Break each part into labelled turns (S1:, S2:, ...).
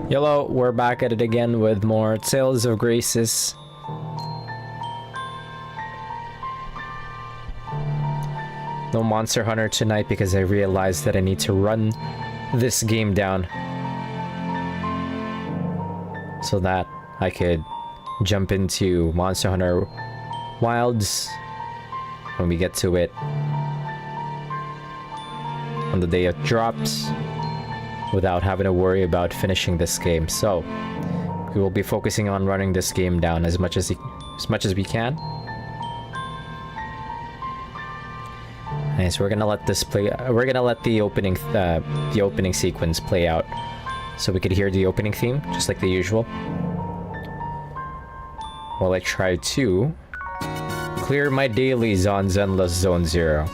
S1: Hello, we're back at it again with more Tales of Graces. No Monster Hunter tonight because I realized that I need to run this game down so that I could jump into Monster Hunter Wilds when we get to it on the day it drops without having to worry about finishing this game. So we will be focusing on running this game down as much as we can. Nice. We're gonna let this play. We're gonna let the opening sequence play out, so we could hear the opening theme just like the usual. While I try to clear my dailies on Zenless Zone 0.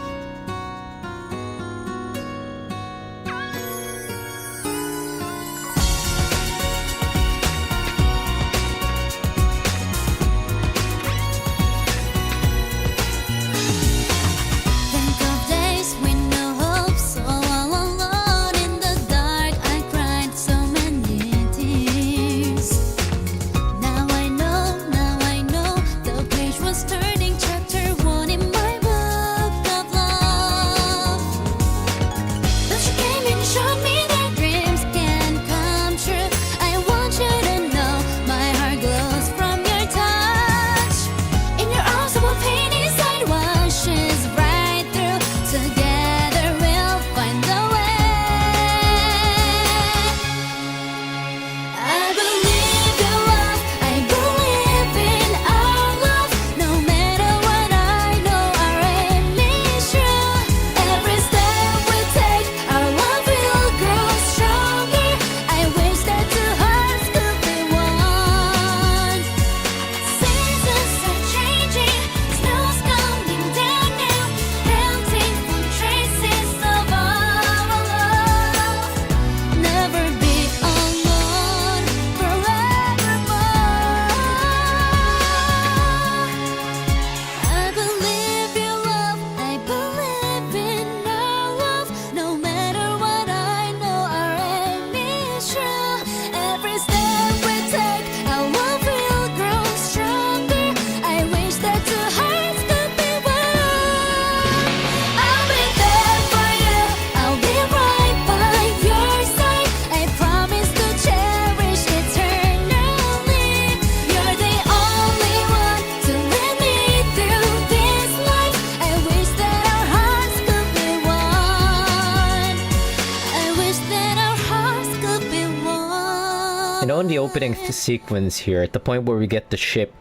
S1: In the opening sequence here, at the point where we get the ship,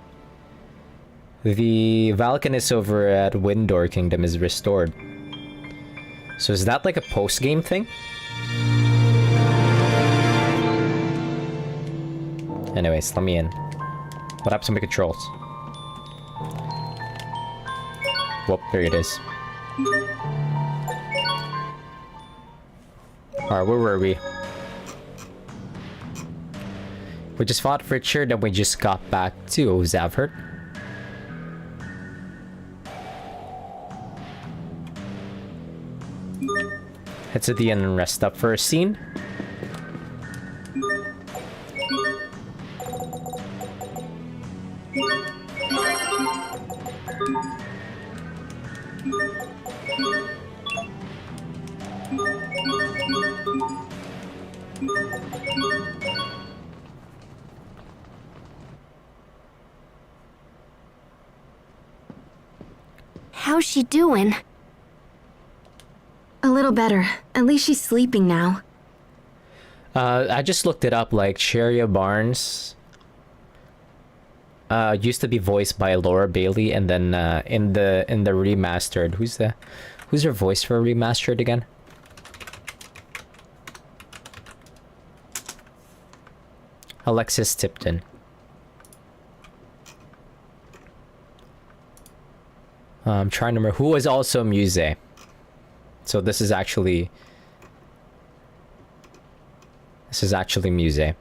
S1: the Valkanus over at Windor Kingdom is restored. So is that like a post-game thing? Anyways, let me in. What happens to my controls? Whoop, there it is. Alright, where were we? We just fought Richard and we just got back to Zavhert. Head to the inn and rest up for a scene.
S2: How's she doing? A little better. At least she's sleeping now.
S1: I just looked it up, like Sheria Barnes used to be voiced by Laura Bailey, and then in the remastered, who's her voice for Remastered again? Alexis Tipton. I'm trying to remember who was also Muse. So this is actually Muse.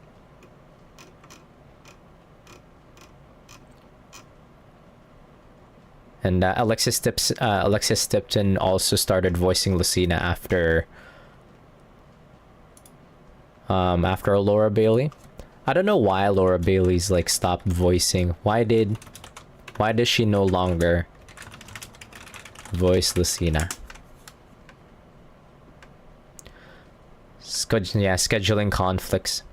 S1: And Alexis Tipton also started voicing Lucina after after Laura Bailey. I don't know why Laura Bailey's like stopped voicing. Why does she no longer voice Lucina? Scheduling conflicts.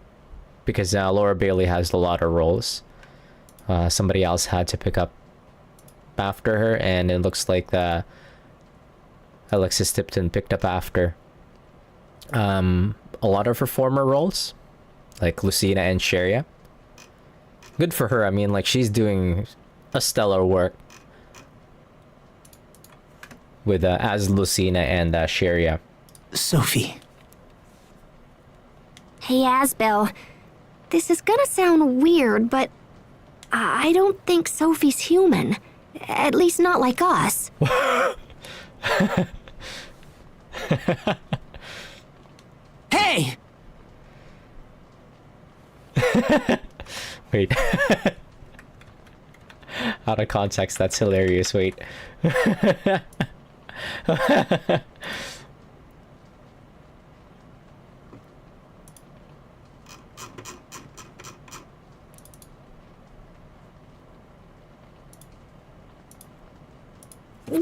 S1: Because Laura Bailey has a lot of roles. Somebody else had to pick up after her, and it looks like Alexis Tipton picked up after a lot of her former roles, like Lucina and Sheria. Good for her. I mean, like, she's doing a stellar work with as Lucina and Sheria.
S3: Sophie.
S2: Hey, Asbel. This is gonna sound weird, but I don't think Sophie's human. At least not like us.
S3: Hey!
S1: Wait. Out of context, that's hilarious. Wait.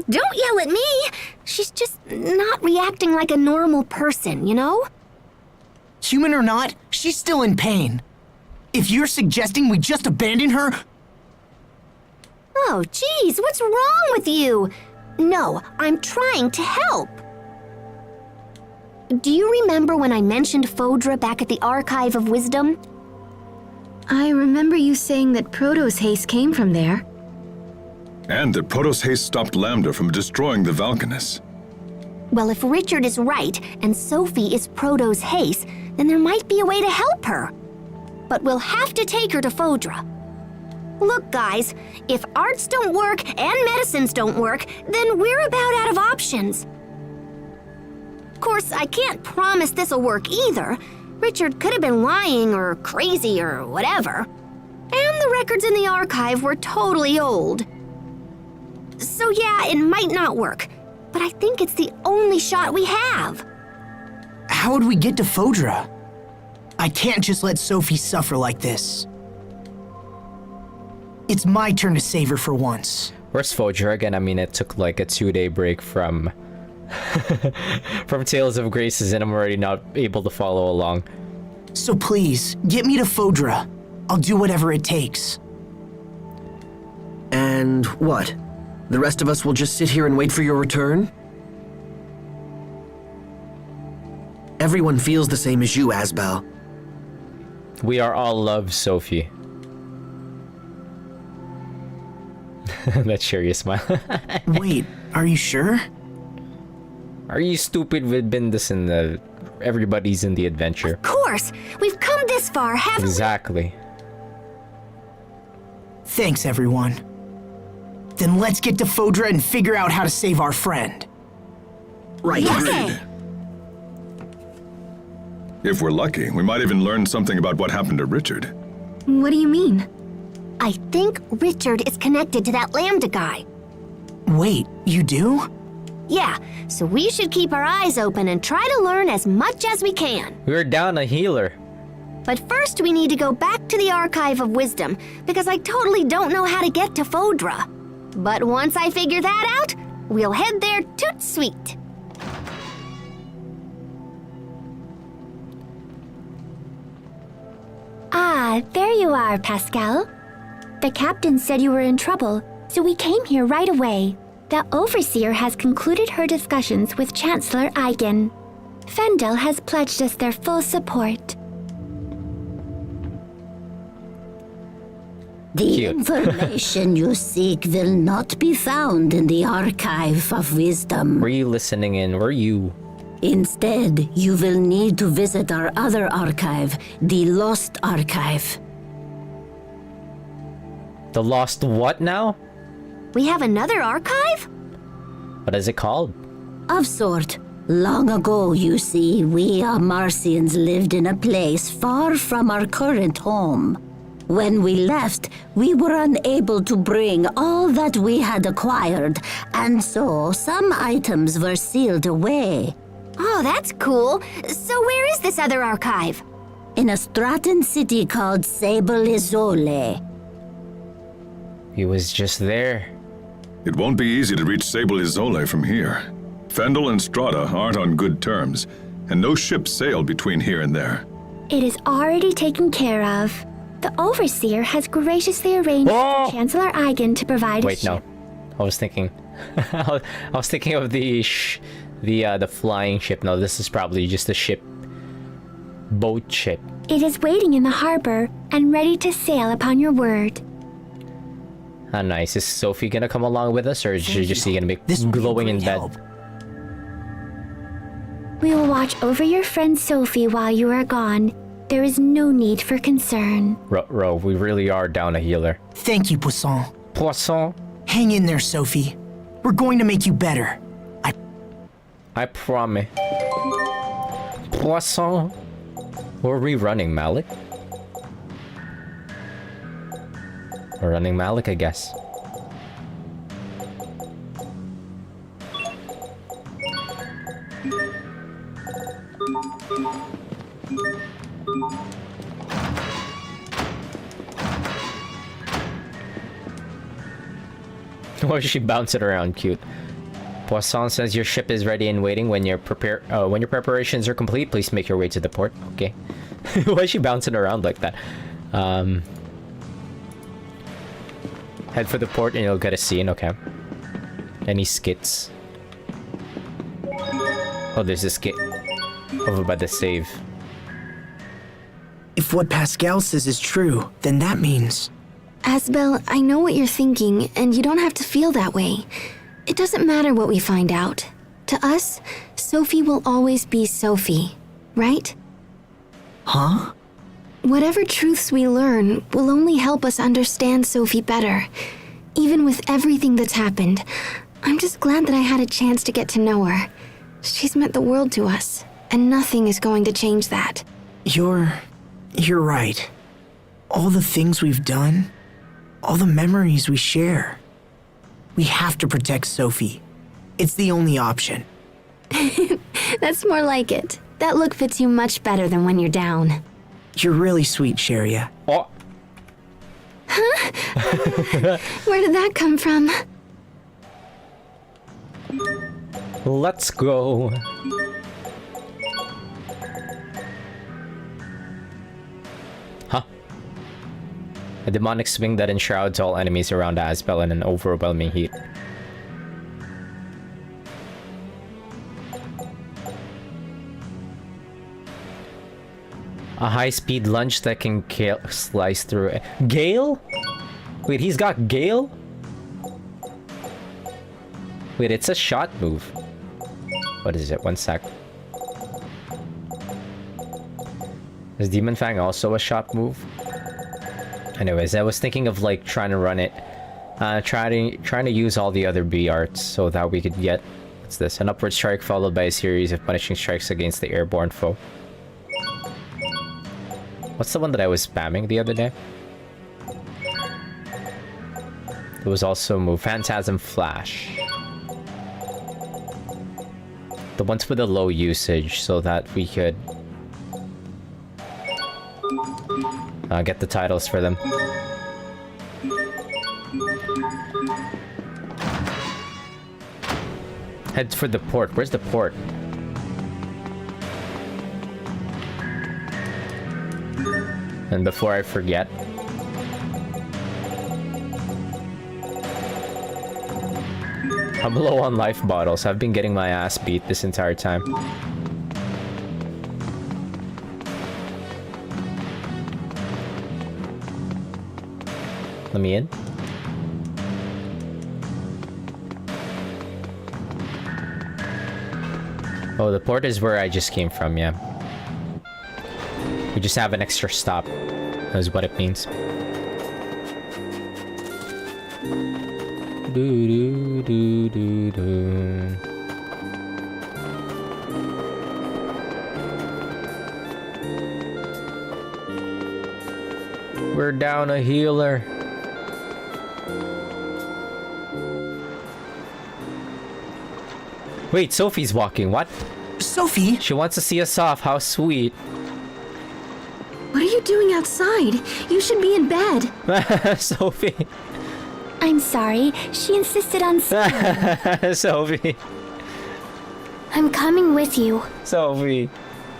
S2: Don't yell at me! She's just not reacting like a normal person, you know?
S3: Human or not, she's still in pain. If you're suggesting we just abandon her...
S2: Oh, geez, what's wrong with you? No, I'm trying to help. Do you remember when I mentioned Fodra back at the Archive of Wisdom? I remember you saying that Proto's haste came from there.
S4: And that Proto's haste stopped Lambda from destroying the Valkanus.
S2: Well, if Richard is right and Sophie is Proto's haste, then there might be a way to help her. But we'll have to take her to Fodra. Look, guys, if arts don't work and medicines don't work, then we're about out of options. Of course, I can't promise this'll work either. Richard could have been lying or crazy or whatever. And the records in the archive were totally old. So yeah, it might not work, but I think it's the only shot we have.
S3: How would we get to Fodra? I can't just let Sophie suffer like this. It's my turn to save her for once.
S1: Where's Fodra again? I mean, it took like a 2-day break from from Tales of Graces, and I'm already not able to follow along.
S3: So please, get me to Fodra. I'll do whatever it takes.
S5: And what? The rest of us will just sit here and wait for your return? Everyone feels the same as you, Asbel.
S1: We are all love, Sophie. That serious smile.
S3: Wait, are you sure?
S1: Are you stupid? We've been this in the... Everybody's in the adventure.
S2: Of course! We've come this far, haven't we?
S1: Exactly.
S3: Thanks, everyone. Then let's get to Fodra and figure out how to save our friend.
S5: Right.
S2: Okay.
S4: If we're lucky, we might even learn something about what happened to Richard.
S2: What do you mean? I think Richard is connected to that Lambda guy.
S3: Wait, you do?
S2: Yeah, so we should keep our eyes open and try to learn as much as we can.
S1: We're down a healer.
S2: But first we need to go back to the Archive of Wisdom, because I totally don't know how to get to Fodra. But once I figure that out, we'll head there toot sweet.
S6: Ah, there you are, Pascal. The captain said you were in trouble, so we came here right away. The Overseer has concluded her discussions with Chancellor Eigen. Fendel has pledged us their full support.
S7: The
S1: Cute.
S7: information you seek will not be found in the Archive of Wisdom.
S1: Were you listening in? Were you?
S7: Instead, you will need to visit our other archive, the Lost Archive.
S1: The lost what now?
S2: We have another archive?
S1: What is it called?
S7: Of sort. Long ago, you see, we Marcians lived in a place far from our current home. When we left, we were unable to bring all that we had acquired, and so some items were sealed away.
S2: Oh, that's cool. So where is this other archive?
S7: in a Stratton city called Sable Isole.
S1: He was just there.
S4: It won't be easy to reach Sable Isole from here. Fendel and Strata aren't on good terms, and no ships sail between here and there.
S6: It is already taken care of. The Overseer has graciously arranged for Chancellor Eigen to provide a
S1: Wait,
S6: ship.
S1: no. I was thinking... I was thinking of the flying ship. No, this is probably just a ship. Boat ship.
S6: It is waiting in the harbor and ready to sail upon your word.
S1: Ah, nice. Is Sophie gonna come along with us, or is she just gonna be
S3: This would be
S1: glowing in
S3: great
S1: bed?
S3: help.
S6: We will watch over your friend Sophie while you are gone. There is no need for concern.
S1: Ro, we really are down a healer.
S3: Thank you, Poisson.
S1: Poisson,
S3: Hang in there, Sophie. We're going to make you better.
S1: I promise. Poisson. Where are we running, Malik? We're running Malik, I guess. Why is she bouncing around? Cute. Poisson says your ship is ready and waiting. When your preparations are complete, please make your way to the port. Okay. Why is she bouncing around like that? Head for the port and you'll get a scene. Okay. Any skits? Oh, there's a skit over by the save.
S3: If what Pascal says is true, then that means...
S2: Asbel, I know what you're thinking, and you don't have to feel that way. It doesn't matter what we find out. To us, Sophie will always be Sophie, right?
S3: Huh?
S2: Whatever truths we learn will only help us understand Sophie better. Even with everything that's happened, I'm just glad that I had a chance to get to know her. She's meant the world to us, and nothing is going to change that.
S3: You're right. All the things we've done, all the memories we share. We have to protect Sophie. It's the only option.
S2: That's more like it. That look fits you much better than when you're down.
S3: You're really sweet, Sharia.
S1: Oh,
S2: Where did that come from?
S1: let's go. Huh? A demonic swing that enshrouds all enemies around Asbel in an overwhelming heat. A high-speed lunge that can slice through it. Gale? Wait, he's got Gale? Wait, it's a shot move. What is it? One sec. Is Demon Fang also a shot move? Anyways, I was thinking of like trying to run it. Trying to use all the other B arts so that we could get... What's this? An upward strike followed by a series of punishing strikes against the airborne foe. What's the one that I was spamming the other day? There was also a move. Phantasm Flash. The ones with a low usage so that we could get the titles for them. Head for the port. Where's the port? And before I forget, I'm low on life bottles. I've been getting my ass beat this entire time. Let me in. Oh, the port is where I just came from, yeah. We just have an extra stop. That's what it means. Do do do do do. We're down a healer. Wait, Sophie's walking. What?
S3: Sophie?
S1: She wants to see us off. How sweet.
S6: you doing outside? You should be in bed.
S1: Sophie.
S6: I'm sorry. She insisted on staying.
S1: Sophie.
S6: I'm coming with you.
S1: Sophie.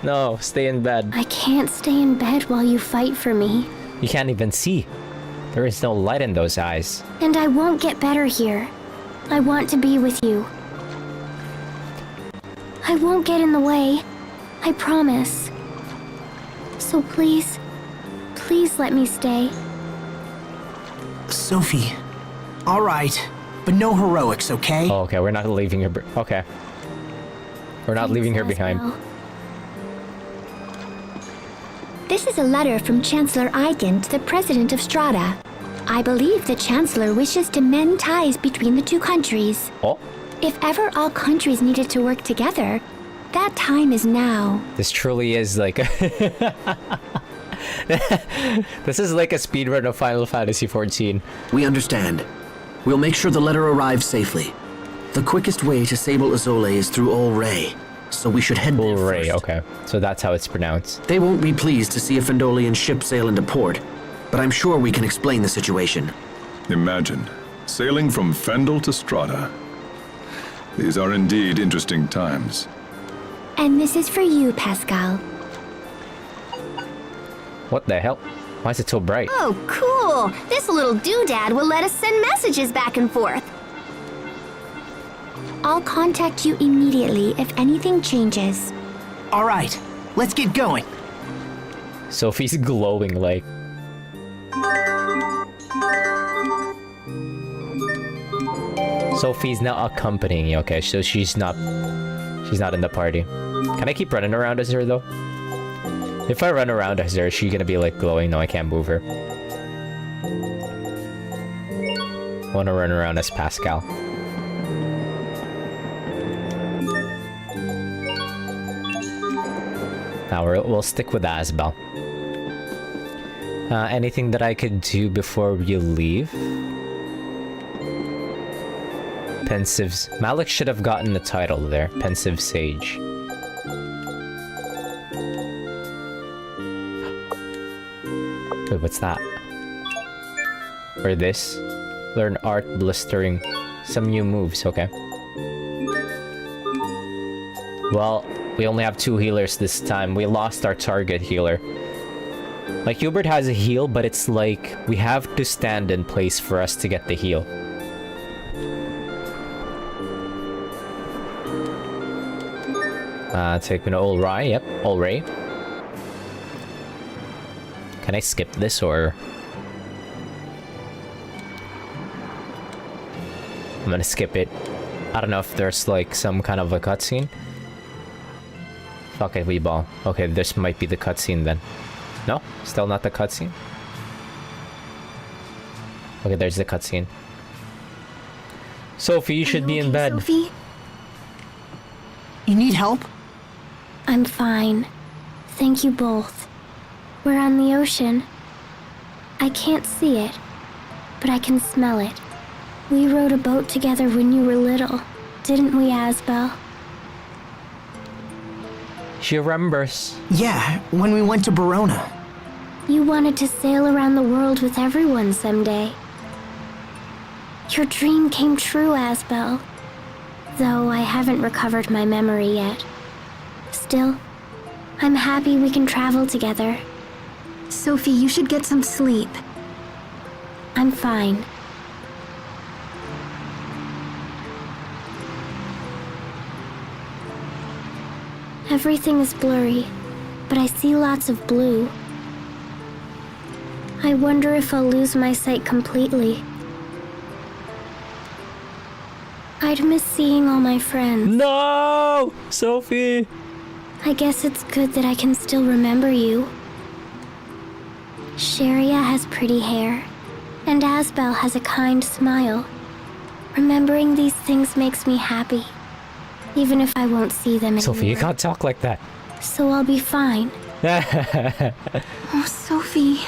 S1: No, stay in bed.
S6: I can't stay in bed while you fight for me.
S1: You can't even see. There is no light in those eyes.
S6: And I won't get better here. I want to be with you. I won't get in the way. I promise. So please, please let me stay.
S3: Sophie. All right, but no heroics, okay?
S1: Oh, okay, we're not leaving her. Okay. We're not leaving her behind.
S6: Asbel.
S2: This is a letter from Chancellor Eigen to the President of Strata. I believe the Chancellor wishes to mend ties between the two countries.
S1: Oh,
S2: If ever all countries needed to work together, that time is now.
S1: this truly is like a this is like a speedrun of Final Fantasy XIV.
S5: We understand. We'll make sure the letter arrives safely. The quickest way to Sable Azole is through Ol Rey, so we should head there
S1: Ray,
S5: first.
S1: okay. So that's how it's pronounced.
S5: They won't be pleased to see a Fendolian ship sail into port, but I'm sure we can explain the situation.
S4: Imagine, sailing from Fendel to Strata. These are indeed interesting times.
S2: And this is for you, Pascal.
S1: What the hell? Why is it so bright?
S2: Oh, cool! This little doodad will let us send messages back and forth. I'll contact you immediately if anything changes.
S3: All right, let's get going.
S1: Sophie's glowing like. Sophie's now accompanying you, okay, so she's not in the party. Can I keep running around as her though? If I run around as her, is she gonna be like glowing? No, I can't move her. I wanna run around as Pascal. Now we'll stick with Asbel. Anything that I could do before we leave? Pensive... Malik should have gotten the title there. Pensive Sage. Wait, what's that? Or this? Learn art blistering. Some new moves, okay. Well, we only have 2 healers this time. We lost our target healer. Like, Hubert has a heal, but it's like we have to stand in place for us to get the heal. Take me to Ol Rey. Yep, Ol Rey. Can I skip this or? I'm gonna skip it. I don't know if there's like some kind of a cutscene. Fuck it, we ball. Okay, this might be the cutscene then. No? Still not the cutscene? Okay, there's the cutscene. Sophie, you should be in bed.
S6: Sophie?
S3: You need help?
S6: I'm fine. Thank you both. We're on the ocean. I can't see it, but I can smell it. We rowed a boat together when you were little, didn't we, Asbel?
S1: She remembers.
S3: Yeah, when we went to Verona.
S6: You wanted to sail around the world with everyone someday. Your dream came true, Asbel. Though I haven't recovered my memory yet. Still, I'm happy we can travel together. Sophie, you should get some sleep. I'm fine. Everything is blurry, but I see lots of blue. I wonder if I'll lose my sight completely. I'd miss seeing all my friends.
S1: No! Sophie!
S6: I guess it's good that I can still remember you. Sharia has pretty hair, and Asbel has a kind smile. Remembering these things makes me happy, even if I won't see them anymore.
S1: Sophie, you can't talk like that.
S6: So I'll be fine. Oh, Sophie.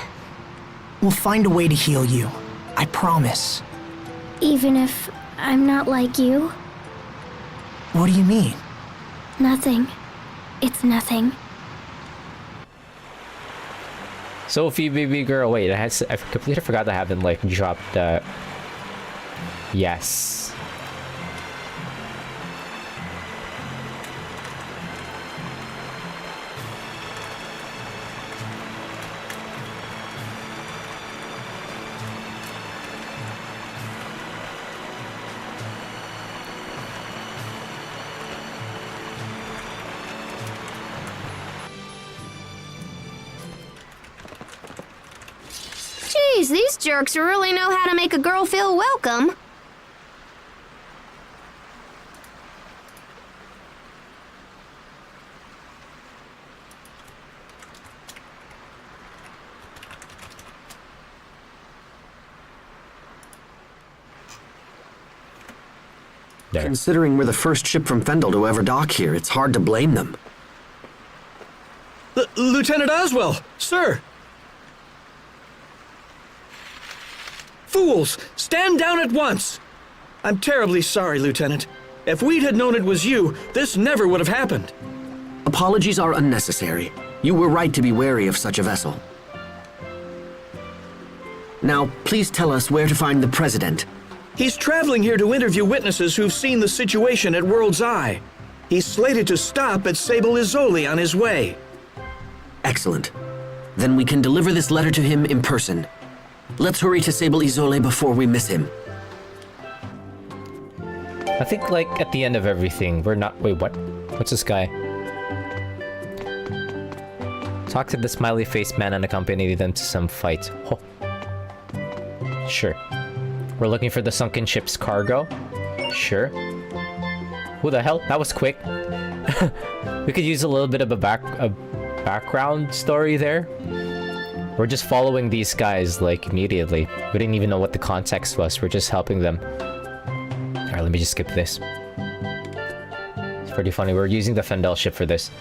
S3: We'll find a way to heal you. I promise.
S6: Even if I'm not like you?
S3: What do you mean?
S6: Nothing. It's nothing.
S1: Sophie, baby girl. Wait, I completely forgot I haven't like dropped. Yes.
S2: Geez, these jerks really know how to make a girl feel welcome.
S1: There.
S5: Considering we're the first ship from Fendel to ever dock here, it's hard to blame them.
S8: Lieutenant Oswell, sir! Fools! Stand down at once! I'm terribly sorry, Lieutenant. If we'd had known it was you, this never would have happened.
S5: Apologies are unnecessary. You were right to be wary of such a vessel. Now, please tell us where to find the President.
S8: He's traveling here to interview witnesses who've seen the situation at World's Eye. He's slated to stop at Sable Izoli on his way.
S5: Excellent. Then we can deliver this letter to him in person. Let's hurry to Sable Izole before we miss him.
S1: I think like at the end of everything, we're not. Wait, what? What's this guy? Talk to the smiley faced man and accompany them to some fight. Oh. Sure. We're looking for the sunken ship's cargo. Sure. Who the hell? That was quick. We could use a little bit of a background story there. We're just following these guys like immediately. We didn't even know what the context was. We're just helping them. Alright, let me just skip this. It's pretty funny. We're using the Fendel ship for this.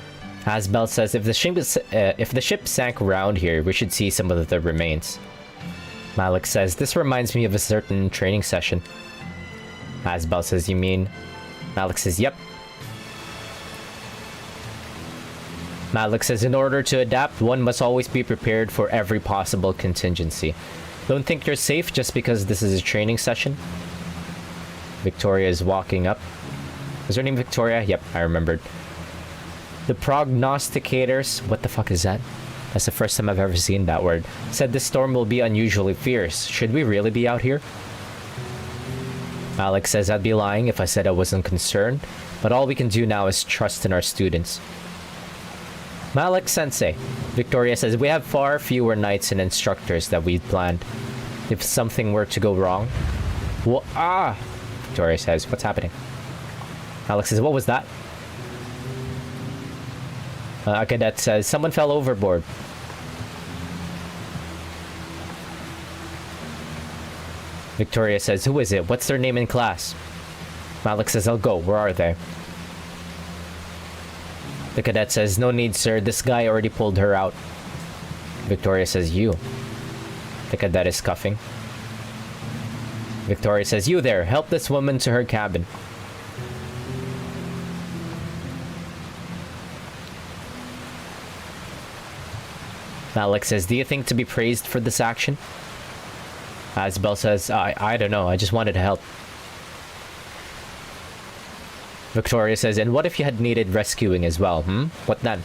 S1: Asbel says if the ship sank around here, we should see some of the remains. Malik says this reminds me of a certain training session. Asbel says you mean? Malik says yep. Malik says in order to adapt, one must always be prepared for every possible contingency. Don't think you're safe just because this is a training session. Victoria is walking up. Is her name Victoria? Yep, I remembered. The prognosticators, what the fuck is that? That's the first time I've ever seen that word. Said this storm will be unusually fierce. Should we really be out here? Malik says I'd be lying if I said I wasn't concerned, but all we can do now is trust in our students. Malik Sensei. Victoria says we have far fewer knights and instructors that we'd planned. If something were to go wrong... Victoria says, what's happening? Alex says, what was that? A cadet says, someone fell overboard. Victoria says, who is it? What's their name in class? Malik says, I'll go. Where are they? The cadet says, no need, sir. This guy already pulled her out. Victoria says, you. The cadet is coughing. Victoria says, you there. Help this woman to her cabin. Malik says, do you think to be praised for this action? Asbel says, I don't know. I just wanted to help. Victoria says, and what if you had needed rescuing as well, What then?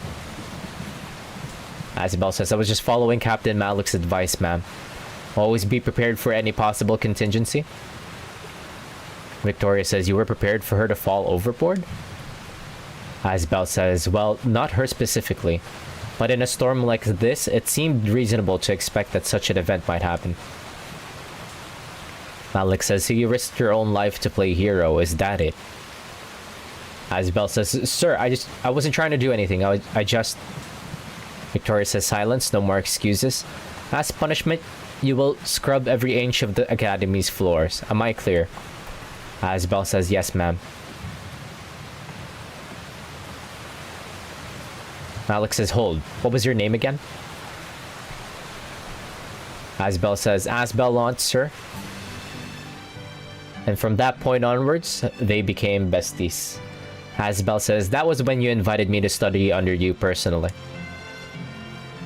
S1: Asbel says, I was just following Captain Malik's advice, ma'am. Always be prepared for any possible contingency. Victoria says, you were prepared for her to fall overboard? Asbel says, well, not her specifically. But in a storm like this, it seemed reasonable to expect that such an event might happen. Malik says, so you risked your own life to play hero, is that it? Asbel says, sir, I wasn't trying to do anything, I just... Victoria says, silence, no more excuses. As punishment, you will scrub every inch of the academy's floors. Am I clear? Asbel says, yes, ma'am. Malik says, hold. What was your name again? Asbel says, Asbel Launch, sir. And from that point onwards, they became besties. Asbel says, that was when you invited me to study under you personally.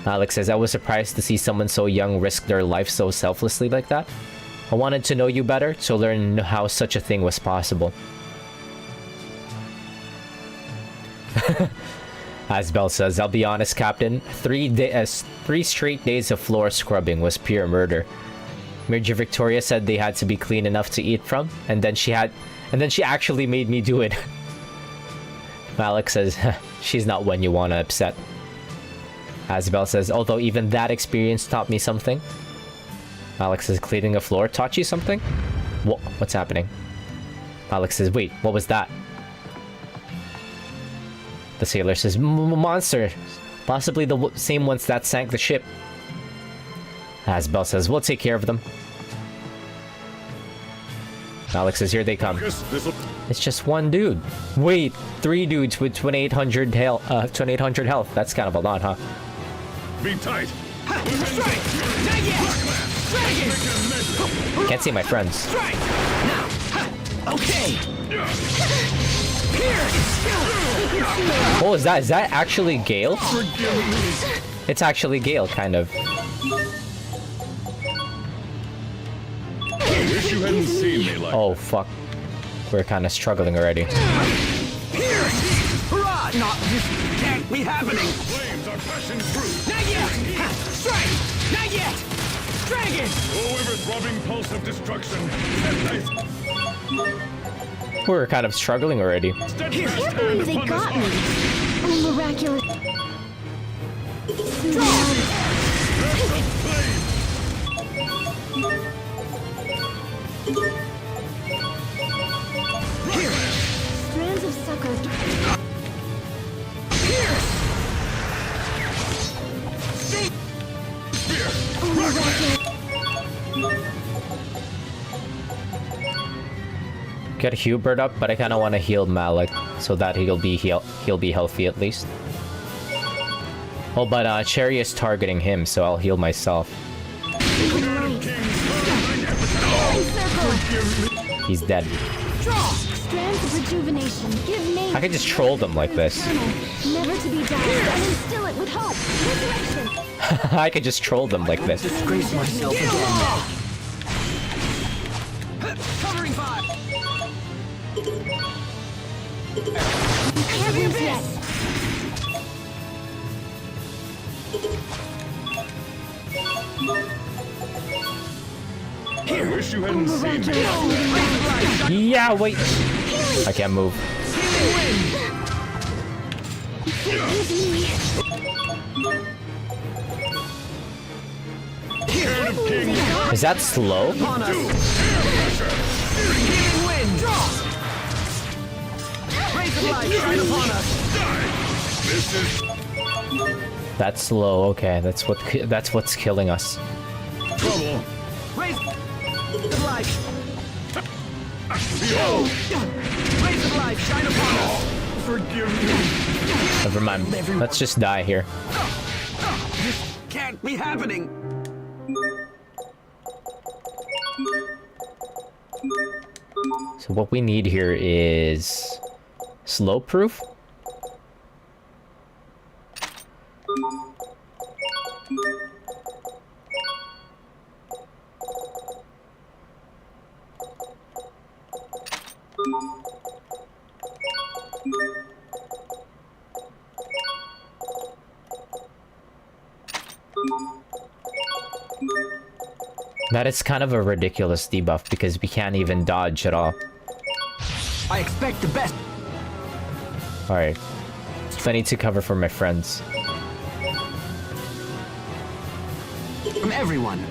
S1: Alex says, I was surprised to see someone so young risk their life so selflessly like that. I wanted to know you better to learn how such a thing was possible. Asbel says, I'll be honest, Captain. 3 straight days of floor scrubbing was pure murder. Major Victoria said they had to be clean enough to eat from, and then she actually made me do it. Alex says, she's not one you want to upset. Asbel says, although even that experience taught me something. Alex says, cleaning a floor taught you something? What's happening? Alex says, wait, what was that? The sailor says, monster! Possibly the same ones that sank the ship. Asbel says, we'll take care of them. Alex says, here they come. It's just one dude. Wait, 3 dudes with 2800 health. That's kind of a lot, huh?
S4: Be tight.
S1: Can't see my friends.
S5: Okay.
S1: Oh, is that actually Gale? It's actually Gale, kind of.
S4: I wish you hadn't seen me like
S1: Oh, fuck. We're kind of struggling already.
S5: Hurrah! Not this can't be happening.
S4: flames are passing through.
S5: Not yet. Ha! Strike! Not yet. Dragon!
S4: Oh, ever-throbbing pulse of destruction.
S1: We're kind of struggling already.
S6: Can't believe they got me. Oh, miraculous. Strands of sucker. Oh, miraculous.
S1: Get Hubert up, but I kind of want to heal Malik so that he'll be healthy at least. Oh, but Cherry is targeting him, so I'll heal myself. He's dead.
S6: Strands of rejuvenation. Give me.
S1: I could just troll them like this.
S6: Never to be doubted, and instill it with hope. Resurrection.
S1: I could just troll them like this.
S5: Disgrace myself again. Covering fire.
S6: Can't lose yet.
S4: I wish you hadn't seen me.
S1: Yeah, wait. I can't move. Is that slow?
S5: On us. Healing wind. Rays of light shine upon us.
S4: This is
S1: That's slow. Okay, that's what's killing us.
S4: trouble.
S5: Rays of light.
S4: Behold,
S5: Rays of light shine upon us.
S4: forgive me.
S1: Never mind. Let's just die here.
S5: This can't be happening.
S1: So what we need here is slow proof. That is kind of a ridiculous debuff because we can't even dodge at all.
S5: I expect the best.
S1: Alright. So I need to cover for my friends.
S5: From everyone.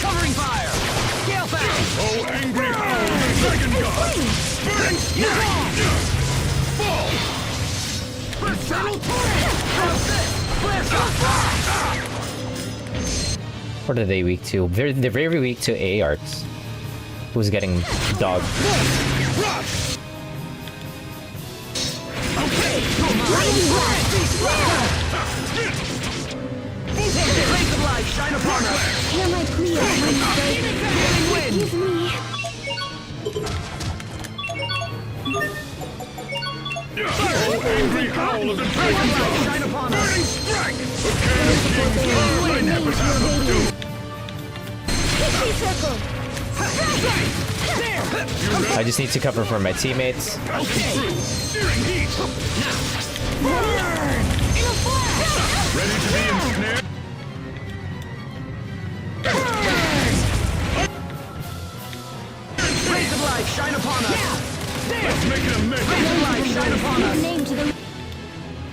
S5: Covering fire. Gale fast.
S4: Oh, angry hound, dragon god. Burn. Fall.
S5: Infernal torrent. How's this? Flare shot.
S1: What are they weak to? They're very weak to A arts. Who's getting dogged?
S5: Okay. Rays of light shine upon us.
S6: Hear my plea, my mistake.
S5: Healing wind.
S6: Excuse me.
S4: angry howl of the dragon god!
S8: Shine upon us!
S4: Burning strike! The can of kings burn in epitaph of doom!
S1: I just need to cover for my teammates.
S4: Searing heat!
S8: Burn! In a flash!
S4: Ready to be ensnared?
S8: Rays of light, shine upon us!
S4: Let's make it a mess!
S8: Rays of light, shine upon us!
S6: Name to the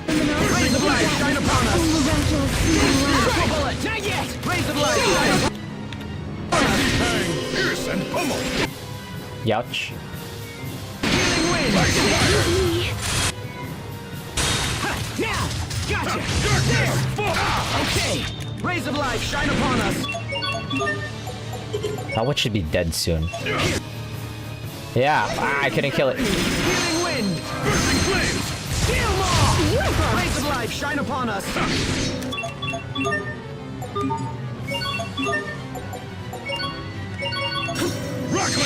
S8: Rays of light, shine upon us!
S6: miraculous small
S8: Critical bullet! Not yet! Rays of light, shine upon us!
S4: Pang, pierce and pummel!
S1: Youch.
S8: Healing wind! Now! Gotcha! There! Okay! Rays of light, shine upon us!
S1: That one should be dead soon. Yeah, I couldn't kill it.
S8: Healing wind!
S4: Bursting flames!
S8: Steel maw! Rays of light, shine upon us!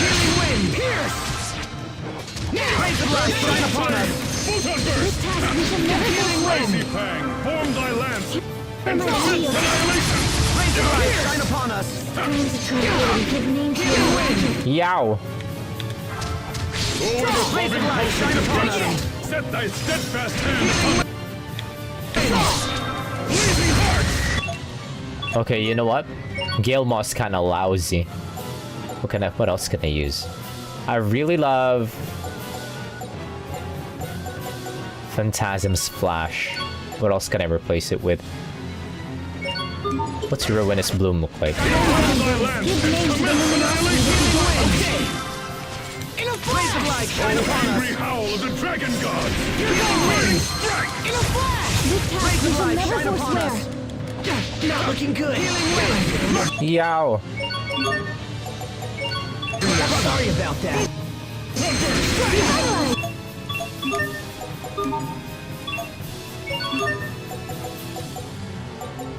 S8: Healing wind! Pierce! Now! Rays of light, shine upon us!
S4: Photon burst!
S8: Healing wind!
S4: Icy pang, form thy lance! And
S6: my
S4: resist
S6: shield.
S4: annihilation!
S8: Rays of light, shine upon us!
S6: give name to the magic.
S1: Yow.
S4: Sword of
S8: Rays of light, shine upon us!
S4: set thy steadfast hand upon blazing heart!
S1: Okay, you know what? Gale Moss kind of lousy. What else can I use? I really love Phantasm's Flash. What else can I replace it with? What's Ruinous Bloom look like?
S4: Form thy lance and commence annihilation!
S8: In a flash! Rays of light, shine upon us!
S4: Angry howl of the dragon god! Burning strike!
S8: In a flash! Rays of light, shine upon us! Not looking good! Healing wind!
S1: Yow.
S8: Sorry about that!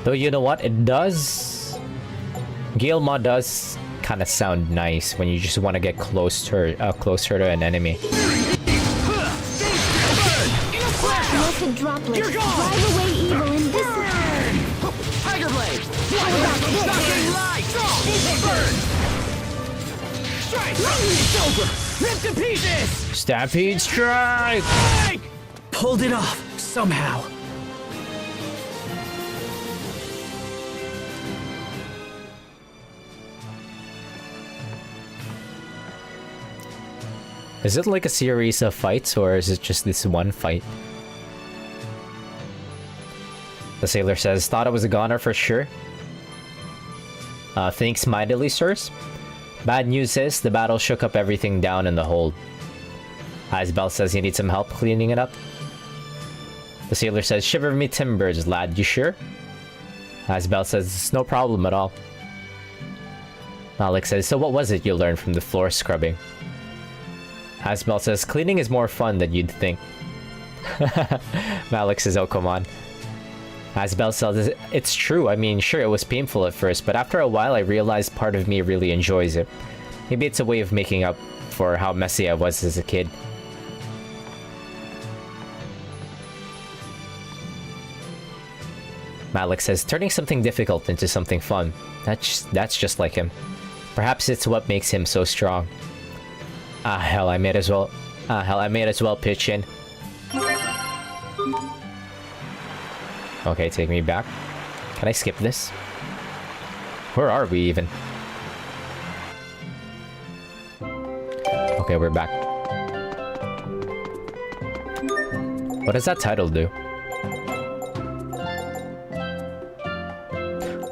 S1: Though you know what? It does... Gale Mod does kind of sound nice when you just want to get closer to an enemy.
S6: Blessed droplet.
S8: You're gone!
S6: Drive away evil in this.
S8: Tiger blade!
S6: How about this?
S8: Knocking light! Burn! Strike! It's over! Rip to pieces!
S1: Stampede Strike!
S8: Strike!
S3: Pulled it off, somehow.
S1: Is it like a series of fights, or is it just this one fight? The sailor says, thought I was a goner for sure. Thanks mightily, sirs. Bad news is, the battle shook up everything down in the hold. Isabel says you need some help cleaning it up. The sailor says, shiver me timbers, lad, you sure? Isabel says, it's no problem at all. Malik says, so what was it you learned from the floor scrubbing? Isabel says, cleaning is more fun than you'd think. Malik says, oh, come on. Isabel says, it's true. I mean, sure, it was painful at first, but after a while I realized part of me really enjoys it. Maybe it's a way of making up for how messy I was as a kid. Malik says, turning something difficult into something fun. That's just like him. Perhaps it's what makes him so strong. Hell, I may as well pitch in. Okay, take me back. Can I skip this? Where are we even? Okay, we're back. What does that title do?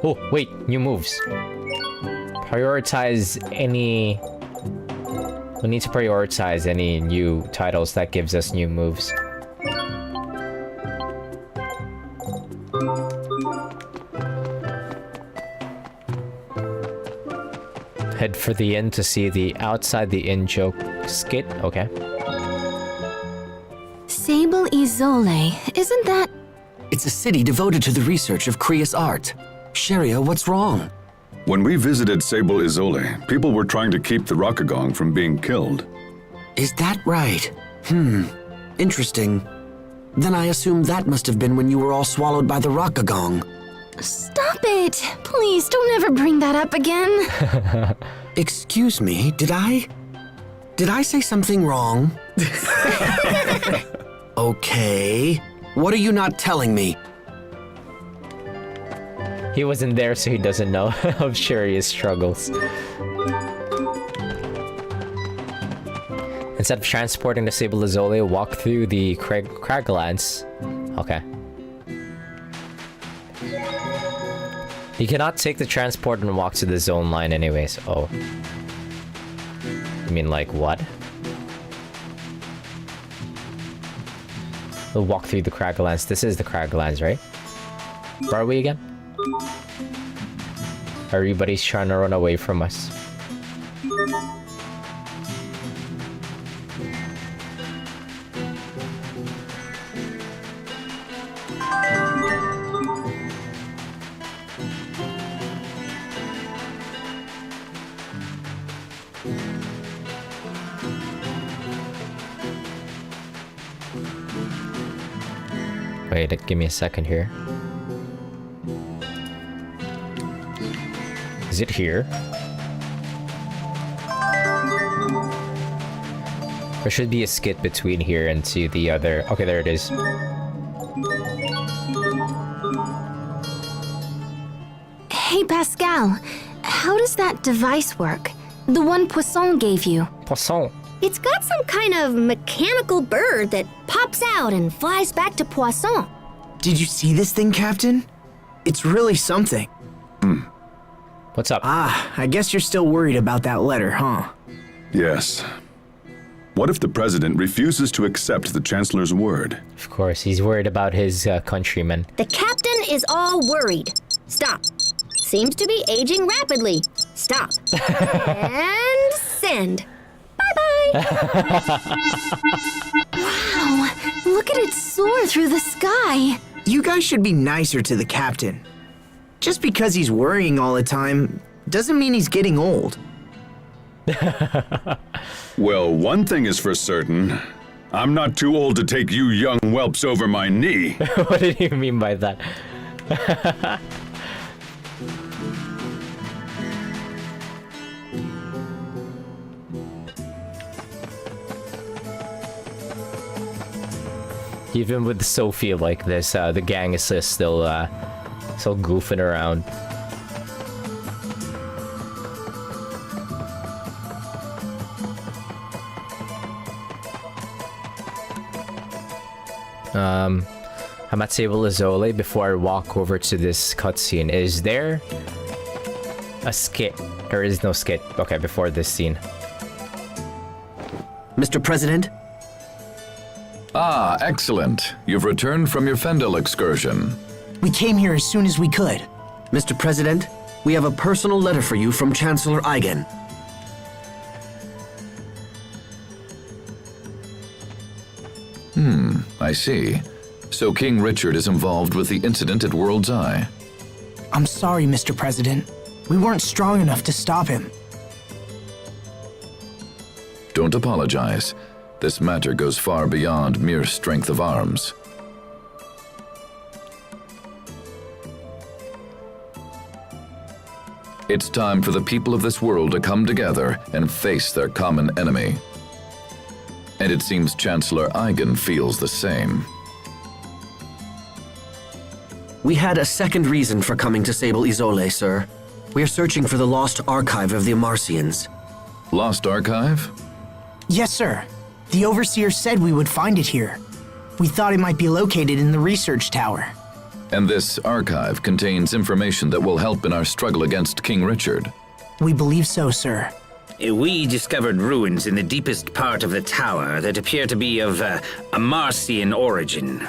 S1: Oh, wait, new moves. Prioritize any... We need to prioritize any new titles that gives us new moves. Head for the inn to see the outside the inn joke skit. Okay.
S2: Sable Isole, isn't that...
S5: It's a city devoted to the research of Krius art. Sharia, what's wrong?
S4: When we visited Sable Isole, people were trying to keep the Rakagong from being killed.
S5: Is that right? Interesting. Then I assume that must have been when you were all swallowed by the Rockagong.
S6: Stop it! Please don't ever bring that up again.
S5: Excuse me, did I say something wrong? Okay. What are you not telling me?
S1: He wasn't there, so he doesn't know of Sharia's struggles. Instead of transporting the Sable Azole, walk through the Craglands. Okay. You cannot take the transport and walk to the zone line anyways. Oh. You mean like what? We'll walk through the Craglands. This is the Craglands, right? Where are we again? Everybody's trying to run away from us. Wait, give me a second here. Is it here? There should be a skit between here and to the other. Okay, there it is.
S6: Hey, Pascal. How does that device work? The one Poisson gave you.
S1: Poisson.
S2: It's got some kind of mechanical bird that pops out and flies back to Poisson.
S3: Did you see this thing, Captain? It's really something.
S1: What's up?
S3: I guess you're still worried about that letter, huh?
S4: Yes. What if the president refuses to accept the chancellor's word?
S1: Of course, he's worried about his countrymen.
S2: The captain is all worried. Stop. Seems to be aging rapidly. Stop. And send. Bye-bye.
S6: Wow, look at it soar through the sky.
S3: You guys should be nicer to the captain. Just because he's worrying all the time doesn't mean he's getting old.
S4: Well, one thing is for certain. I'm not too old to take you young whelps over my knee.
S1: What did you mean by that? Even with Sophie like this, the gang is still goofing around. I'm at Sable Azole. Before I walk over to this cutscene, is there a skit? There is no skit. Okay, before this scene.
S5: Mr. President?
S9: Ah, excellent. You've returned from your Fendel excursion.
S3: We came here as soon as we could.
S5: Mr. President, we have a personal letter for you from Chancellor Eigen.
S9: I see. So King Richard is involved with the incident at World's Eye.
S3: I'm sorry, Mr. President. We weren't strong enough to stop him.
S9: Don't apologize. This matter goes far beyond mere strength of arms. It's time for the people of this world to come together and face their common enemy. And it seems Chancellor Eigen feels the same.
S5: We had a second reason for coming to Sable Izole, sir. We are searching for the lost archive of the Amarcians.
S9: Lost archive?
S3: Yes, sir. The Overseer said we would find it here. We thought it might be located in the research tower.
S9: And this archive contains information that will help in our struggle against King Richard.
S3: We believe so, sir.
S10: We discovered ruins in the deepest part of the tower that appear to be of Amarcian origin.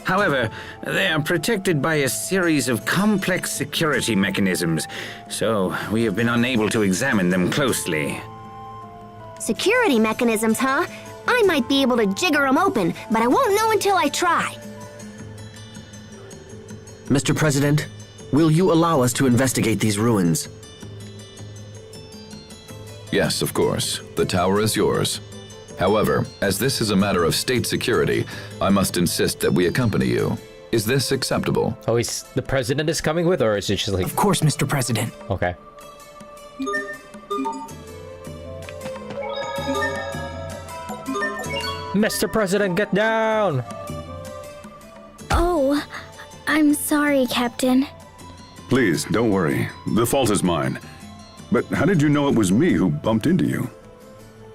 S10: However, they are protected by a series of complex security mechanisms, so we have been unable to examine them closely.
S2: Security mechanisms, huh? I might be able to jigger them open, but I won't know until I try.
S5: Mr. President, will you allow us to investigate these ruins?
S9: Yes, of course. The tower is yours. However, as this is a matter of state security, I must insist that we accompany you. Is this acceptable?
S1: Oh, the president is coming with, or is it just like...
S3: Of course, Mr. President.
S1: Okay. Mr. President, get down!
S6: Oh, I'm sorry, Captain.
S4: Please, don't worry. The fault is mine. But how did you know it was me who bumped into you?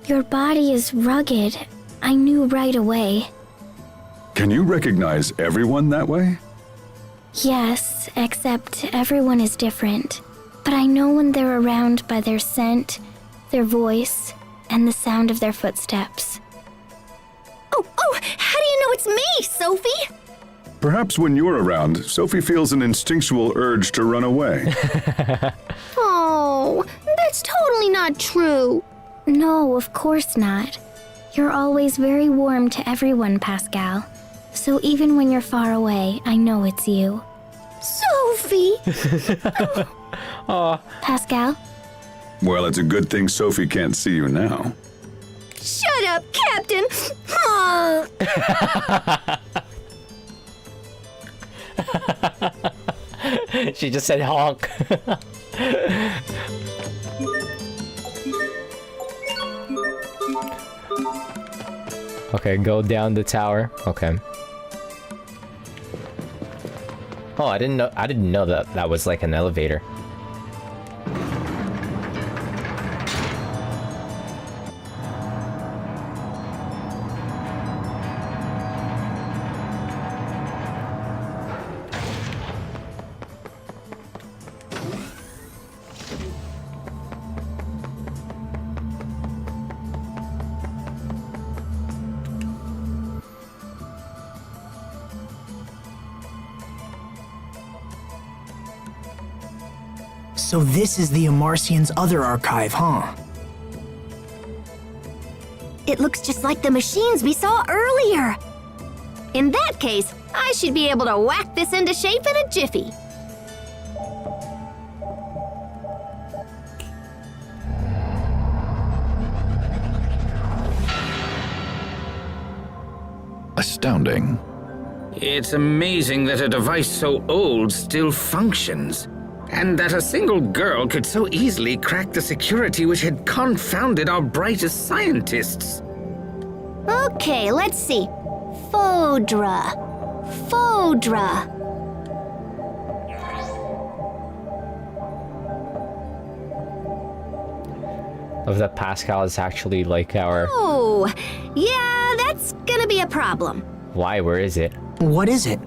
S6: Your body is rugged. I knew right away.
S4: Can you recognize everyone that way?
S6: Yes, except everyone is different. But I know when they're around by their scent, their voice, and the sound of their footsteps.
S2: Oh, how do you know it's me, Sophie?
S4: Perhaps when you're around, Sophie feels an instinctual urge to run away.
S2: Oh, that's totally not true.
S6: No, of course not. You're always very warm to everyone, Pascal. So even when you're far away, I know it's you.
S2: Sophie!
S6: Pascal?
S4: Well, it's a good thing Sophie can't see you now.
S2: Shut up, Captain! Aw.
S1: She just said honk. Okay, go down the tower. Okay. Oh, I didn't know that was like an elevator.
S3: So this is the Amarcian's other archive, huh?
S2: It looks just like the machines we saw earlier. In that case, I should be able to whack this into shape in a jiffy.
S9: Astounding.
S10: It's amazing that a device so old still functions. And that a single girl could so easily crack the security which had confounded our brightest scientists.
S2: Okay, let's see. Fodra.
S1: Of that Pascal is actually like our...
S2: Oh, yeah, that's gonna be a problem.
S1: Why? Where is it?
S3: What is it?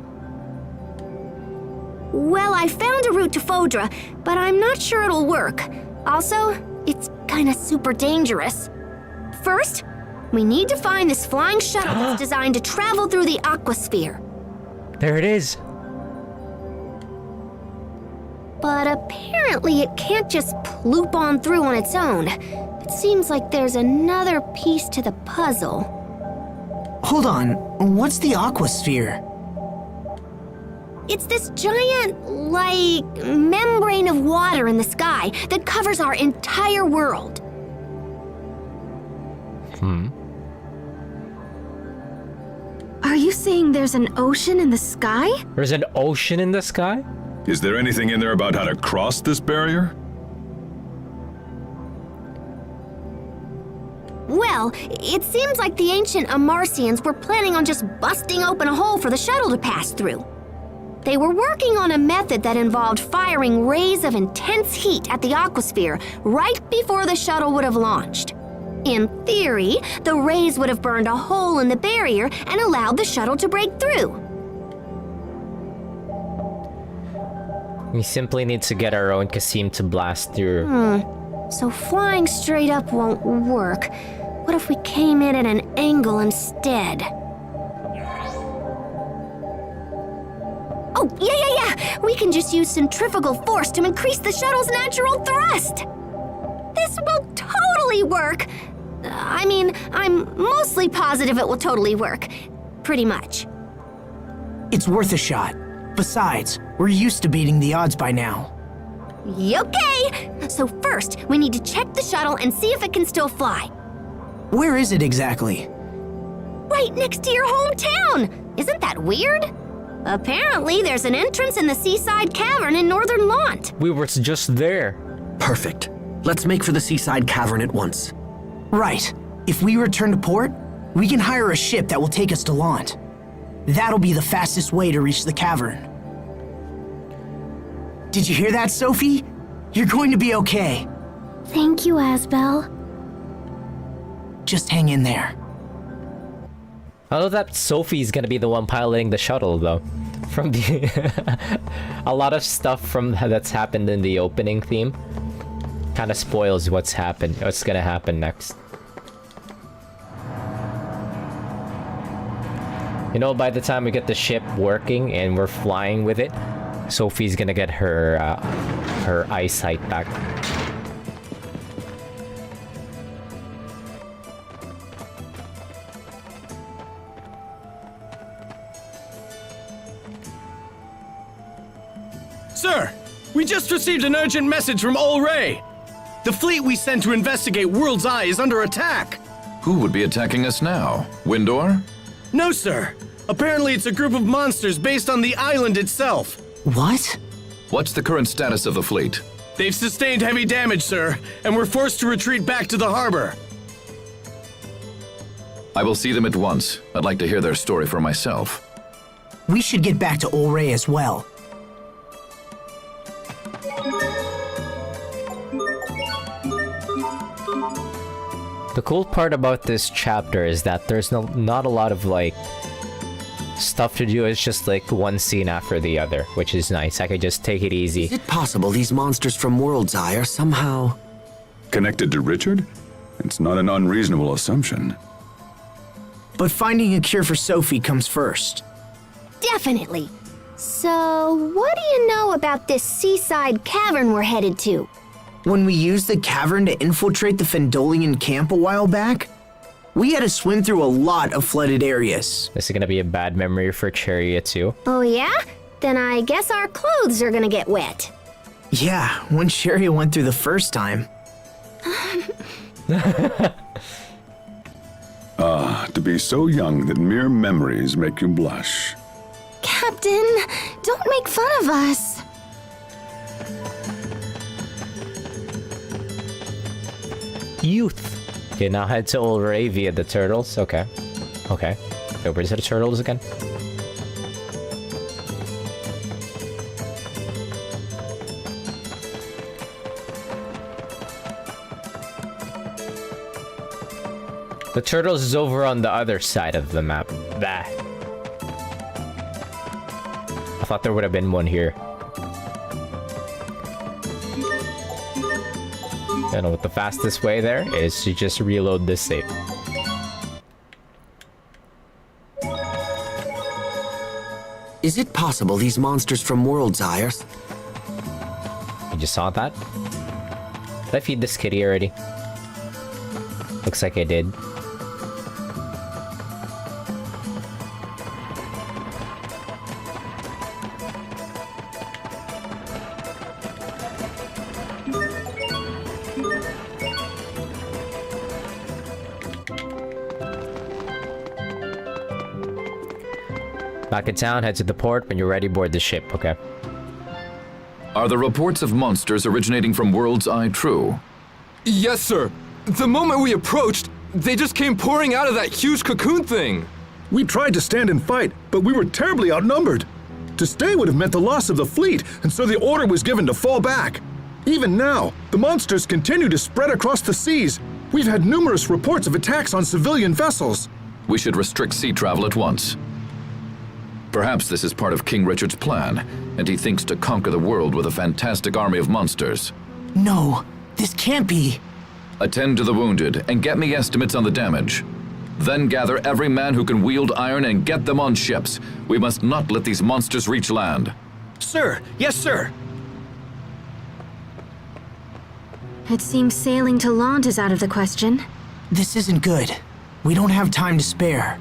S2: Well, I found a route to Fodra, but I'm not sure it'll work. Also, it's kinda super dangerous. First, we need to find this flying shuttle that's designed to travel through the aquasphere.
S1: There it is.
S2: But apparently it can't just ploop on through on its own. It seems like there's another piece to the puzzle.
S3: Hold on, what's the aquasphere?
S2: It's this giant, like, membrane of water in the sky that covers our entire world.
S6: Are you saying there's an ocean in the sky?
S1: There's an ocean in the sky?
S4: Is there anything in there about how to cross this barrier?
S2: Well, it seems like the ancient Amarcians were planning on just busting open a hole for the shuttle to pass through. They were working on a method that involved firing rays of intense heat at the aquasphere right before the shuttle would have launched. In theory, the rays would have burned a hole in the barrier and allowed the shuttle to break through.
S1: We simply need to get our own Kasim to blast through.
S2: So flying straight up won't work. What if we came in at an angle instead? Oh, yeah! We can just use centrifugal force to increase the shuttle's natural thrust! This will totally work! I mean, I'm mostly positive it will totally work. Pretty much.
S3: It's worth a shot. Besides, we're used to beating the odds by now.
S2: Okay! So first, we need to check the shuttle and see if it can still fly.
S3: Where is it exactly?
S2: Right next to your hometown! Isn't that weird? Apparently, there's an entrance in the seaside cavern in northern Lant.
S1: We were just there.
S5: Perfect. Let's make for the seaside cavern at once.
S3: Right. If we return to port, we can hire a ship that will take us to Lant. That'll be the fastest way to reach the cavern. Did you hear that, Sophie? You're going to be okay.
S6: Thank you, Asbel.
S3: Just hang in there.
S1: I know that Sophie's gonna be the one piloting the shuttle, though. From the... a lot of stuff from that's happened in the opening theme kind of spoils what's gonna happen next. You know, by the time we get the ship working and we're flying with it, Sophie's gonna get her her eyesight back.
S11: Sir, we just received an urgent message from Ol Ray. The fleet we sent to investigate World's Eye is under attack.
S9: Who would be attacking us now? Windor?
S11: No, sir. Apparently it's a group of monsters based on the island itself.
S3: What?
S9: What's the current status of the fleet?
S11: They've sustained heavy damage, sir, and we're forced to retreat back to the harbor.
S9: I will see them at once. I'd like to hear their story for myself.
S3: We should get back to Ol Ray as well.
S1: The cool part about this chapter is that there's not a lot of like stuff to do. It's just like one scene after the other, which is nice. I could just take it easy.
S5: Is it possible these monsters from World's Eye are somehow...
S4: Connected to Richard? It's not an unreasonable assumption.
S3: But finding a cure for Sophie comes first.
S2: Definitely. So, what do you know about this seaside cavern we're headed to?
S3: When we used the cavern to infiltrate the Fendolian camp a while back, we had to swim through a lot of flooded areas.
S1: This is gonna be a bad memory for Cheria too.
S2: Oh yeah? Then I guess our clothes are gonna get wet.
S3: Yeah, when Cheria went through the first time.
S4: To be so young that mere memories make you blush.
S6: Captain, don't make fun of us.
S1: Youth. Okay, now head to Ol Ray via the turtles. Okay. Okay. Wait, where's the turtles again? The turtles is over on the other side of the map. Bah. I thought there would have been one here. I know what the fastest way there is to just reload this save.
S5: Is it possible these monsters from World's Eye are...
S1: You just saw that? Did I feed this kitty already? Looks like I did. Back in town, head to the port. When you're ready, board the ship, okay?
S9: Are the reports of monsters originating from World's Eye true?
S12: Yes, sir. The moment we approached, they just came pouring out of that huge cocoon thing.
S13: We tried to stand and fight, but we were terribly outnumbered. To stay would have meant the loss of the fleet, and so the order was given to fall back. Even now, the monsters continue to spread across the seas. We've had numerous reports of attacks on civilian vessels.
S9: We should restrict sea travel at once. Perhaps this is part of King Richard's plan, and he thinks to conquer the world with a fantastic army of monsters.
S3: No, this can't be.
S9: Attend to the wounded and get me estimates on the damage. Then gather every man who can wield iron and get them on ships. We must not let these monsters reach land.
S11: Sir, yes, sir.
S6: It seems sailing to Lant is out of the question.
S3: This isn't good. We don't have time to spare.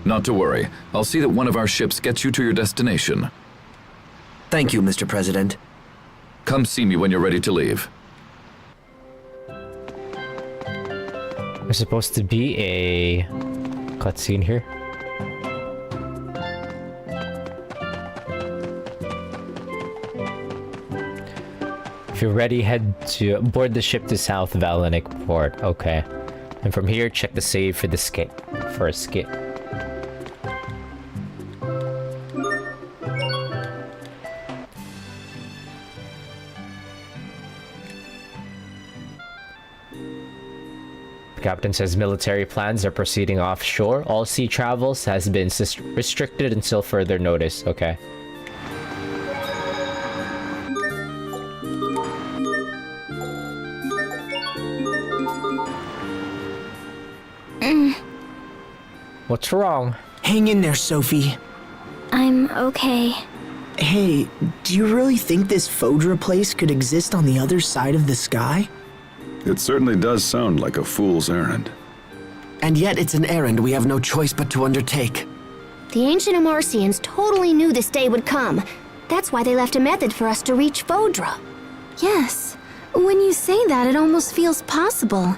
S9: Not to worry. I'll see that one of our ships gets you to your destination.
S5: Thank you, Mr. President.
S9: Come see me when you're ready to leave.
S1: There's supposed to be a cutscene here. If you're ready, head to board the ship to South Valenic Port. Okay. And from here, check the save for the skit. For a skit. The captain says military plans are proceeding offshore. All sea travels has been restricted until further notice. Okay. What's wrong?
S3: Hang in there, Sophie.
S6: I'm okay.
S3: Hey, do you really think this Fodra place could exist on the other side of the sky?
S4: It certainly does sound like a fool's errand.
S5: And yet it's an errand we have no choice but to undertake.
S2: The ancient Amarcians totally knew this day would come. That's why they left a method for us to reach Fodra.
S6: Yes. When you say that, it almost feels possible.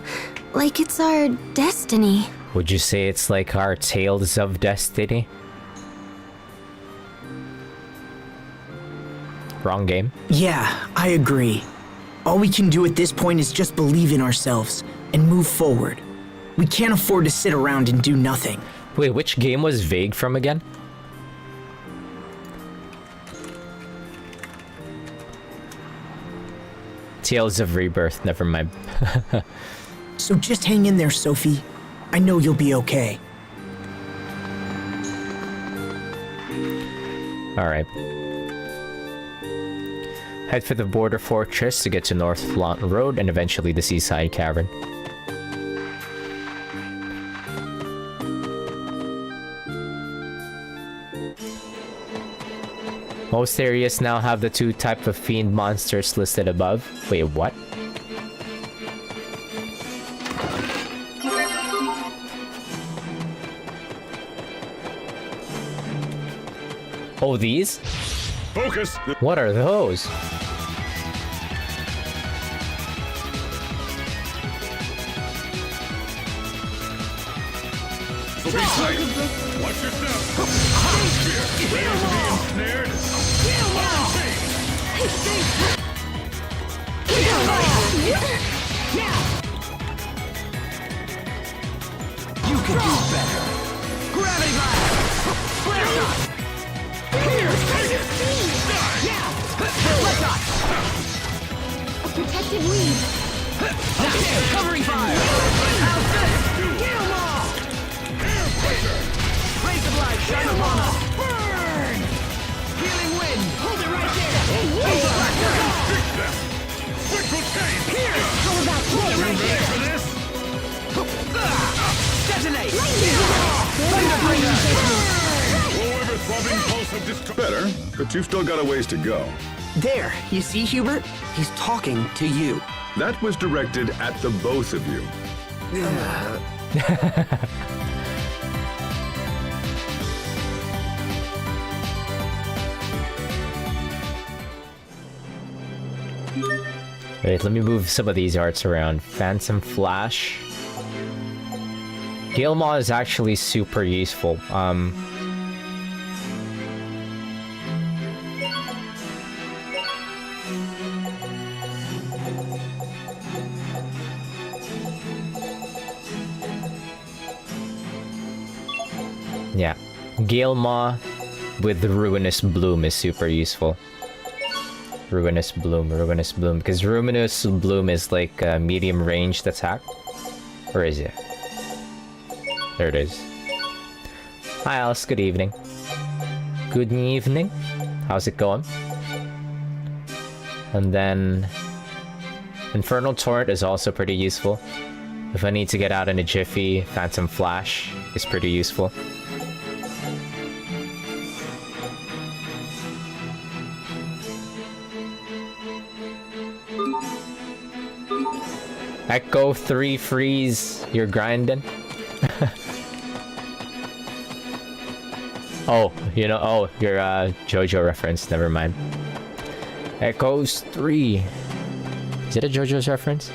S6: Like it's our destiny.
S1: Would you say it's like our tales of destiny? Wrong game.
S3: Yeah, I agree. All we can do at this point is just believe in ourselves and move forward. We can't afford to sit around and do nothing.
S1: Wait, which game was Vague from again? Tales of Rebirth, never mind.
S3: So just hang in there, Sophie. I know you'll be okay.
S1: Alright. Head for the border fortress to get to North Lawton Road and eventually the Seaside Cavern. Most areas now have the two types of fiend monsters listed above. Wait, what? Oh, these?
S4: Focus!
S1: What are those?
S4: Watch yourself! Ready to be ensnared?
S5: You can do better. Gravity blast! Blast off! Here! Blast off!
S6: A protective weave.
S5: Now, covering fire! How's this? Get 'em all! Rays of light shine upon us! Burn! Healing wind! Hold it right there!
S4: Quick rotate!
S5: Here!
S6: How about
S5: Hold it right there!
S4: For this?
S5: Detonate!
S6: Thunderbringer!
S4: Oh, ever throbbing pulse of discord. Better, but you've still got a ways to go.
S5: There, you see, Hubert? He's talking to you.
S4: That was directed at the both of you.
S1: Wait, let me move some of these arts around. Phantom Flash. Gale Maw is actually super useful. Yeah, Gale Maw with the Ruinous Bloom is super useful. Ruinous Bloom, because Ruinous Bloom is like a medium ranged attack. Where is it? There it is. Hi Alice, good evening. Good evening. How's it going? And then Infernal Torrent is also pretty useful. If I need to get out in a jiffy, Phantom Flash is pretty useful. Echo 3 freeze, you're grinding. Oh, you know, oh, your JoJo reference, never mind. Echoes 3. Is it a JoJo's reference?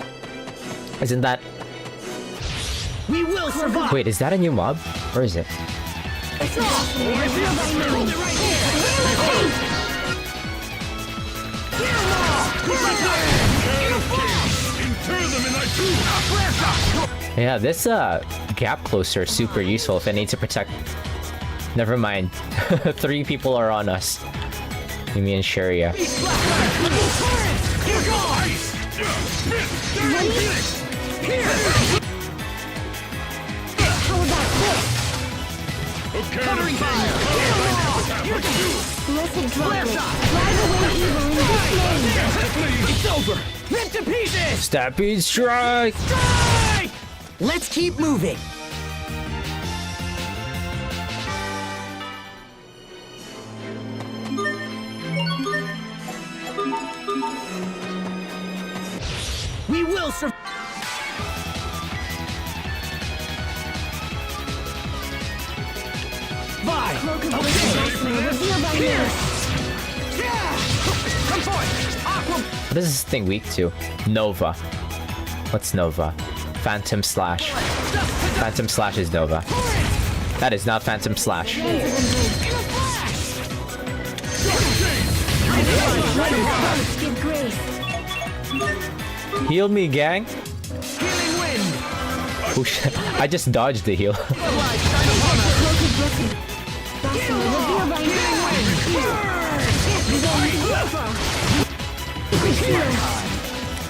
S1: Isn't that
S3: We will survive!
S1: Wait, is that a new mob? Or is it? Yeah, this gap closer is super useful if I need to protect. Never mind. 3 people are on us. Me and Sharia.
S3: Covering fire!
S6: Blessed droplet, drive away evil in this name.
S3: It's over! Rip to pieces!
S1: Stampede strike!
S3: Strike! Let's keep moving. We will survive.
S6: Cloak of revealed by you.
S3: Come forth! Aqua!
S1: What is this thing weak to? Nova. What's Nova? Phantom Slash. Phantom Slash is Nova. That is not Phantom Slash.
S6: Give grace.
S1: Heal me, gang.
S3: Healing wind!
S1: Oh shit. I just dodged the heal.
S6: Cloak of blessing. Blossom revealed by you.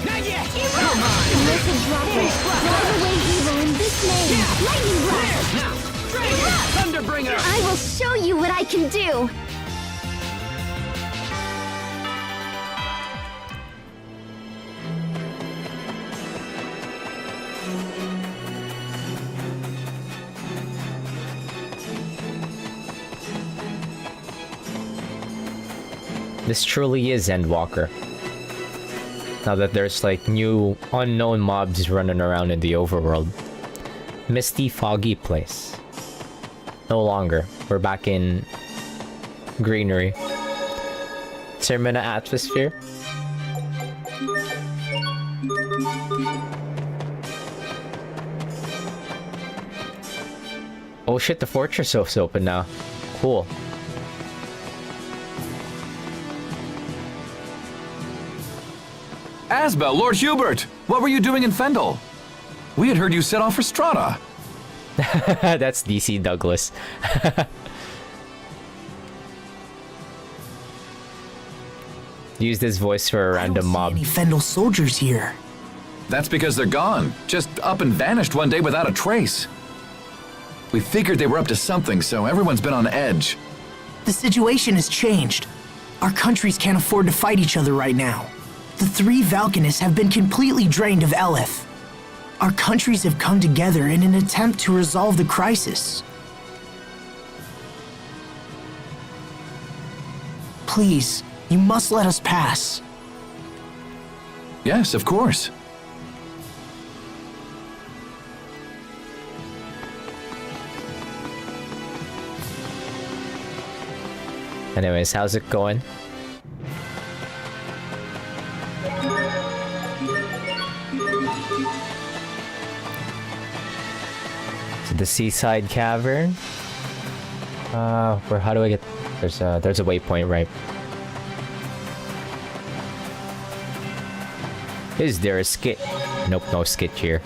S3: Not yet!
S6: Blessed droplet, drive away evil in this name. Lightning blast.
S3: Now! Thunderbringer!
S2: I will show you what I can do.
S1: This truly is Endwalker. Now that there's like new unknown mobs running around in the overworld. Misty, foggy place. No longer. We're back in greenery. Termina atmosphere. Oh shit, the fortress is open now. Cool.
S9: Asbel, Lord Hubert! What were you doing in Fendel? We had heard you set off for Strata.
S1: That's DC Douglas. Use this voice for a random mob.
S3: Any Fendel soldiers here?
S9: That's because they're gone. Just up and vanished one day without a trace. We figured they were up to something, so everyone's been on edge.
S3: The situation has changed. Our countries can't afford to fight each other right now. The 3 Valkanists have been completely drained of Eleth. Our countries have come together in an attempt to resolve the crisis. Please, you must let us pass.
S9: Yes, of course.
S1: Anyways, how's it going? To the seaside cavern. How do I get? There's a waypoint, right? Is there a skit? Nope, no skit here.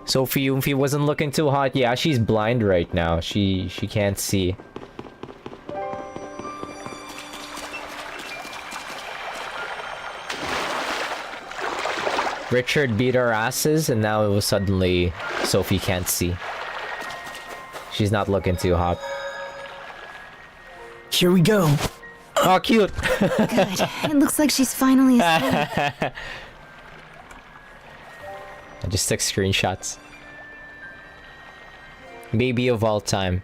S1: Sophie wasn't looking too hot. Yeah, she's blind right now. She can't see. Richard beat our asses, and now it was suddenly Sophie can't see. She's not looking too hot.
S3: Here we go.
S1: Oh, cute.
S2: Good. It looks like she's finally asleep.
S1: I just took screenshots. Baby of all time.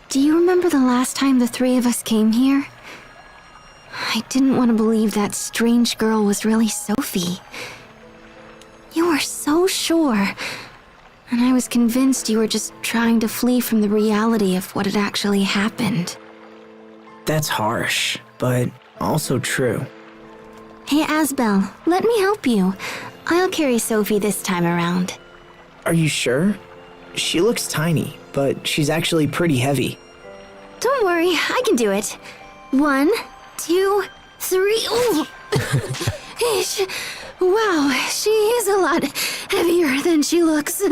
S2: Do you remember the last time the 3 of us came here? I didn't want to believe that strange girl was really Sophie. You were so sure. And I was convinced you were just trying to flee from the reality of what had actually happened.
S3: That's harsh, but also true.
S6: Hey, Asbel, let me help you. I'll carry Sophie this time around.
S3: Are you sure? She looks tiny, but she's actually pretty heavy.
S6: Don't worry, I can do it. 1, 2, 3. Ooh. Wow, she is a lot heavier than she looks.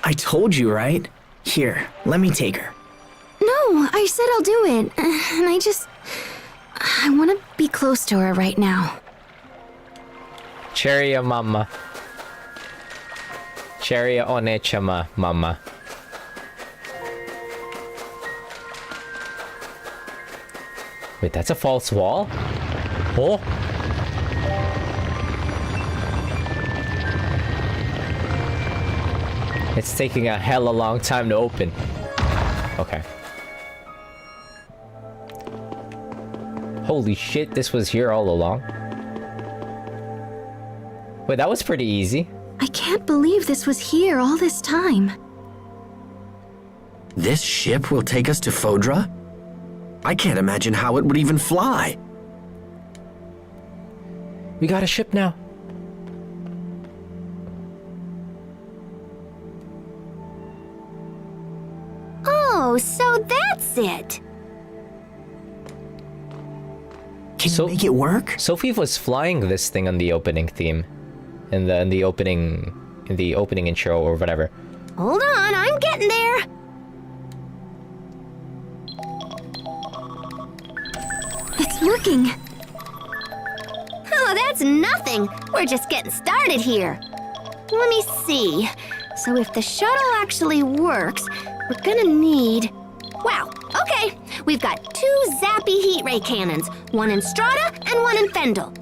S3: I told you, right? Here, let me take her.
S6: No, I said I'll do it. And I want to be close to her right now.
S1: Cheria mama. Cheria onechama mama. Wait, that's a false wall? Oh. It's taking a hella long time to open. Okay. Holy shit, this was here all along. Wait, that was pretty easy.
S6: I can't believe this was here all this time.
S5: This ship will take us to Fodra? I can't imagine how it would even fly.
S1: We got a ship now.
S2: Oh, so that's it.
S3: Can you make it work?
S1: Sophie was flying this thing on the opening theme. In the opening intro or whatever.
S2: Hold on, I'm getting there.
S6: It's working.
S2: Oh, that's nothing. We're just getting started here. Let me see. So if the shuttle actually works, we're gonna need... Wow, okay. We've got 2 zappy heat ray cannons, one in Strata and one in Fendel.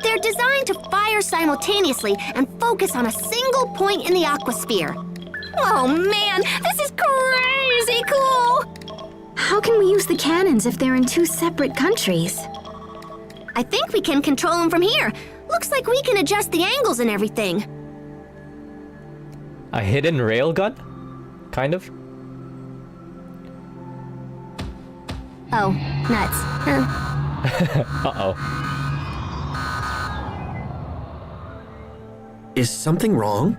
S2: They're designed to fire simultaneously and focus on a single point in the aquasphere. Oh man, this is crazy cool!
S6: How can we use the cannons if they're in 2 separate countries?
S2: I think we can control them from here. Looks like we can adjust the angles and everything.
S1: A hidden railgun? Kind of?
S2: Oh, nuts.
S1: Uh-oh.
S5: Is something wrong?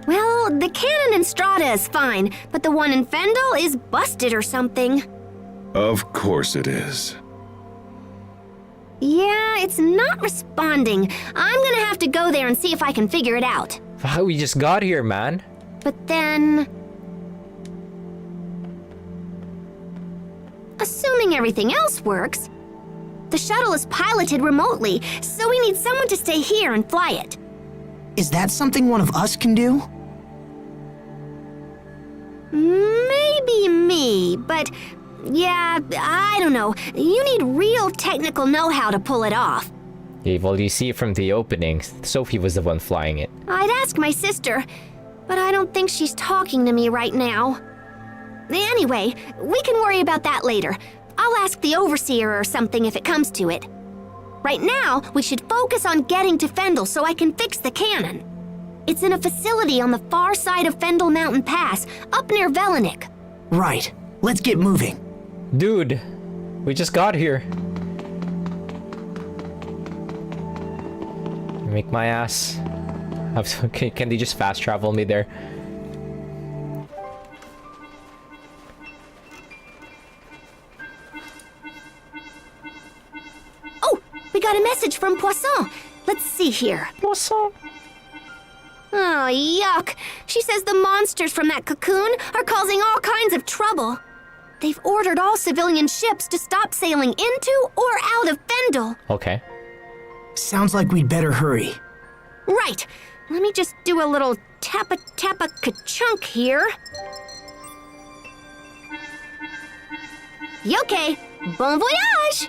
S2: Well, the cannon in Strata is fine, but the one in Fendel is busted or something.
S4: Of course it is.
S2: Yeah, it's not responding. I'm gonna have to go there and see if I can figure it out.
S1: Wow, we just got here, man.
S2: But then... Assuming everything else works, the shuttle is piloted remotely, so we need someone to stay here and fly it.
S3: Is that something one of us can do?
S2: Maybe me, but yeah, I don't know. You need real technical know-how to pull it off.
S1: Yeah, well, you see it from the openings. Sophie was the one flying it.
S2: I'd ask my sister, but I don't think she's talking to me right now. Anyway, we can worry about that later. I'll ask the overseer or something if it comes to it. Right now, we should focus on getting to Fendel so I can fix the cannon. It's in a facility on the far side of Fendel Mountain Pass, up near Velenik.
S3: Right. Let's get moving.
S1: Dude, we just got here. Make my ass. Can they just fast travel me there?
S2: We got a message from Poisson. Let's see here.
S1: Poisson?
S2: Oh, yuck. She says the monsters from that cocoon are causing all kinds of trouble. They've ordered all civilian ships to stop sailing into or out of Fendel.
S1: Okay.
S3: Sounds like we'd better hurry.
S2: Right. Let me just do a little tappa-ka-chunk here. Okay. Bon voyage!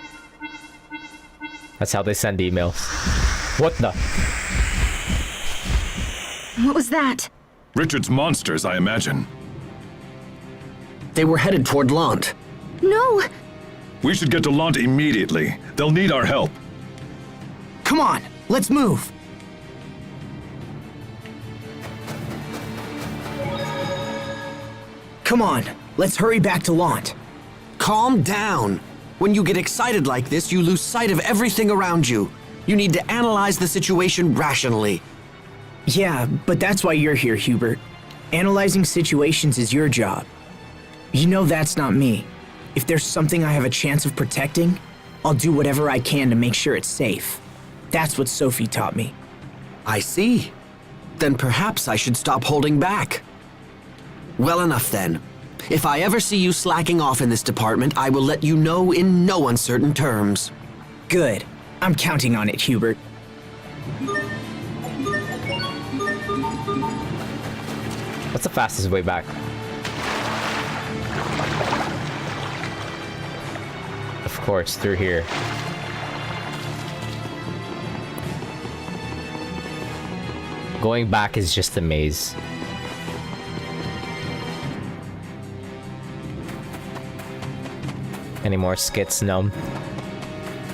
S1: That's how they send emails. What the?
S6: What was that?
S4: Richard's monsters, I imagine.
S5: They were headed toward Lant.
S6: No!
S4: We should get to Lant immediately. They'll need our help.
S3: Come on, let's move. Come on, let's hurry back to Lant.
S5: Calm down. When you get excited like this, you lose sight of everything around you. You need to analyze the situation rationally.
S3: Yeah, but that's why you're here, Hubert. Analyzing situations is your job. You know that's not me. If there's something I have a chance of protecting, I'll do whatever I can to make sure it's safe. That's what Sophie taught me.
S5: I see. Then perhaps I should stop holding back. Well enough then. If I ever see you slacking off in this department, I will let you know in no uncertain terms.
S3: Good. I'm counting on it, Hubert.
S1: What's the fastest way back? Of course, through here. Going back is just a maze. Any more skits? No.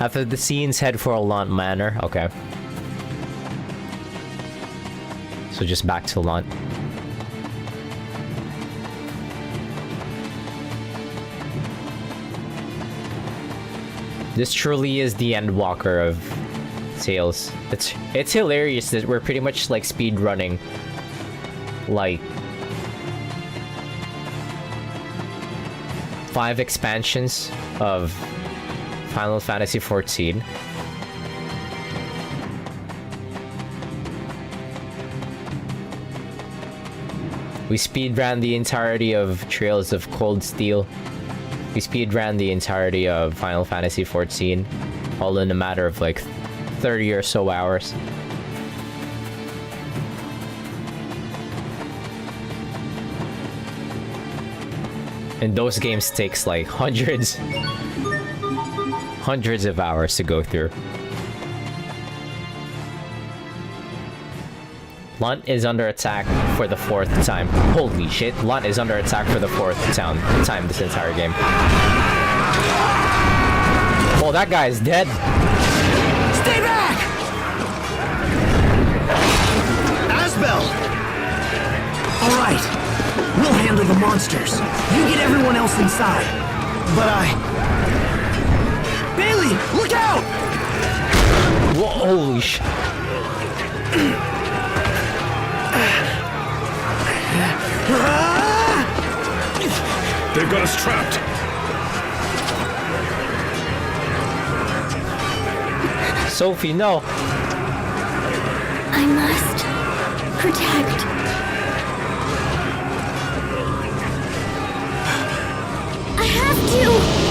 S1: After the scenes, head for Lant Manor. Okay. So just back to Lant. This truly is the Endwalker of Tales. It's hilarious that we're pretty much like speed running like 5 expansions of Final Fantasy XIV. We speedran the entirety of Trails of Cold Steel. We speedran the entirety of Final Fantasy XIV, all in a matter of like 30 or so hours. And those games takes like hundreds of hours to go through. Lant is under attack for the 4th time. Holy shit, Lant is under attack for the 4th time this entire game. Oh, that guy is dead.
S3: Stay back! Asbel! Alright, we'll handle the monsters. You get everyone else inside. But Bailey, look out!
S1: Whoa, holy shit.
S4: They've got us trapped.
S1: Sophie, no.
S6: I must protect. I have to!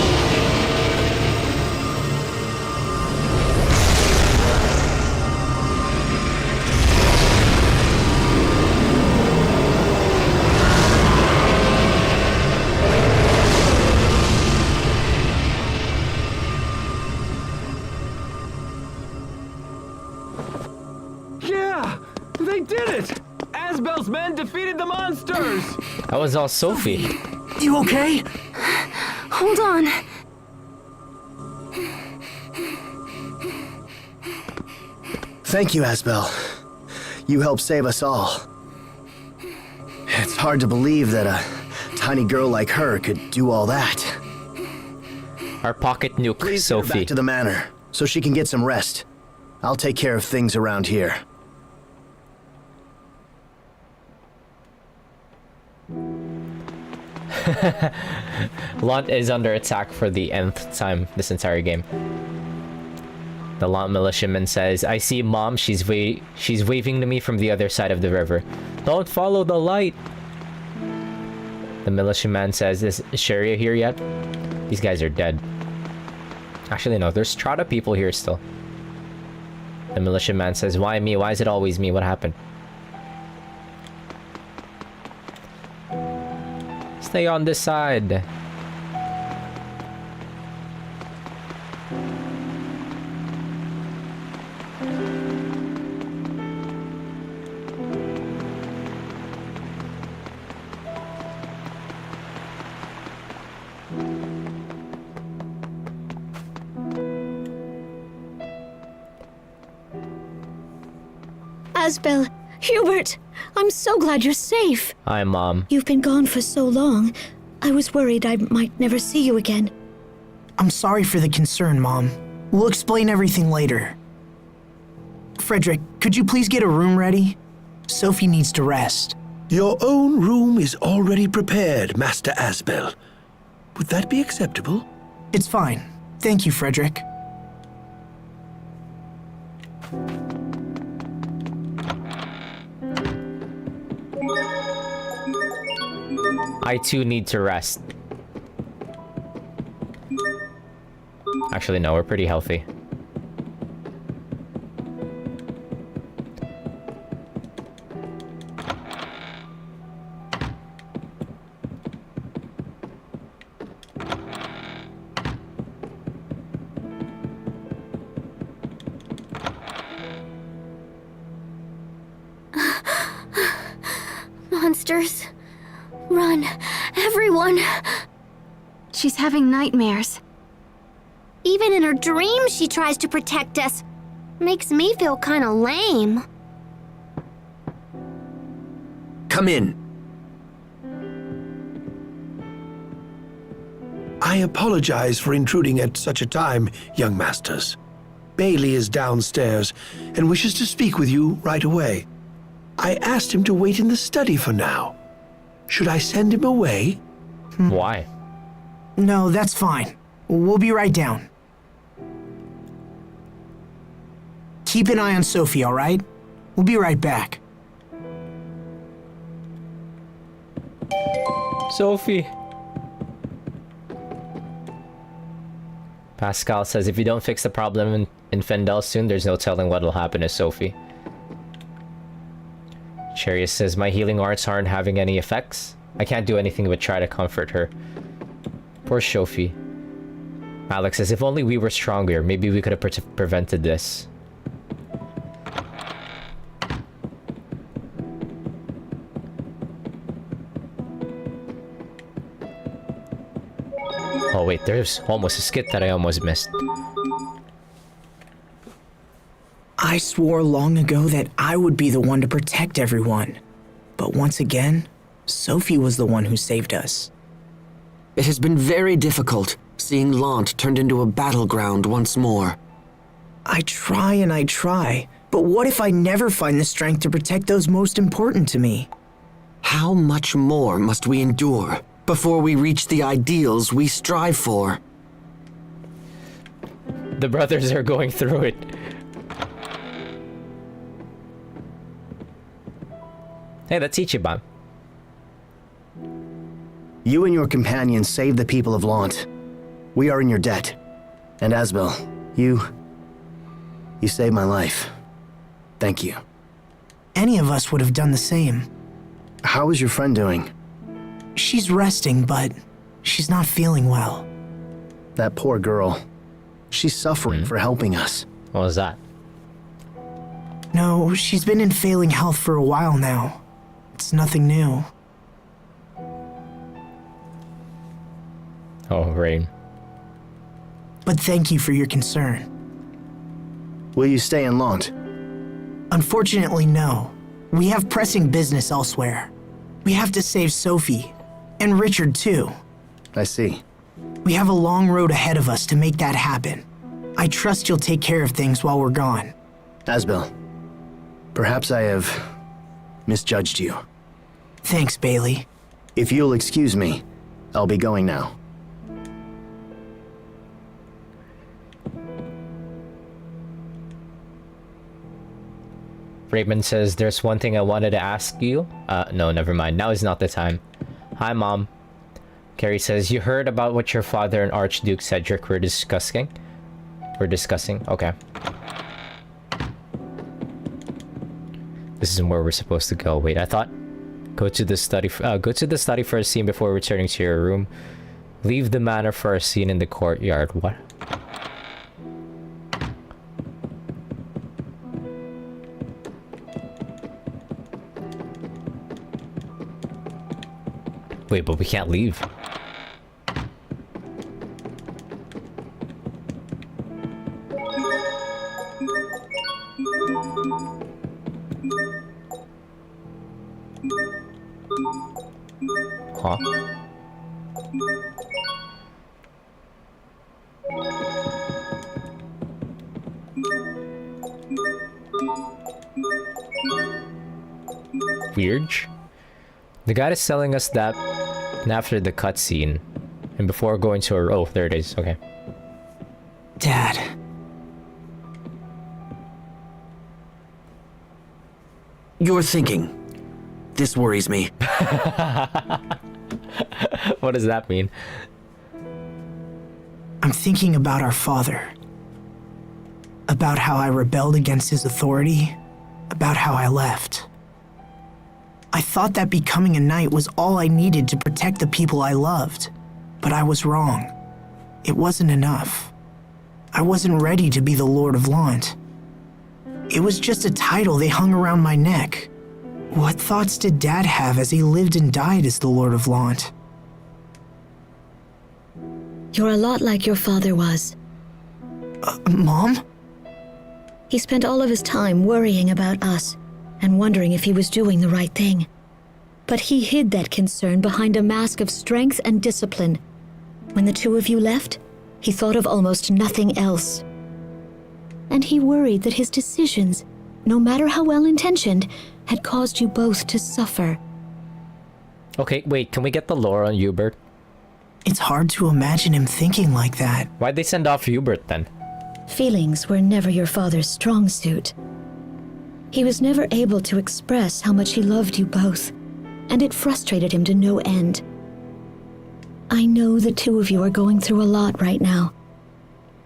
S12: Yeah! They did it! Asbel's men defeated the monsters!
S1: That was all Sophie.
S3: You okay?
S6: Hold on.
S14: Thank you, Asbel. You helped save us all. It's hard to believe that a tiny girl like her could do all that.
S1: Our pocket nuke,
S14: Please
S1: Sophie.
S14: get her back to the manor, so she can get some rest. I'll take care of things around here.
S1: Lant is under attack for the nth time this entire game. The Lant militiaman says, "I see Mom, she's waving to me from the other side of the river. Don't follow the light." The militiaman says, "Is Sharia here yet?" These guys are dead. Actually, no, there's Strata people here still. The militiaman says, "Why me? Why is it always me? What happened?" Stay on this side.
S15: Asbel, Hubert, I'm so glad you're safe.
S1: Hi, Mom.
S15: You've been gone for so long. I was worried I might never see you again.
S3: I'm sorry for the concern, Mom. We'll explain everything later. Frederick, could you please get a room ready? Sophie needs to rest.
S16: Your own room is already prepared, Master Asbel. Would that be acceptable?
S3: It's fine. Thank you, Frederick.
S1: I too need to rest. Actually, no, we're pretty healthy.
S15: Monsters. Run, everyone.
S6: She's having nightmares.
S2: Even in her dreams, she tries to protect us. Makes me feel kind of lame.
S16: Come in. I apologize for intruding at such a time, young masters. Bailey is downstairs and wishes to speak with you right away. I asked him to wait in the study for now. Should I send him away?
S1: Why?
S3: No, that's fine. We'll be right down. Keep an eye on Sophie, all right? We'll be right back.
S1: Sophie. Pascal says if you don't fix the problem in Fendel soon, there's no telling what'll happen to Sophie. Charius says my healing arts aren't having any effects. I can't do anything but try to comfort her. Poor Sophie. Alex says if only we were stronger, maybe we could have prevented this. Oh wait, there's almost a skit that I almost missed.
S3: I swore long ago that I would be the one to protect everyone. But once again, Sophie was the one who saved us.
S5: It has been very difficult seeing Lant turned into a battleground once more.
S3: I try and I try, but what if I never find the strength to protect those most important to me?
S5: How much more must we endure before we reach the ideals we strive for?
S1: The brothers are going through it. Hey, that's Ichiban.
S14: You and your companions saved the people of Lant. We are in your debt. And Asbel, you saved my life. Thank you.
S3: Any of us would have done the same.
S14: How is your friend doing?
S3: She's resting, but she's not feeling well.
S14: That poor girl. She's suffering for helping us.
S1: What was that?
S3: No, she's been in failing health for a while now. It's nothing new.
S1: Oh, Rain.
S3: But thank you for your concern.
S14: Will you stay in Lant?
S3: Unfortunately, no. We have pressing business elsewhere. We have to save Sophie. And Richard, too.
S14: I see.
S3: We have a long road ahead of us to make that happen. I trust you'll take care of things while we're gone.
S14: Asbel, perhaps I have misjudged you.
S3: Thanks, Bailey.
S14: If you'll excuse me, I'll be going now.
S1: Raymond says, there's one thing I wanted to ask you. No, never mind. Now is not the time. Hi, Mom. Carrie says, you heard about what your father and Archduke Cedric were discussing? Okay. This isn't where we're supposed to go. Wait, I thought... Go to the study for a scene before returning to your room. Leave the manor for a scene in the courtyard. What? Wait, but we can't leave. Huh? Weird. The guy is selling us that after the cutscene. And before going to our... Oh, there it is. Okay.
S3: Dad.
S5: You're thinking. This worries me.
S1: What does that mean?
S3: I'm thinking about our father. About how I rebelled against his authority. About how I left. I thought that becoming a knight was all I needed to protect the people I loved. But I was wrong. It wasn't enough. I wasn't ready to be the Lord of Lant. It was just a title they hung around my neck. What thoughts did Dad have as he lived and died as the Lord of Lant?
S17: You're a lot like your father was.
S3: Mom?
S17: He spent all of his time worrying about us and wondering if he was doing the right thing. But he hid that concern behind a mask of strength and discipline. When the two of you left, he thought of almost nothing else. And he worried that his decisions, no matter how well-intentioned, had caused you both to suffer.
S1: Okay, wait, can we get the lore on Hubert?
S3: It's hard to imagine him thinking like that.
S1: Why'd they send off Hubert then?
S17: Feelings were never your father's strong suit. He was never able to express how much he loved you both, and it frustrated him to no end. I know the two of you are going through a lot right now,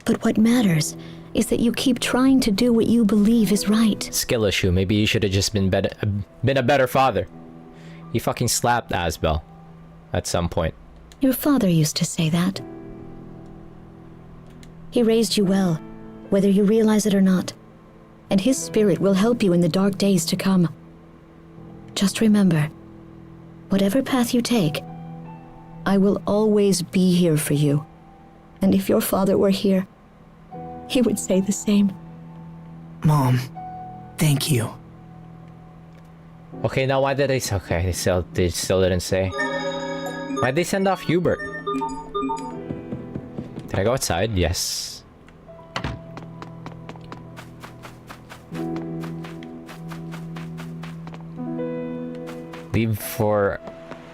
S17: but what matters is that you keep trying to do what you believe is right.
S1: Skill issue. Maybe you should have just been a better father. He fucking slapped Asbel at some point.
S17: Your father used to say that. He raised you well, whether you realize it or not, and his spirit will help you in the dark days to come. Just remember, whatever path you take, I will always be here for you. And if your father were here, he would say the same.
S3: Mom, thank you.
S1: Okay, now why did they... Okay, they still didn't say. Why'd they send off Hubert? Did I go outside? Yes. Leave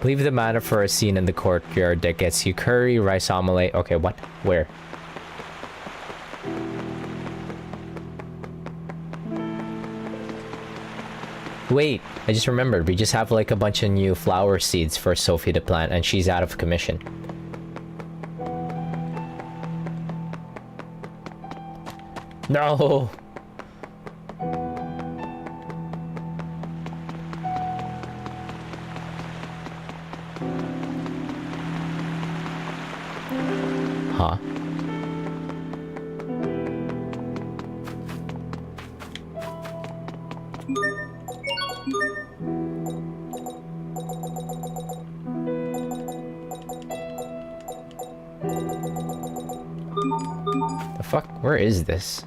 S1: the manor for a scene in the courtyard that gets you curry, rice omelette. Okay, what? Where? Wait, I just remembered. We just have like a bunch of new flower seeds for Sophie to plant, and she's out of commission. No! Huh? The fuck? Where is this?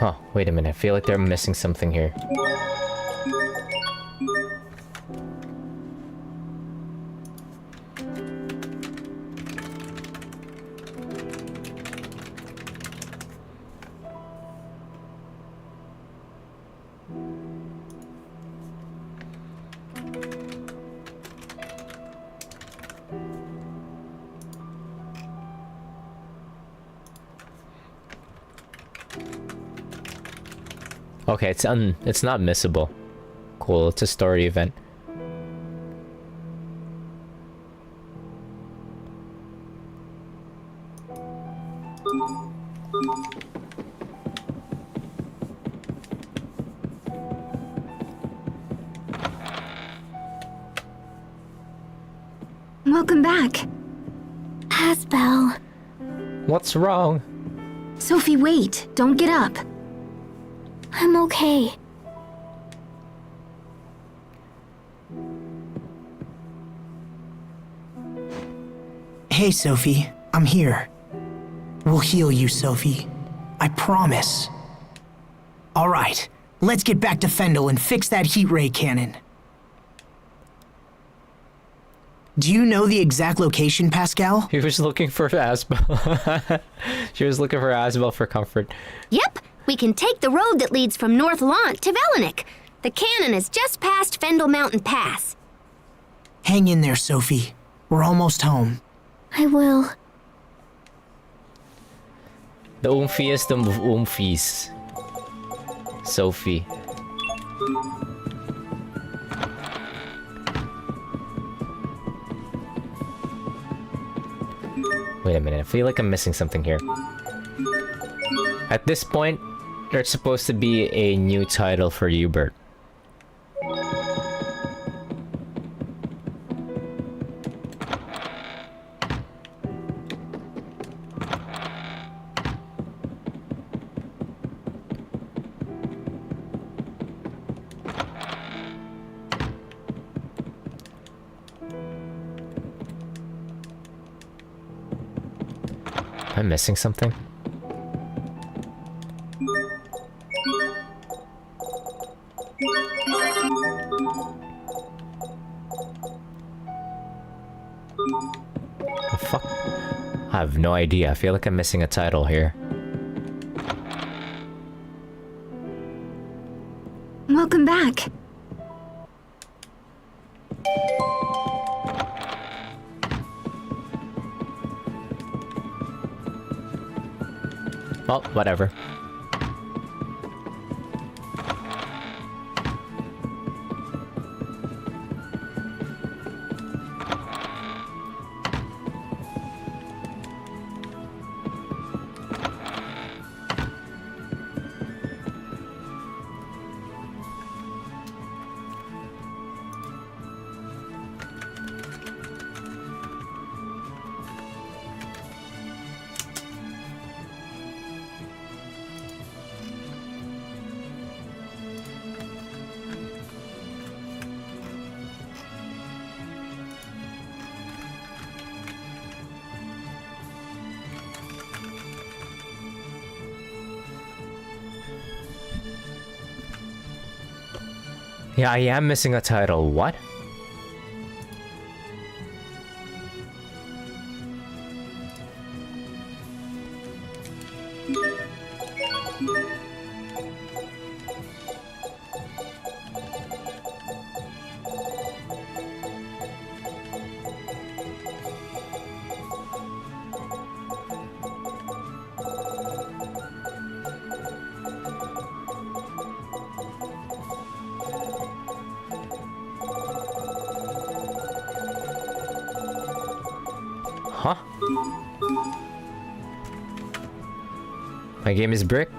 S1: Oh, wait a minute. I feel like they're missing something here. Okay, it's not missable. Cool, it's a story event.
S15: Welcome back. Asbel.
S1: What's wrong?
S15: Sophie, wait. Don't get up. I'm okay.
S3: Hey, Sophie. I'm here. We'll heal you, Sophie. I promise. All right, let's get back to Fendel and fix that heat ray cannon. Do you know the exact location, Pascal?
S1: He was looking for Asbel. She was looking for Asbel for comfort.
S2: Yep, we can take the road that leads from North Lant to Velenik. The cannon is just past Fendel Mountain Pass.
S3: Hang in there, Sophie. We're almost home.
S15: I will.
S1: The oomfiest of oomfies. Sophie. Wait a minute, I feel like I'm missing something here. At this point, there's supposed to be a new title for Hubert. Am I missing something? The fuck? I have no idea. I feel like I'm missing a title here.
S15: Welcome back.
S1: Well, whatever. Yeah, I am missing a title. What? Huh? My game is bricked?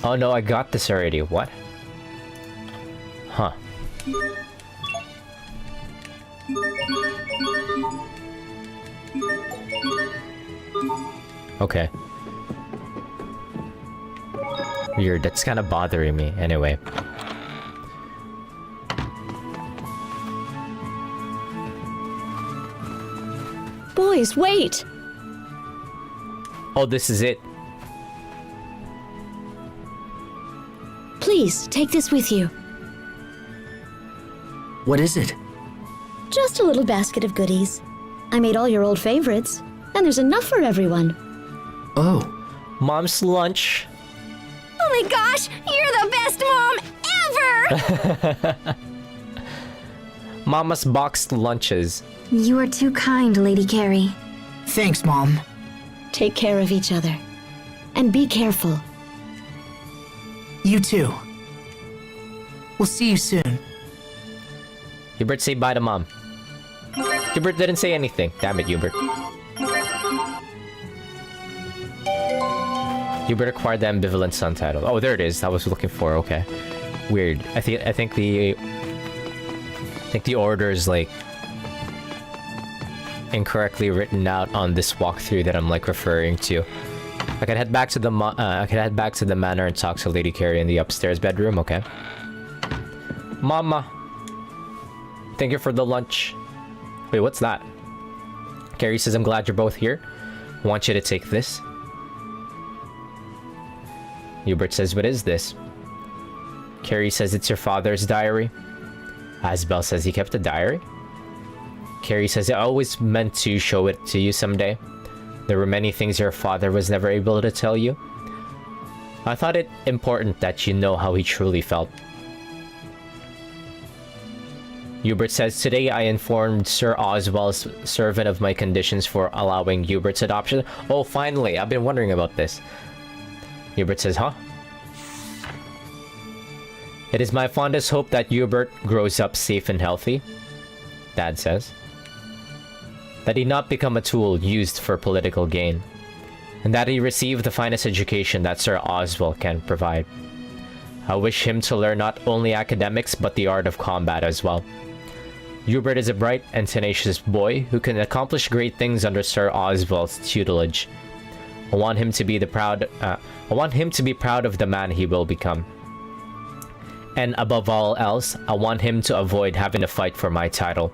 S1: Oh no, I got this already. What? Huh. Okay. Weird, that's kind of bothering me. Anyway.
S17: Boys, wait!
S1: Oh, this is it.
S17: Please, take this with you.
S5: What is it?
S17: Just a little basket of goodies. I made all your old favorites, and there's enough for everyone.
S5: Oh.
S1: Mom's lunch.
S2: Oh my gosh, you're the best mom ever!
S1: Mama's boxed lunches.
S15: You are too kind, Lady Carrie.
S3: Thanks, Mom.
S17: Take care of each other. And be careful.
S3: You too. We'll see you soon.
S1: Hubert, say bye to Mom. Hubert didn't say anything. Damn it, Hubert. Hubert acquired the ambivalent son title. Oh, there it is. I was looking for. Okay. Weird. I think the order is like incorrectly written out on this walkthrough that I'm like referring to. I could head back to the manor and talk to Lady Carrie in the upstairs bedroom. Okay. Mama, thank you for the lunch. Wait, what's that? Carrie says, I'm glad you're both here. I want you to take this. Hubert says, what is this? Carrie says, it's your father's diary. Asbel says, he kept a diary? Carrie says, I always meant to show it to you someday. There were many things your father was never able to tell you. I thought it important that you know how he truly felt. Hubert says, today I informed Sir Oswald's servant of my conditions for allowing Hubert's adoption. Oh, finally, I've been wondering about this. Hubert says, huh? It is my fondest hope that Hubert grows up safe and healthy, Dad says. That he not become a tool used for political gain, and that he receive the finest education that Sir Oswald can provide. I wish him to learn not only academics, but the art of combat as well. Hubert is a bright and tenacious boy who can accomplish great things under Sir Oswald's tutelage. I want him to be proud of the man he will become. And above all else, I want him to avoid having to fight for my title.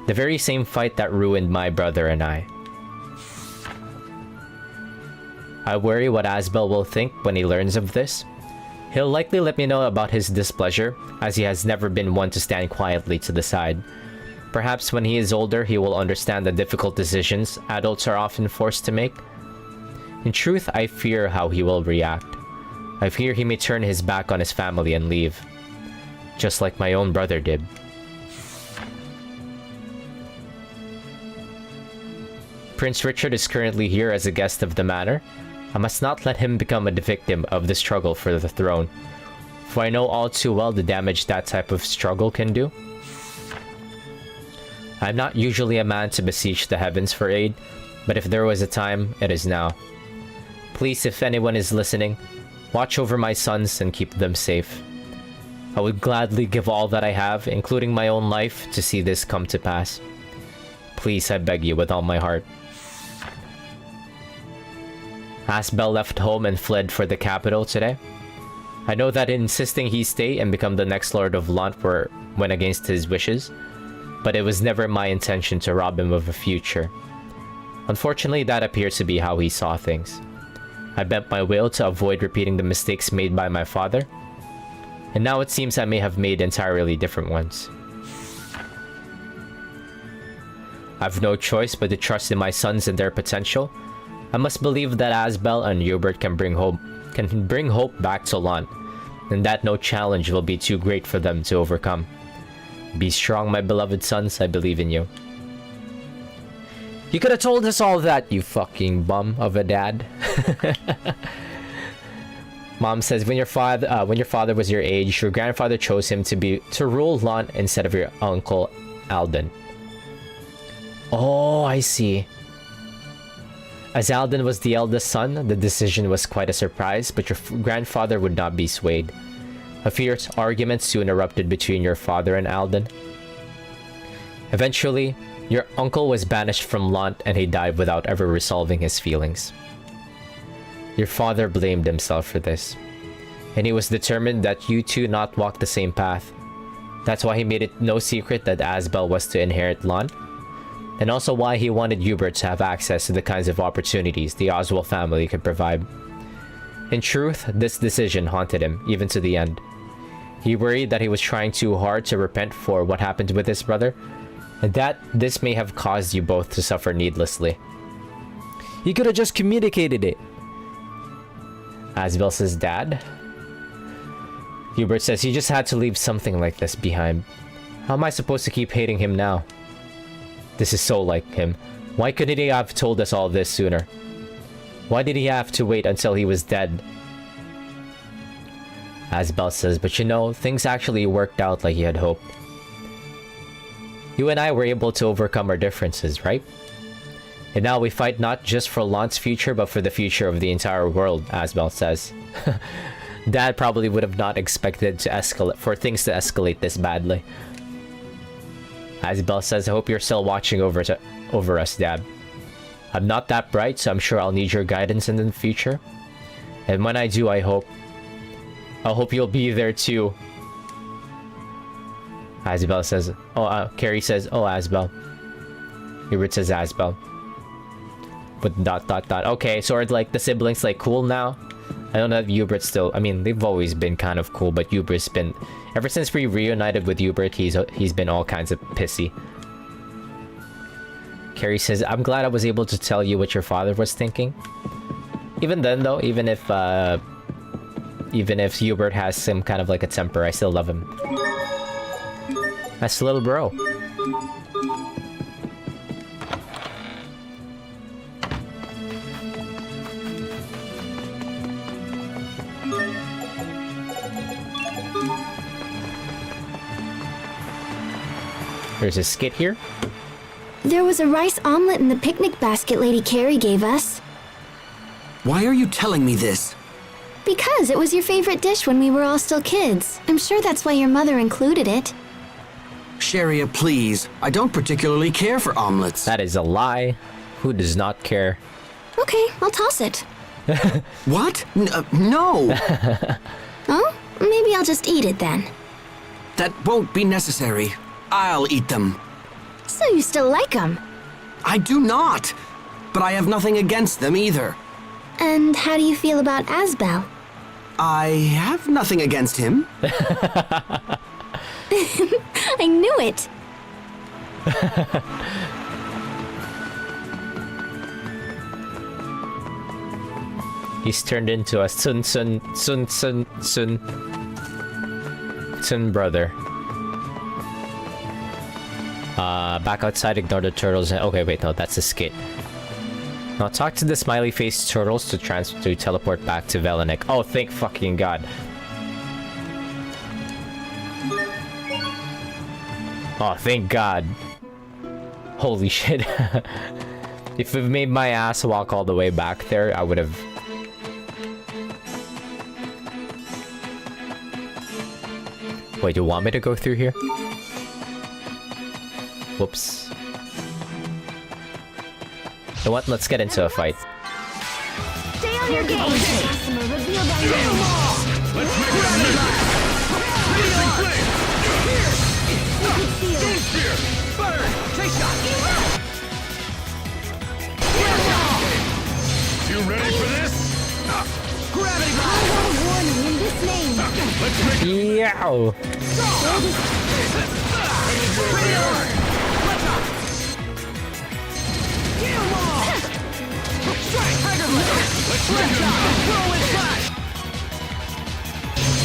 S1: The very same fight that ruined my brother and I. I worry what Asbel will think when he learns of this. He'll likely let me know about his displeasure, as he has never been one to stand quietly to the side. Perhaps when he is older, he will understand the difficult decisions adults are often forced to make. In truth, I fear how he will react. I fear he may turn his back on his family and leave. Just like my own brother did. Prince Richard is currently here as a guest of the manor. I must not let him become a victim of the struggle for the throne, for I know all too well the damage that type of struggle can do. I am not usually a man to beseech the heavens for aid, but if there was a time, it is now. Please, if anyone is listening, watch over my sons and keep them safe. I would gladly give all that I have, including my own life, to see this come to pass. Please, I beg you with all my heart. Asbel left home and fled for the capital today. I know that insisting he stay and become the next Lord of Lant went against his wishes, but it was never my intention to rob him of a future. Unfortunately, that appears to be how he saw things. I bent my will to avoid repeating the mistakes made by my father, and now it seems I may have made entirely different ones. I've no choice but to trust in my sons and their potential. I must believe that Asbel and Hubert can bring hope back to Lant, and that no challenge will be too great for them to overcome. Be strong, my beloved sons, I believe in you. You could have told us all that, you fucking bum of a dad. Mom says, when your father was your age, your grandfather chose him to rule Lant instead of your uncle Alden. Oh, I see. As Alden was the eldest son, the decision was quite a surprise, but your grandfather would not be swayed. A fierce argument soon erupted between your father and Alden. Eventually, your uncle was banished from Lant and he died without ever resolving his feelings. Your father blamed himself for this, and he was determined that you two not walk the same path. That's why he made it no secret that Asbel was to inherit Lant, and also why he wanted Hubert to have access to the kinds of opportunities the Oswald family could provide. In truth, this decision haunted him, even to the end. He worried that he was trying too hard to repent for what happened with his brother, and that this may have caused you both to suffer needlessly. He could have just communicated it. Asbel says, Dad? Hubert says he just had to leave something like this behind. How am I supposed to keep hating him now? This is so like him. Why couldn't he have told us all this sooner? Why did he have to wait until he was dead? Asbel says, but you know, things actually worked out like you had hoped. You and I were able to overcome our differences, right? And now we fight not just for Lance's future, but for the future of the entire world, Asbel says. Dad probably would have not expected for things to escalate this badly. Asbel says, I hope you're still watching over us, Dad. I'm not that bright, so I'm sure I'll need your guidance in the future. And when I do, I hope you'll be there too. Asbel says, Carrie says, oh, Asbel. Hubert says, Asbel. With ... Okay, so are like the siblings like cool now? I don't know if Hubert's still... I mean, they've always been kind of cool, but Hubert's been... Ever since we reunited with Hubert, he's been all kinds of pissy. Carrie says, I'm glad I was able to tell you what your father was thinking. Even then, though, even if Hubert has some kind of like a temper, I still love him. That's a little bro. There's a skit here.
S15: There was a rice omelet in the picnic basket Lady Carrie gave us.
S5: Why are you telling me this?
S15: Because it was your favorite dish when we were all still kids. I'm sure that's why your mother included it.
S5: Sharia, please. I don't particularly care for omelets.
S1: That is a lie. Who does not care?
S15: Okay, I'll toss it.
S5: What? No!
S15: Oh? Maybe I'll just eat it then.
S5: That won't be necessary. I'll eat them.
S15: So you still like them?
S5: I do not! But I have nothing against them either.
S15: And how do you feel about Asbel?
S5: I have nothing against him.
S15: I knew it!
S1: He's turned into a Sun brother. Back outside, ignore the turtles. Okay, wait, no, that's a skit. Now talk to the smiley face turtles to teleport back to Velanik. Oh, thank fucking God. Oh, thank God. Holy shit. If it made my ass walk all the way back there, I would have... Wait, you want me to go through here? Whoops. You know what? Let's get into a fight.
S15: Stay on your game!
S11: Let's make it a minute! Butter! Chase shot! You ready for this? Gravity
S15: I want a warning in this name!
S11: Let's make it...
S1: Yow!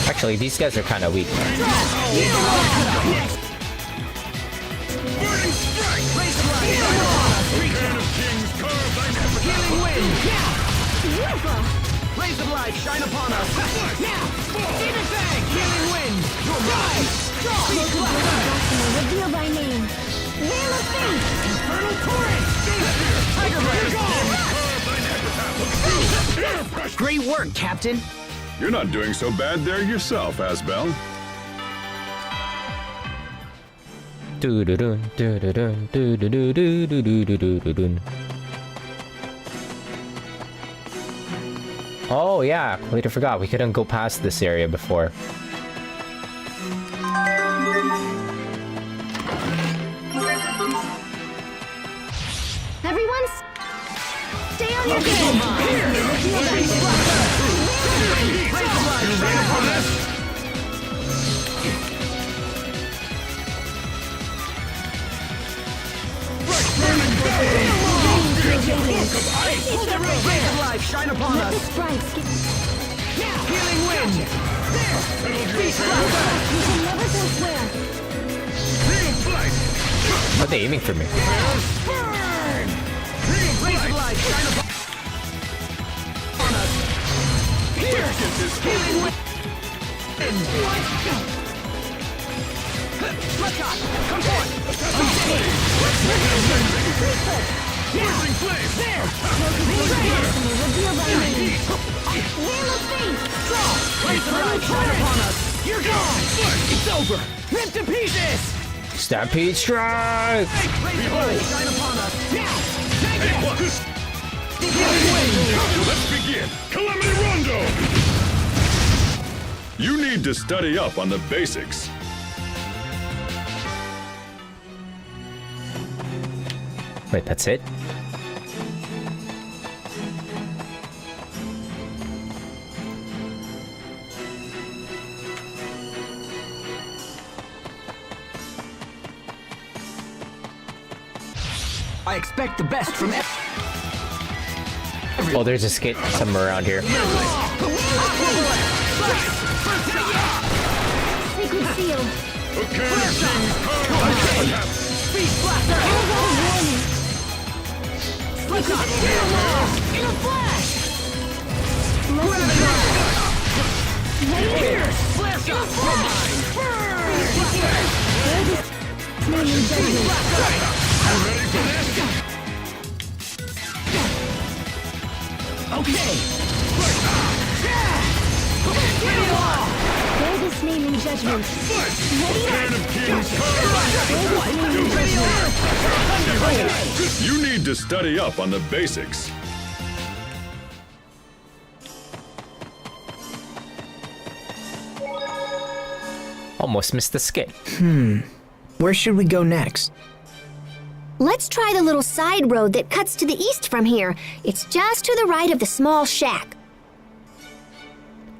S1: Actually, these guys are kind of weak.
S11: Rays of light shine upon us. Now, demon fang, healing wind. Rise,
S15: Reveal thy name. Wheel of Fate!
S11: infernal torrent. Tiger blade.
S3: Great work, Captain.
S4: You're not doing so bad there yourself, Asbel.
S1: Doo-doo-doo, doo-doo-doo, doo-doo-doo, doo-doo-doo-doo-doo-doo. Oh yeah, completely forgot. We couldn't go past this area before.
S15: Everyone, stay on your game!
S11: Life shine upon us. Healing wind. There.
S15: You can never go where.
S1: Are they aiming for me?
S11: Burn. Rays of light shine upon. You're gone! It's over! Rip to pieces!
S1: Stampede strike!
S11: Shine upon us! Now! Take it!
S4: Let's begin! Calamity Rondo! You need to study up on the basics.
S1: Wait, that's it?
S11: I expect the best from
S1: Oh, there's a skate somewhere around here.
S6: Sacred seal.
S11: In a flash! Okay!
S6: Bear this name in judgment.
S4: You need to study up on the basics.
S1: Almost missed the skate.
S3: Where should we go next?
S2: Let's try the little side road that cuts to the east from here. It's just to the right of the small shack.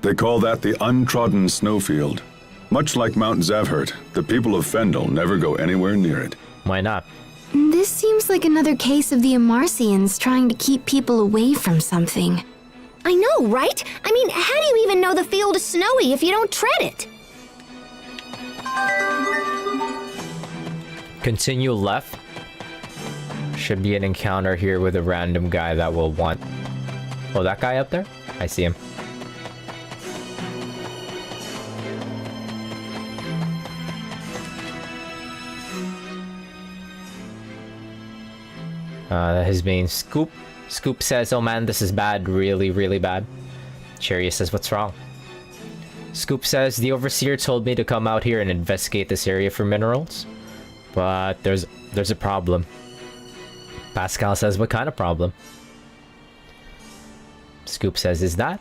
S4: They call that the untrodden snowfield. Much like Mount Zavhert, the people of Fendel never go anywhere near it.
S1: Why not?
S15: This seems like another case of the Amarcians trying to keep people away from something.
S2: I know, right? I mean, how do you even know the field is snowy if you don't tread it?
S1: Continue left. Should be an encounter here with a random guy that will want... Oh, that guy up there? I see him. His main Scoop. Scoop says, oh man, this is bad. Really, really bad. Cherry says, what's wrong? Scoop says, the Overseer told me to come out here and investigate this area for minerals. But there's a problem. Pascal says, what kind of problem? Scoop says, is that?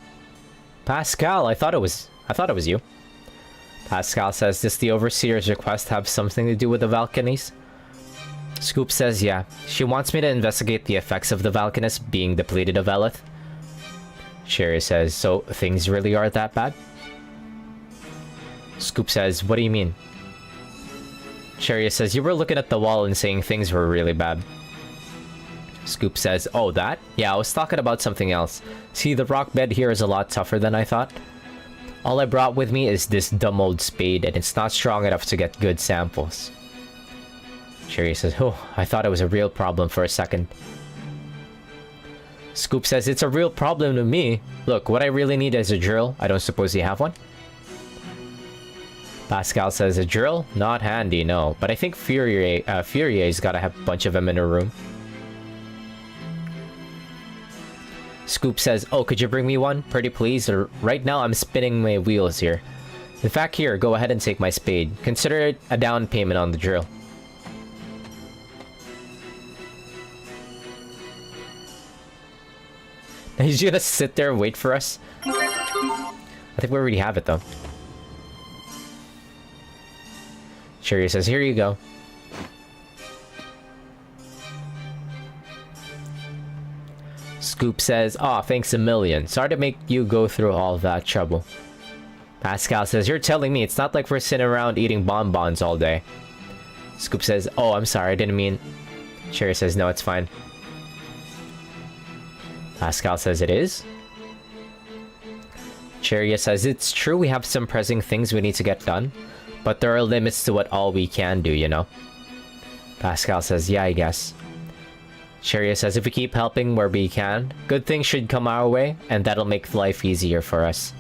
S1: Pascal, I thought it was you. Pascal says, does the Overseer's request have something to do with the Valkyries? Scoop says, yeah. She wants me to investigate the effects of the Valkynus being depleted of Eleth. Sherry says, so things really are that bad? Scoop says, what do you mean? Sherry says, you were looking at the wall and saying things were really bad. Scoop says, oh, that? Yeah, I was talking about something else. See, the rock bed here is a lot tougher than I thought. All I brought with me is this dumb old spade, and it's not strong enough to get good samples. Sherry says, oh, I thought it was a real problem for a second. Scoop says, it's a real problem to me. Look, what I really need is a drill. I don't suppose you have one? Pascal says, a drill? Not handy, no. But I think Furier's gotta have a bunch of them in her room. Scoop says, oh, could you bring me one? Pretty please. Right now I'm spinning my wheels here. In fact, here, go ahead and take my spade. Consider it a down payment on the drill. He's gonna sit there and wait for us? I think we already have it, though. Cherry says, here you go. Scoop says, aw, thanks a million. Sorry to make you go through all that trouble. Pascal says, you're telling me it's not like we're sitting around eating bonbons all day. Scoop says, oh, I'm sorry, I didn't mean... Cherry says, no, it's fine. Pascal says it is. Cherry says, it's true we have some pressing things we need to get done, but there are limits to what all we can do, you know? Pascal says, yeah, I guess. Cheria says if we keep helping where we can, good things should come our way, and that'll make life easier for us.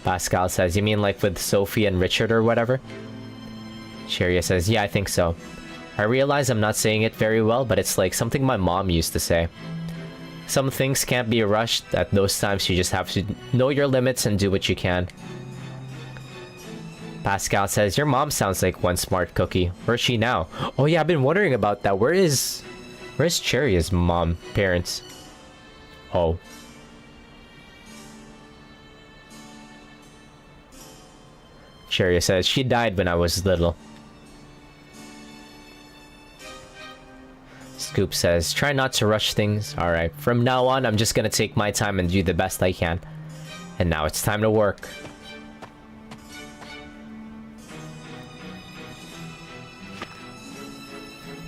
S1: Pascal says, you mean like with Sophie and Richard or whatever? Cheria says, yeah, I think so. I realize I'm not saying it very well, but it's like something my mom used to say. Some things can't be rushed. At those times, you just have to know your limits and do what you can. Pascal says, your mom sounds like one smart cookie. Where's she now? Oh yeah, I've been wondering about that. Where's Cheria's mom, parents? Oh. Cheria says, she died when I was little. Scoop says, try not to rush things. Alright, from now on, I'm just gonna take my time and do the best I can. And now it's time to work.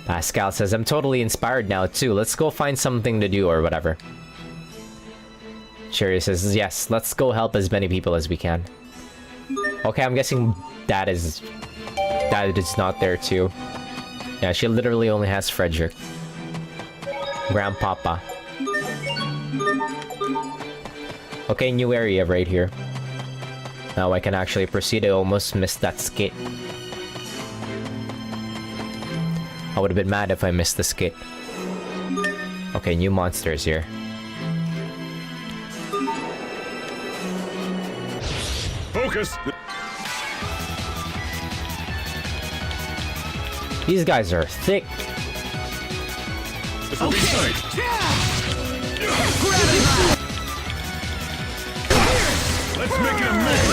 S1: Pascal says, I'm totally inspired now too. Let's go find something to do or whatever. Cheria says, yes, let's go help as many people as we can. Okay, I'm guessing Dad is not there too. Yeah, she literally only has Frederick. Grandpapa. Okay, new area right here. Now I can actually proceed. I almost missed that skit. I would have been mad if I missed the skit. Okay, new monsters here.
S4: Focus!
S1: These guys are thick.
S4: This will be tight. Let's make it a mess.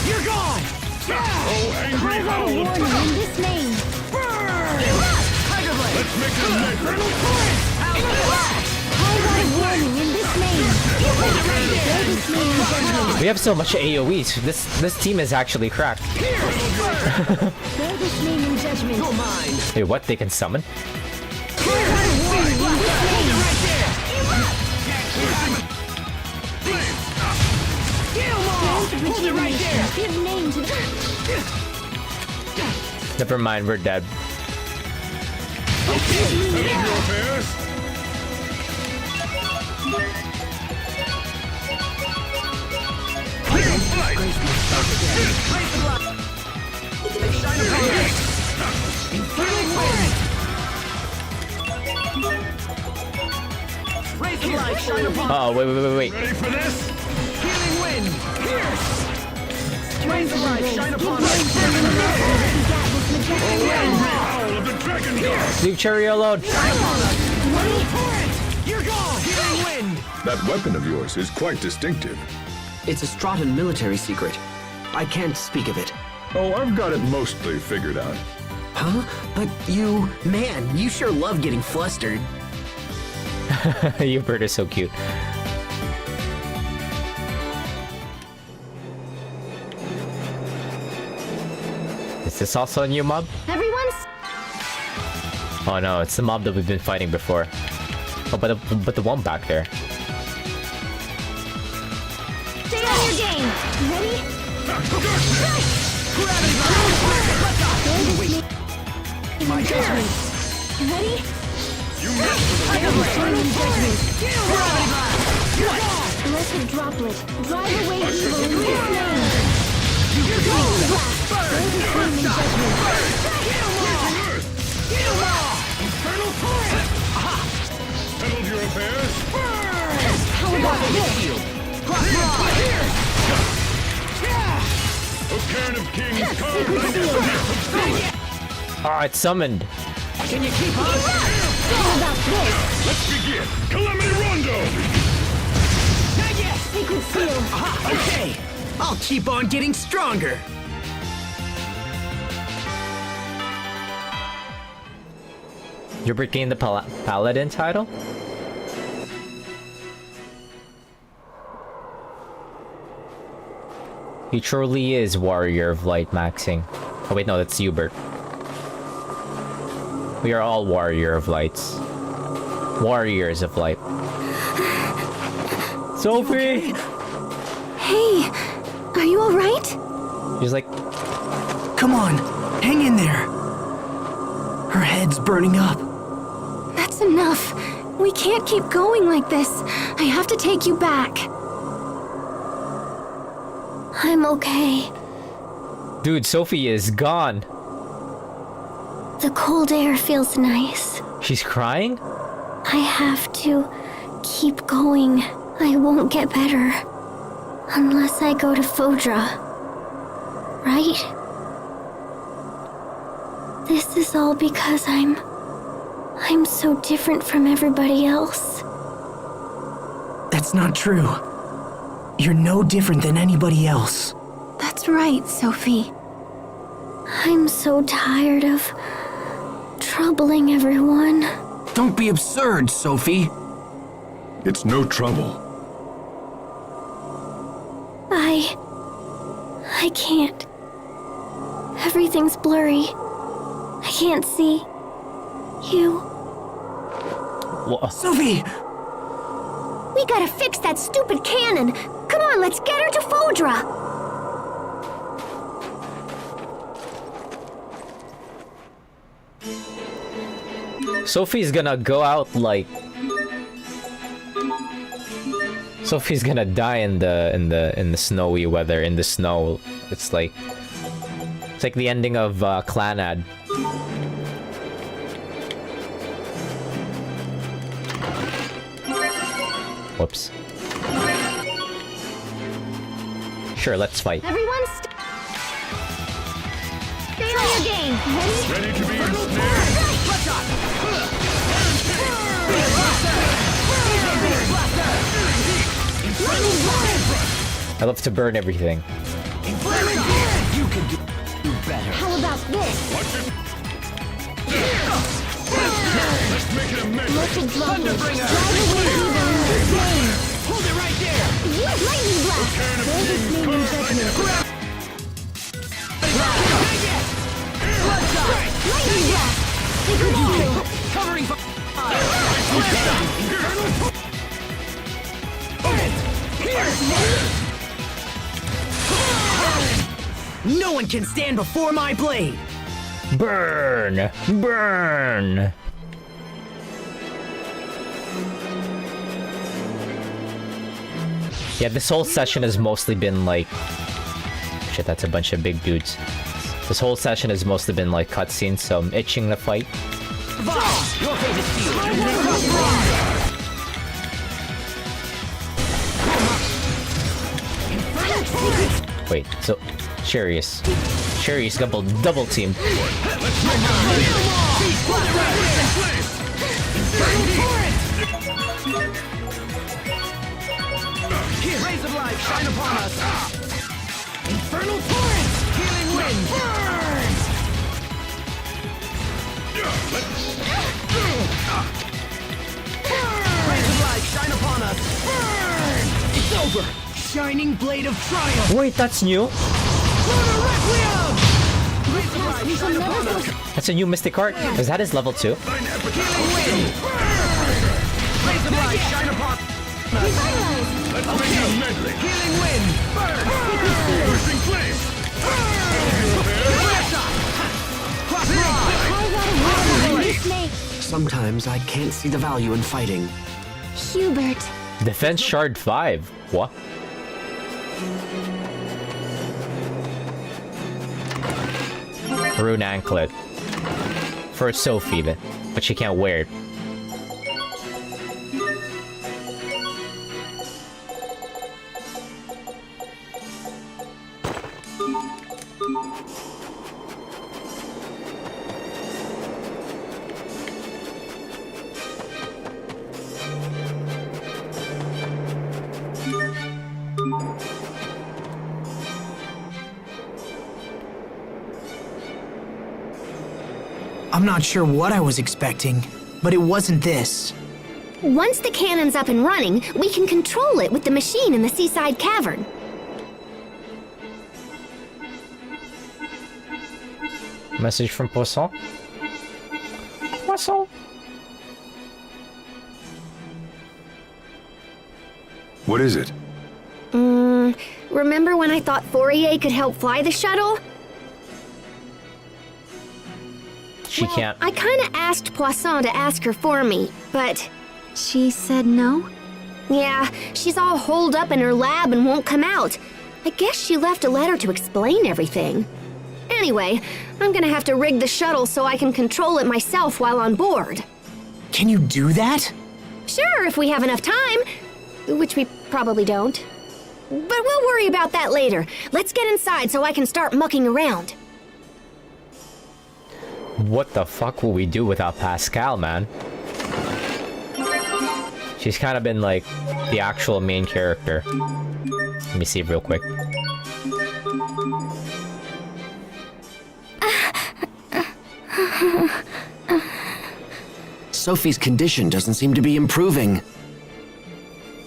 S6: You're gone!
S4: Oh, angry howl of
S6: In this name!
S4: Let's make it a mess.
S6: Warning in this name!
S1: We have so much AoEs. This team is actually cracked. Wait, what? They can summon? Never mind, we're dead. Oh, wait.
S4: Ready for this?
S6: Healing wind! Pierce! Raise the light, shine upon us!
S1: Leave Cheria alone.
S6: You're gone! Healing wind!
S4: That weapon of yours is quite distinctive.
S5: It's a Strahtan military secret. I can't speak of it.
S4: Oh, I've got it mostly figured out.
S5: Huh? But man, you sure love getting flustered.
S1: Your bird is so cute. Is this also a new mob?
S15: Everyone's...
S1: Oh no, it's the mob that we've been fighting before. Oh, but the one back there.
S6: Stay on your game! Ready? My judgment! Ready? Blessed droplet, drive away evil in this name! You're gone! There's a judgment! Infernal torrent!
S4: Settled your affairs?
S6: How about this?
S4: A cairn of kings carved.
S1: Ah, it's summoned.
S6: Can you keep up? How about this?
S4: Let's begin. Calamity Rondo.
S6: Not yet. Secret seal.
S3: Okay, I'll keep on getting stronger.
S1: You regained the Paladin title? He truly is Warrior of Light maxing. Oh wait, no, that's Hubert. We are all Warrior of Lights. Warriors of Light. Sophie!
S15: Hey, are you alright?
S1: She's like...
S3: Come on, Hang in there. Her head's burning up.
S15: That's enough. We can't keep going like this. I have to take you back.
S6: I'm okay.
S1: Dude, Sophie is gone.
S6: The cold air feels nice.
S1: She's crying?
S6: I have to keep going. I won't get better unless I go to Fodra. Right? This is all because I'm so different from everybody else.
S3: That's not true. You're no different than anybody else.
S15: That's right, Sophie.
S6: I'm so tired of troubling everyone.
S5: Don't be absurd, Sophie.
S4: It's no trouble.
S6: I can't. Everything's blurry. I can't see you.
S1: What?
S3: Sophie!
S2: We gotta fix that stupid cannon. Come on, let's get her to Fodra.
S1: Sophie's gonna go out like... Sophie's gonna die in the snowy weather, in the snow. It's like the ending of Clanad. Whoops. Sure, let's fight.
S2: Everyone stay on your game.
S4: Ready to be ensnared?
S1: I love to burn everything.
S5: You can do better.
S2: How about this?
S4: Let's make it a mess.
S2: Thunderbringer!
S11: Hold it right there!
S2: Lightning blast! There's a snake in judgment. Lightning blast! Sacred seal!
S11: Covering fire!
S3: No one can stand before my blade!
S1: Burn! Burn! Yeah, this whole session has mostly been like... Shit, that's a bunch of big dudes. This whole session has mostly been like cutscenes, so I'm itching to fight.
S11: Your favorite
S1: Wait, so... Sherry's double teamed.
S11: Rays of light shine upon us! Infernal torrent! Healing wind! Burn! Rays of light shine upon us! Burn! It's over! Shining blade of triumph!
S1: Wait, that's new?
S11: Lunar Requiem! Rays of light shine upon us!
S1: That's a new mystic art? Is that his level 2?
S11: Healing wind! Burn! Rays of light shine upon us! Let's make it a medley! Healing wind! Burn! Bursting flame!
S5: Sometimes I can't see the value in fighting.
S6: Hubert.
S1: Defense Shard 5. What? Rune Anklet. For Sophie, but she can't wear it.
S3: I'm not sure what I was expecting, but it wasn't this.
S2: Once the cannon's up and running, we can control it with the machine in the seaside cavern.
S1: Message from Poisson? Poisson?
S4: What is it?
S2: Remember when I thought Fourier could help fly the shuttle?
S1: She can't.
S2: I kinda asked Poisson to ask her for me, but...
S15: She said no?
S2: Yeah, she's all holed up in her lab and won't come out. I guess she left a letter to explain everything. Anyway, I'm gonna have to rig the shuttle so I can control it myself while on board.
S3: Can you do that?
S2: Sure, if we have enough time. Which we probably don't. But we'll worry about that later. Let's get inside so I can start mucking around.
S1: What the fuck will we do without Pascal, man? She's kind of been like the actual main character. Let me see real quick.
S5: Sophie's condition doesn't seem to be improving.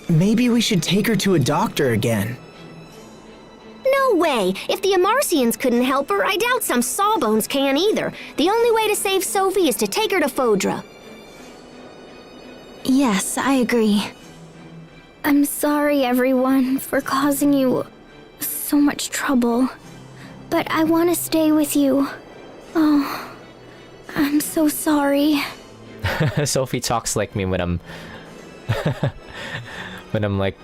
S3: Maybe we should take her to a doctor again.
S2: No way! If the Amarcians couldn't help her, I doubt some sawbones can either. The only way to save Sophie is to take her to Fodra.
S15: Yes, I agree. I'm sorry, everyone, for causing you so much trouble. But I want to stay with you. Oh, I'm so sorry.
S1: Sophie talks like me when I'm... when I'm like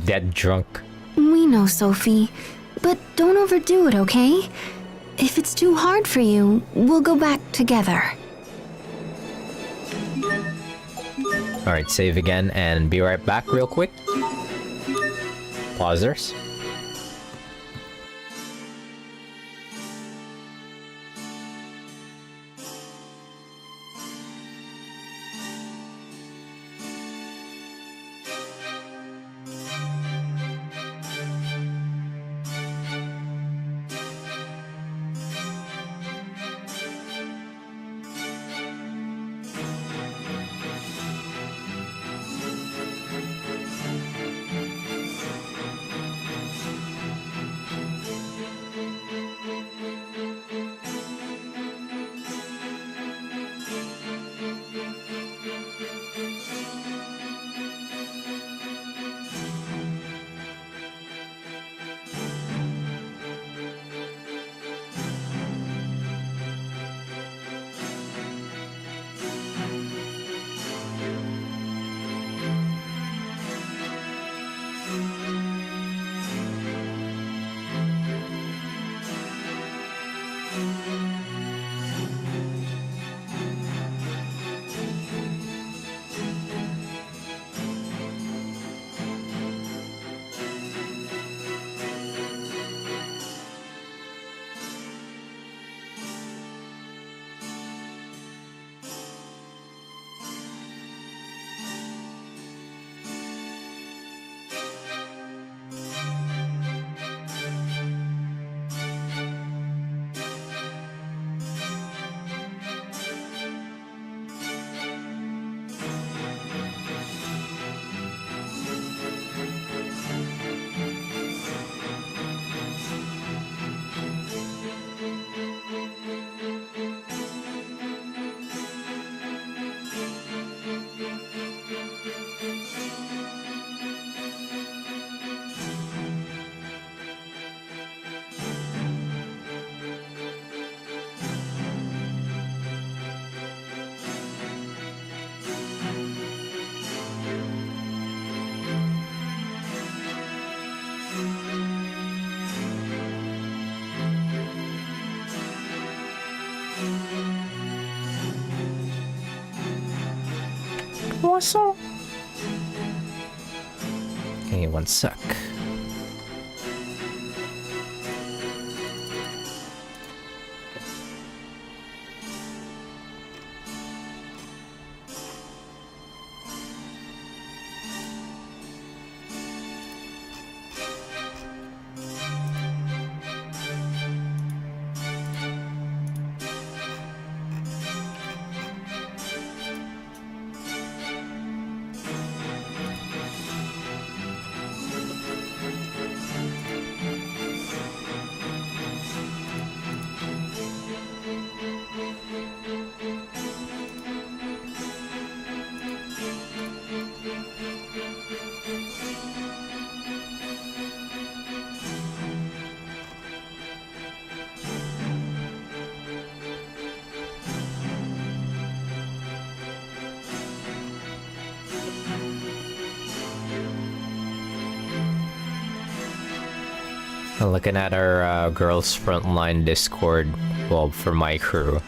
S1: dead drunk.
S15: We know, Sophie. But don't overdo it, okay? If it's too hard for you, we'll go back together.
S1: Alright, save again and be right back real quick. Pausers. Poisson. Okay, one sec. Looking at our girls' frontline Discord, well, for my crew,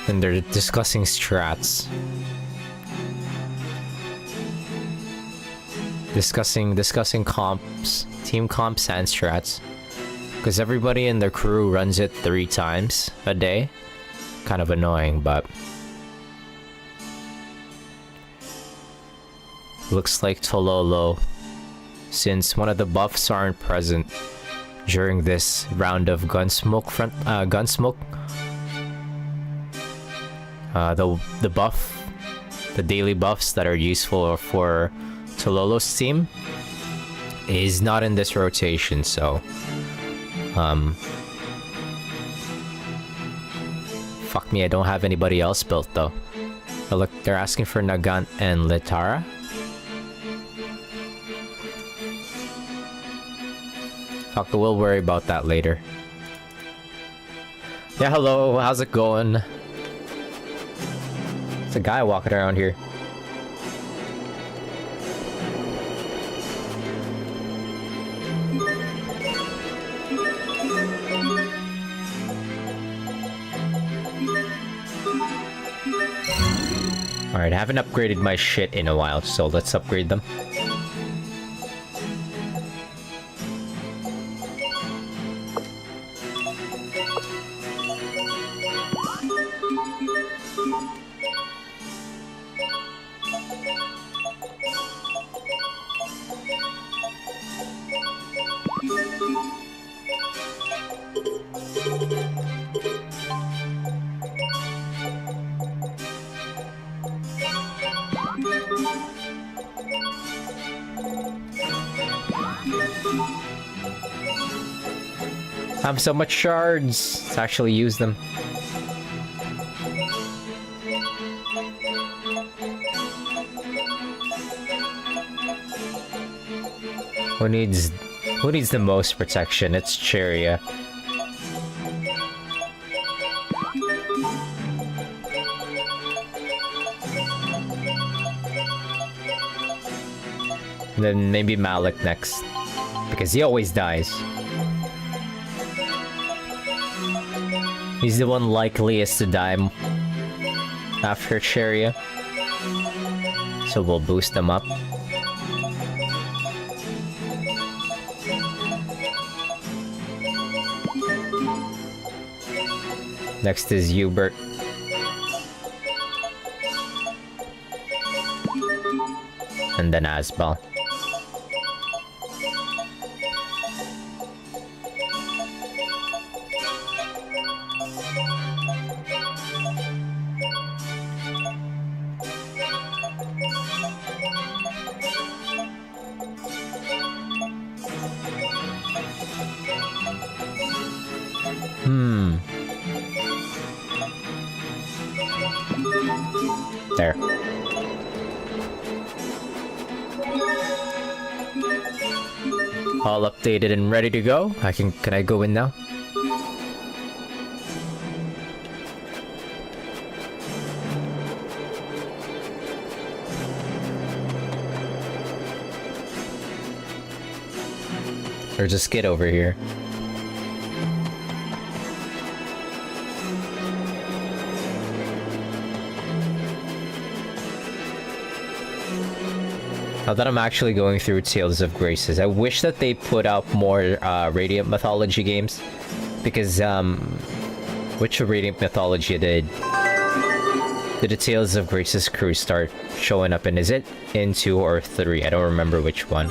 S1: and they're discussing strats. Discussing comps, team comps and strats. Because everybody in the crew runs it 3 times a day. Kind of annoying, but... Looks like Tololo, since one of the buffs aren't present during this round of Gunsmoke, the daily buffs that are useful for Tololo's team is not in this rotation, so fuck me, I don't have anybody else built though. Oh, look, they're asking for Nagant and Litara. Fuck, we'll worry about that later. Yeah, hello, how's it going? There's a guy walking around here. Alright, I haven't upgraded my shit in a while, so let's upgrade them. I have so much shards. Let's actually use them. Who needs the most protection? It's Cheria. And then maybe Malik next, because he always dies. He's the one likeliest to die after Cheria. So we'll boost them up. Next is Hubert. And then Asbel. There. All updated and ready to go. Can I go in now? Or just get over here. Now that I'm actually going through Tales of Graces, I wish that they put out more Radiant Mythology games, because which Radiant Mythology did the Tales of Graces crew start showing up in? Is it in 2 or 3? I don't remember which one.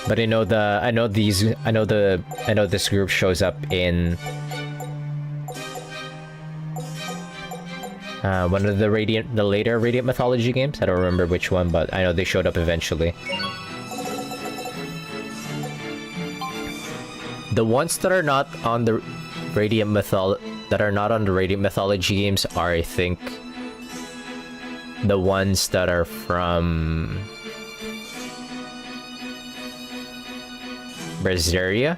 S1: But I know this group shows up in one of the later Radiant Mythology games. I don't remember which one, but I know they showed up eventually. The ones that are not on the Radiant Mythology games are, I think, the ones that are from Berseria.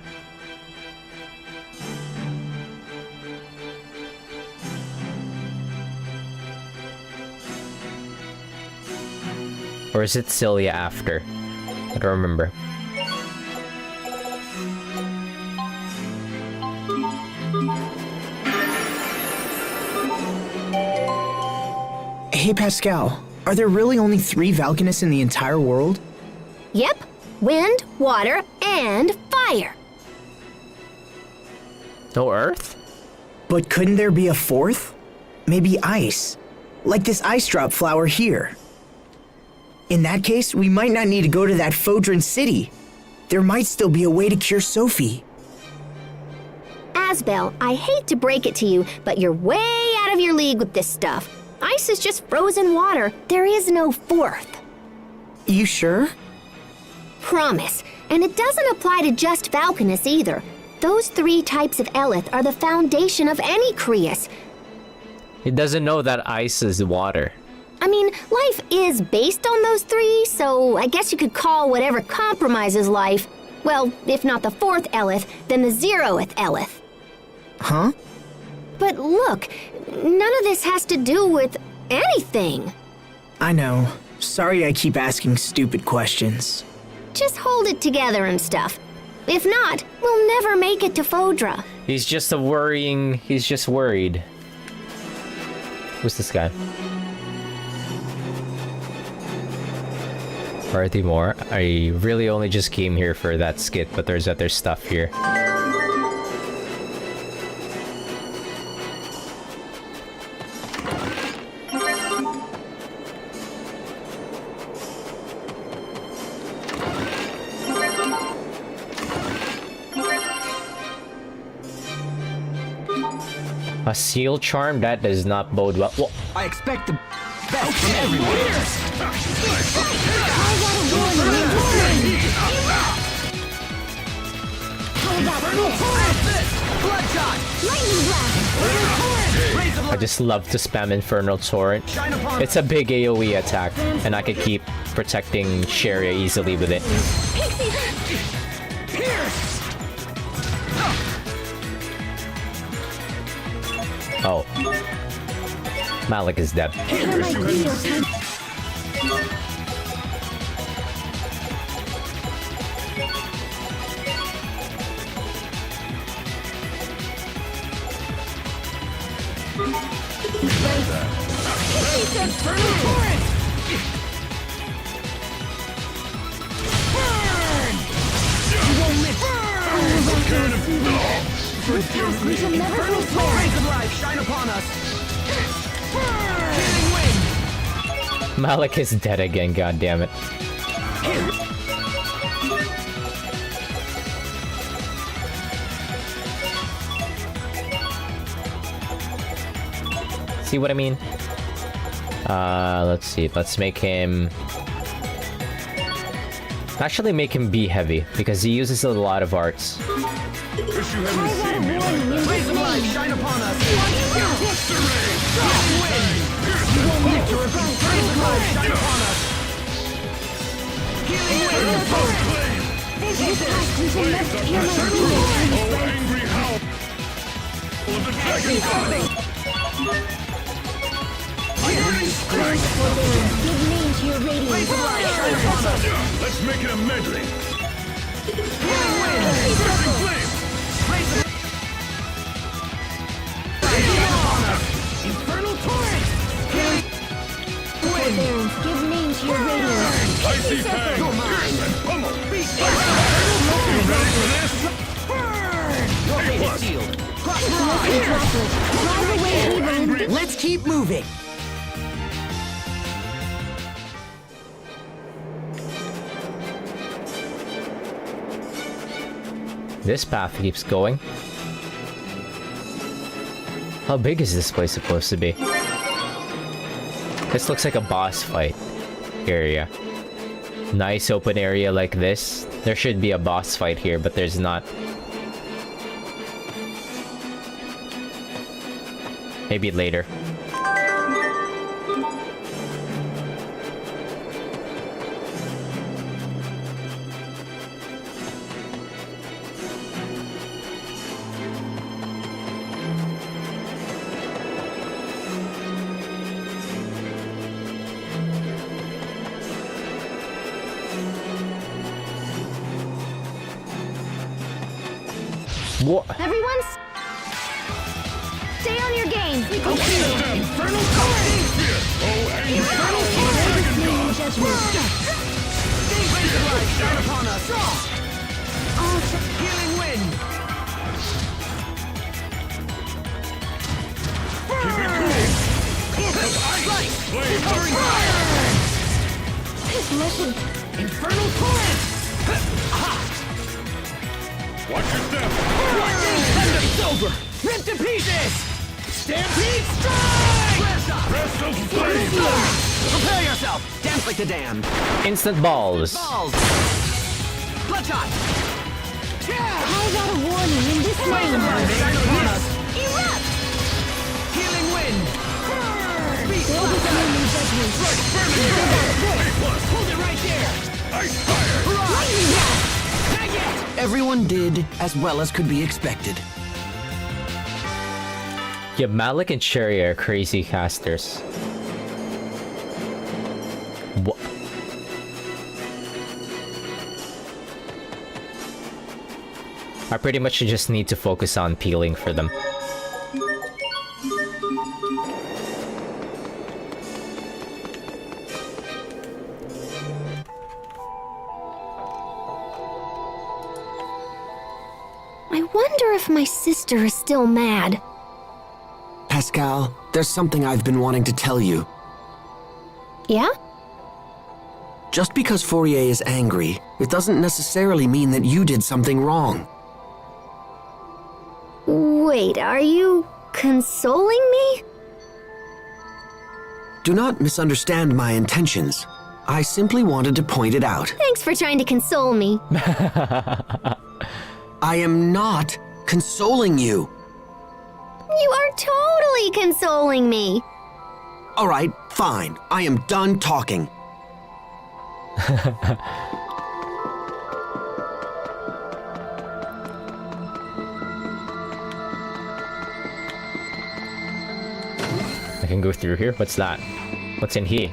S1: Or is it Celia after? I don't remember.
S3: Hey, Pascal, are there really only 3 Valkanists in the entire world?
S2: Yep. Wind, water, and fire.
S1: No Earth?
S3: But couldn't there be a 4th? Maybe ice. Like this ice drop flower here. In that case, we might not need to go to that Fodran city. There might still be a way to cure Sophie.
S2: Asbel, I hate to break it to you, but you're way out of your league with this stuff. Ice is just frozen water. There is no 4th.
S3: You sure?
S2: Promise. And it doesn't apply to just Valkanists either. Those 3 types of Elith are the foundation of any Creus.
S1: He doesn't know that ice is water.
S2: I mean, life is based on those 3, so I guess you could call whatever compromises life, well, if not the 4th Elith, then the 0th Elith.
S3: Huh?
S2: But look, none of this has to do with anything.
S3: I know. Sorry I keep asking stupid questions.
S2: Just hold it together and stuff. If not, we'll never make it to Fodra.
S1: He's just he's just worried. Who's this guy? Are there more? I really only just came here for that skit, but there's other stuff here. A seal charm? That does not bode well. Whoa.
S11: I expect the best from everyone.
S1: I just love to spam Infernal Torrent. It's a big AoE attack, and I could keep protecting Sharia easily with it. Oh. Malik is dead. Malik is dead again, goddammit. See what I mean? Let's see. Let's make him... Actually make him be heavy, because he uses a lot of arts.
S11: Wish you hadn't seen me like that. Rays of light shine upon us.
S4: Let's make it a medley.
S11: Infernal torrent! Forbearance, give name to your radiance.
S4: Icy fang, pierce and pummel. You ready for this?
S11: Burn!
S3: Let's keep moving.
S1: This path keeps going. How big is this place supposed to be? This looks like a boss fight area. Nice open area like this. There should be a boss fight here, but there's not. Maybe later. What?
S15: Everyone, stay on your game.
S11: Infernal torrent! Infernal torrent! Judgment. Razor light shine upon us! Healing wind! Keep it cool! Cloak of ice! Flame fire!
S15: Listen.
S11: Infernal torrent! Watch your step! It's over! Rip to pieces! Stampede strike! Rest of flame!
S5: Prepare yourself! Dance like the damned!
S1: Instant balls.
S5: Balls! Bloodshot!
S15: How about a warning in this lane?
S11: Erupt! Healing wind!
S15: Hold
S11: it right there! Ice fire!
S15: Lightning blast!
S11: Tag it!
S5: Everyone did as well as could be expected.
S1: Yeah, Malik and Cherry are crazy casters. What? I pretty much just need to focus on peeling for them.
S2: I wonder if my sister is still mad.
S5: Pascal, there's something I've been wanting to tell you.
S2: Yeah?
S5: Just because Fourier is angry, it doesn't necessarily mean that you did something wrong.
S2: Wait, are you consoling me?
S5: Do not misunderstand my intentions. I simply wanted to point it out.
S2: Thanks for trying to console me.
S5: I am not consoling you.
S2: You are totally consoling me.
S5: All right, fine. I am done talking.
S1: I can go through here. What's that? What's in here?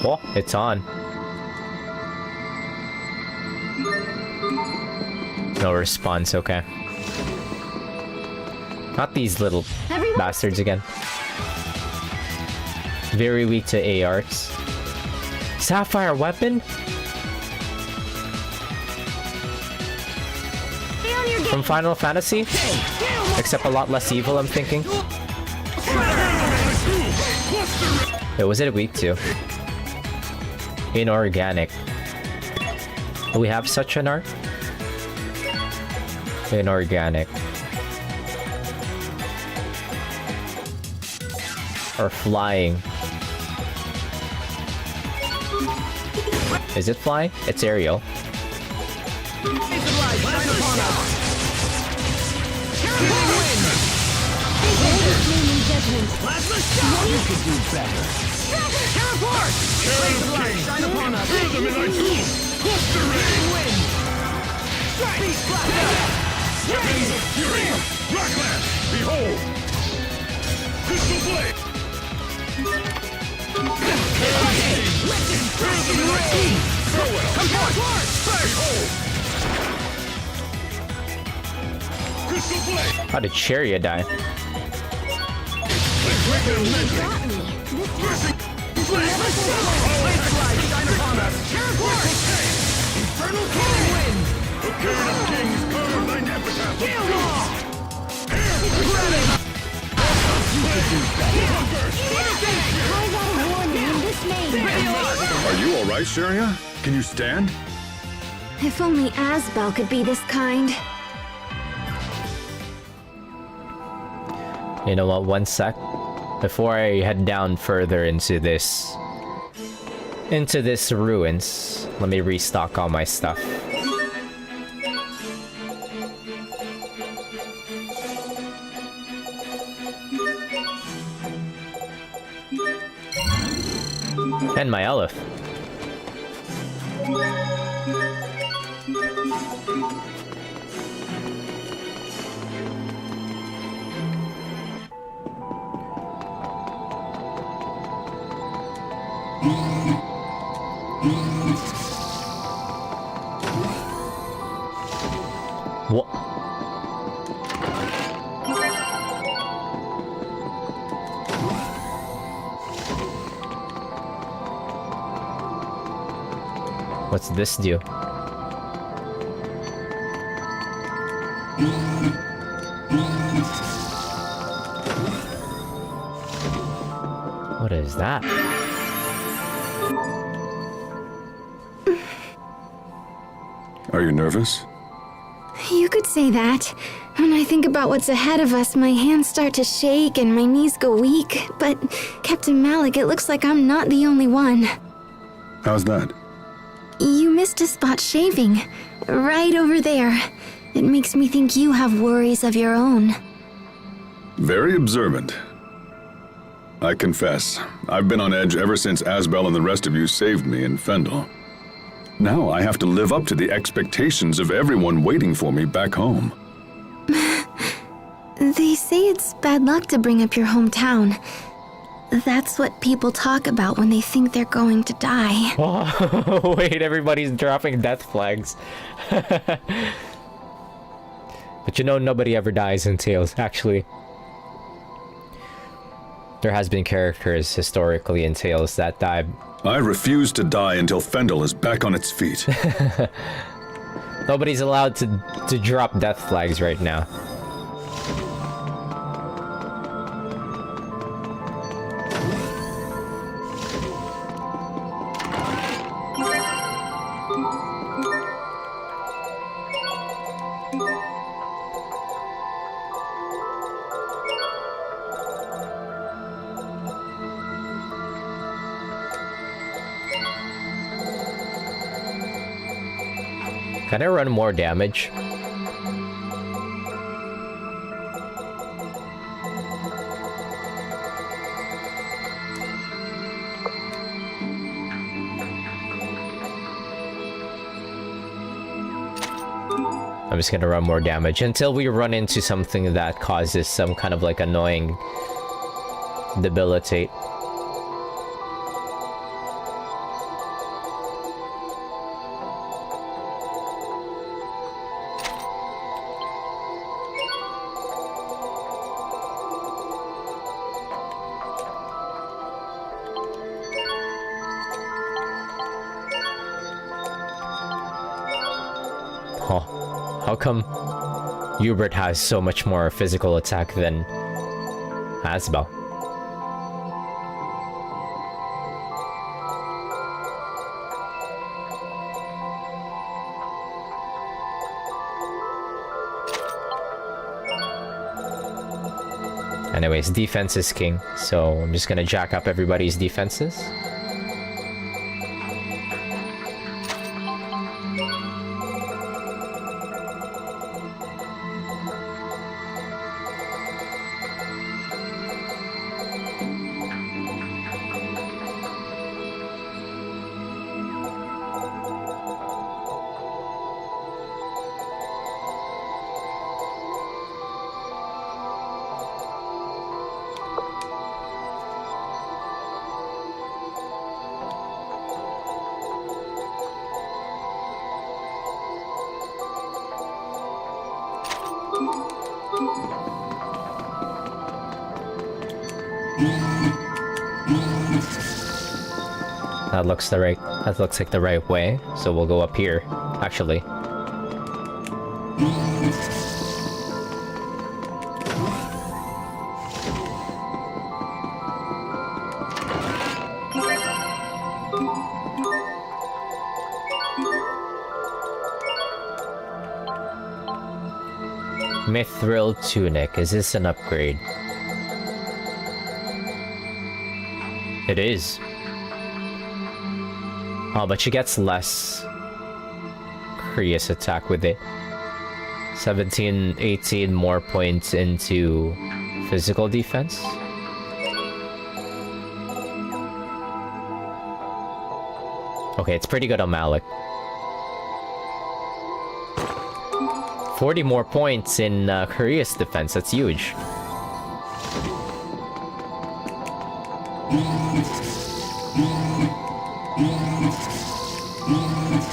S1: Oh, it's on. No response, okay. Not these little bastards again. Very weak to ARs. Sapphire weapon? From Final Fantasy? Except a lot less evil, I'm thinking. Wait, was it weak to? Inorganic. Do we have such an art? Inorganic. Or flying. Is it flying? It's aerial.
S11: You could do better. Teleport! Shine upon us! Throw them in thy tomb! Cluster ray! Beast blaster! Weapons of fury! Rockland! Behold! Crystal blade! Crimson ray! Farewell! Come forth! Behold! Crystal blade!
S1: How did Cheria die?
S11: Infernal killing wind! The King of Kings carve thine epitaph of
S4: Are you alright, Sheria? Can you stand?
S2: If only Asbel could be this kind.
S1: You know what, one sec. Before I head down further into this ruins, let me restock all my stuff. And my Aleph. What's this do? What is that?
S4: Are you nervous?
S15: You could say that. When I think about what's ahead of us, my hands start to shake and my knees go weak. But, Captain Malik, it looks like I'm not the only one.
S4: How's that?
S15: You missed a spot shaving. Right over there. It makes me think you have worries of your own.
S4: Very observant. I confess, I've been on edge ever since Asbel and the rest of you saved me in Fendel. Now I have to live up to the expectations of everyone waiting for me back home.
S15: They say it's bad luck to bring up your hometown. That's what people talk about when they think they're going to die.
S1: Oh, wait, everybody's dropping death flags. But you know, nobody ever dies in Tales, actually. There has been characters historically in Tales that died.
S4: I refuse to die until Fendel is back on its feet.
S1: Nobody's allowed to drop death flags right now. Can I run more damage? I'm just gonna run more damage until we run into something that causes some kind of like annoying debilitate. How come Hubert has so much more physical attack than Asbel? Anyways, defense is king, so I'm just gonna jack up everybody's defenses. That looks like the right way, so we'll go up here, actually. Mithril Tunic, is this an upgrade? It is. Oh, but she gets less Curious attack with it. 17, 18 more points into physical defense. Okay, it's pretty good on Malik. 40 more points in Korea's defense, that's huge.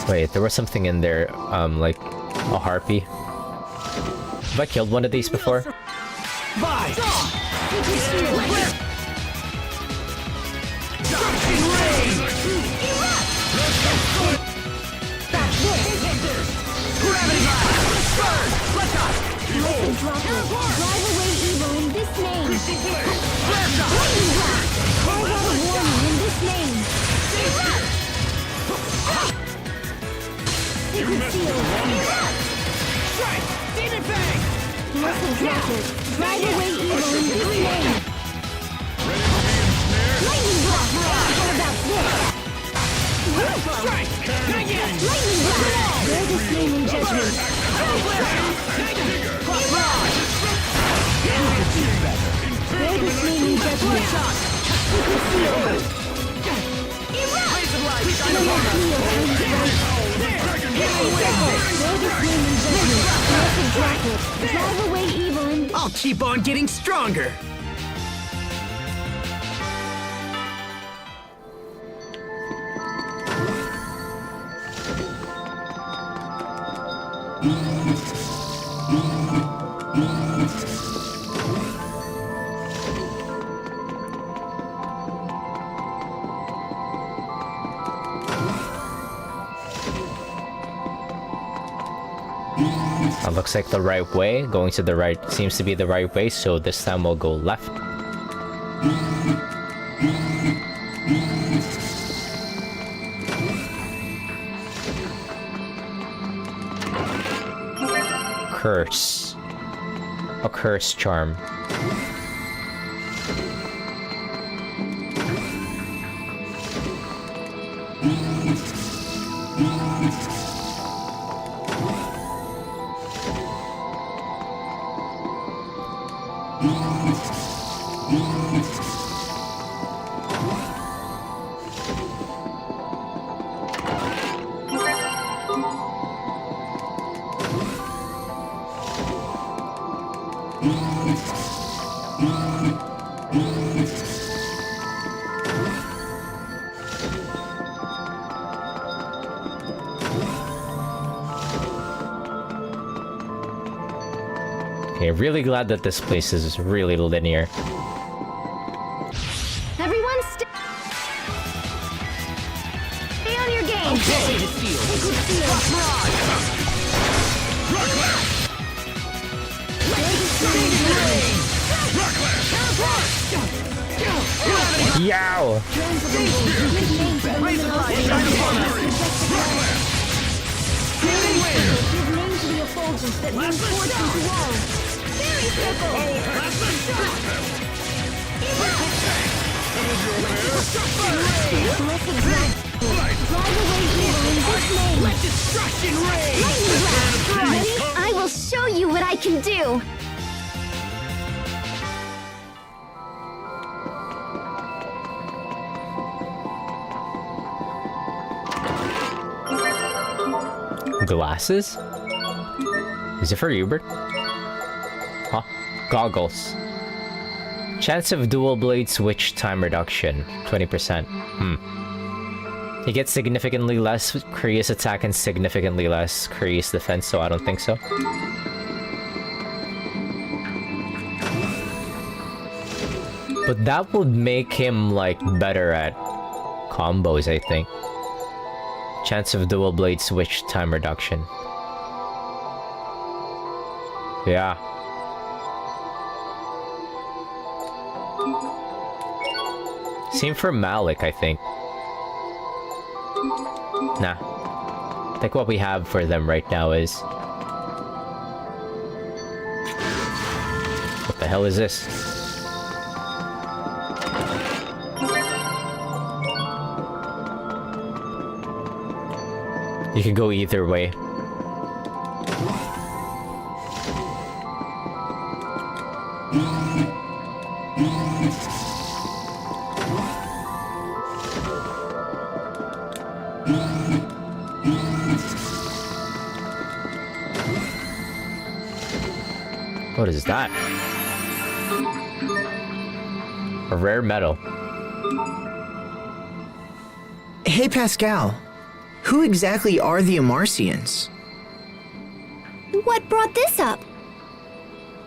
S1: Wait, there was something in there, like a harpy. Have I killed one of these before?
S11: Bye!
S15: Blessed droplet, drive away evil in this name.
S11: Crystal blade.
S15: Lightning blast, call out a warning in this name. Sacred seal,
S11: Strike. Demon fang.
S15: blessed droplet, drive away evil in this name.
S11: Ready to be ensnared?
S15: Lightning blast, how about this?
S11: Strike. Not yet.
S15: Lightning blast, bear this name in judgment. Bear this name in judgment. Sacred seal.
S11: Rays of light. Shine
S15: Bear
S11: upon us.
S15: this name in judgment. Blessed droplet, drive away evil in
S3: I'll keep on getting stronger.
S1: That looks like the right way. Going to the right seems to be the right way, so this time we'll go left. Curse. A curse charm. Okay, really glad that this place is really linear.
S15: everyone stay on your game. Sacred seal.
S1: Yow!
S11: Rays of light. Shine upon us.
S15: Give name to the effulgence that brings forth into walls. Fairy circle. Blessed drive. Drive away evil in this name.
S11: Let destruction reign.
S15: Lightning blast. Ready? I will show you what I can do.
S1: Glasses? Is it for Hubert? Huh? Goggles. Chance of dual blade switch time reduction. 20%. He gets significantly less Kriya's attack and significantly less Kriya's defense, so I don't think so. But that would make him, like, better at combos, I think. Chance of dual blade switch time reduction. Yeah. Same for Malik, I think. Nah. I think what we have for them right now is... What the hell is this? You can go either way. What is that? A rare metal.
S3: Hey, Pascal. Who exactly are the Amarcians?
S2: What brought this up?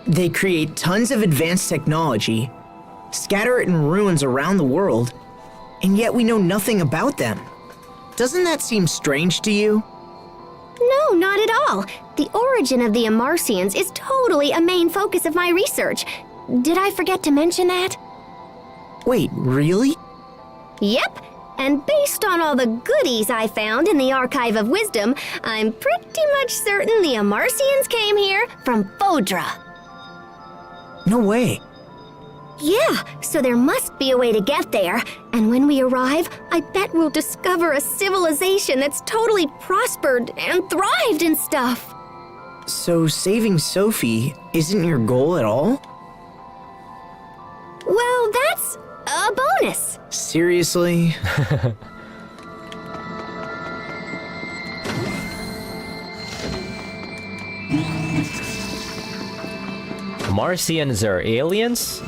S3: They create tons of advanced technology, scatter it in ruins around the world, and yet we know nothing about them. Doesn't that seem strange to you?
S2: No, not at all. The origin of the Amarcians is totally a main focus of my research. Did I forget to mention that?
S3: Wait, really?
S2: Yep. And based on all the goodies I found in the Archive of Wisdom, I'm pretty much certain the Amarcians came here from Phodra.
S3: No way.
S2: Yeah, so there must be a way to get there. And when we arrive, I bet we'll discover a civilization that's totally prospered and thrived and stuff.
S3: So saving Sophie isn't your goal at all?
S2: Well, that's a bonus.
S3: Seriously?
S1: Martians are aliens?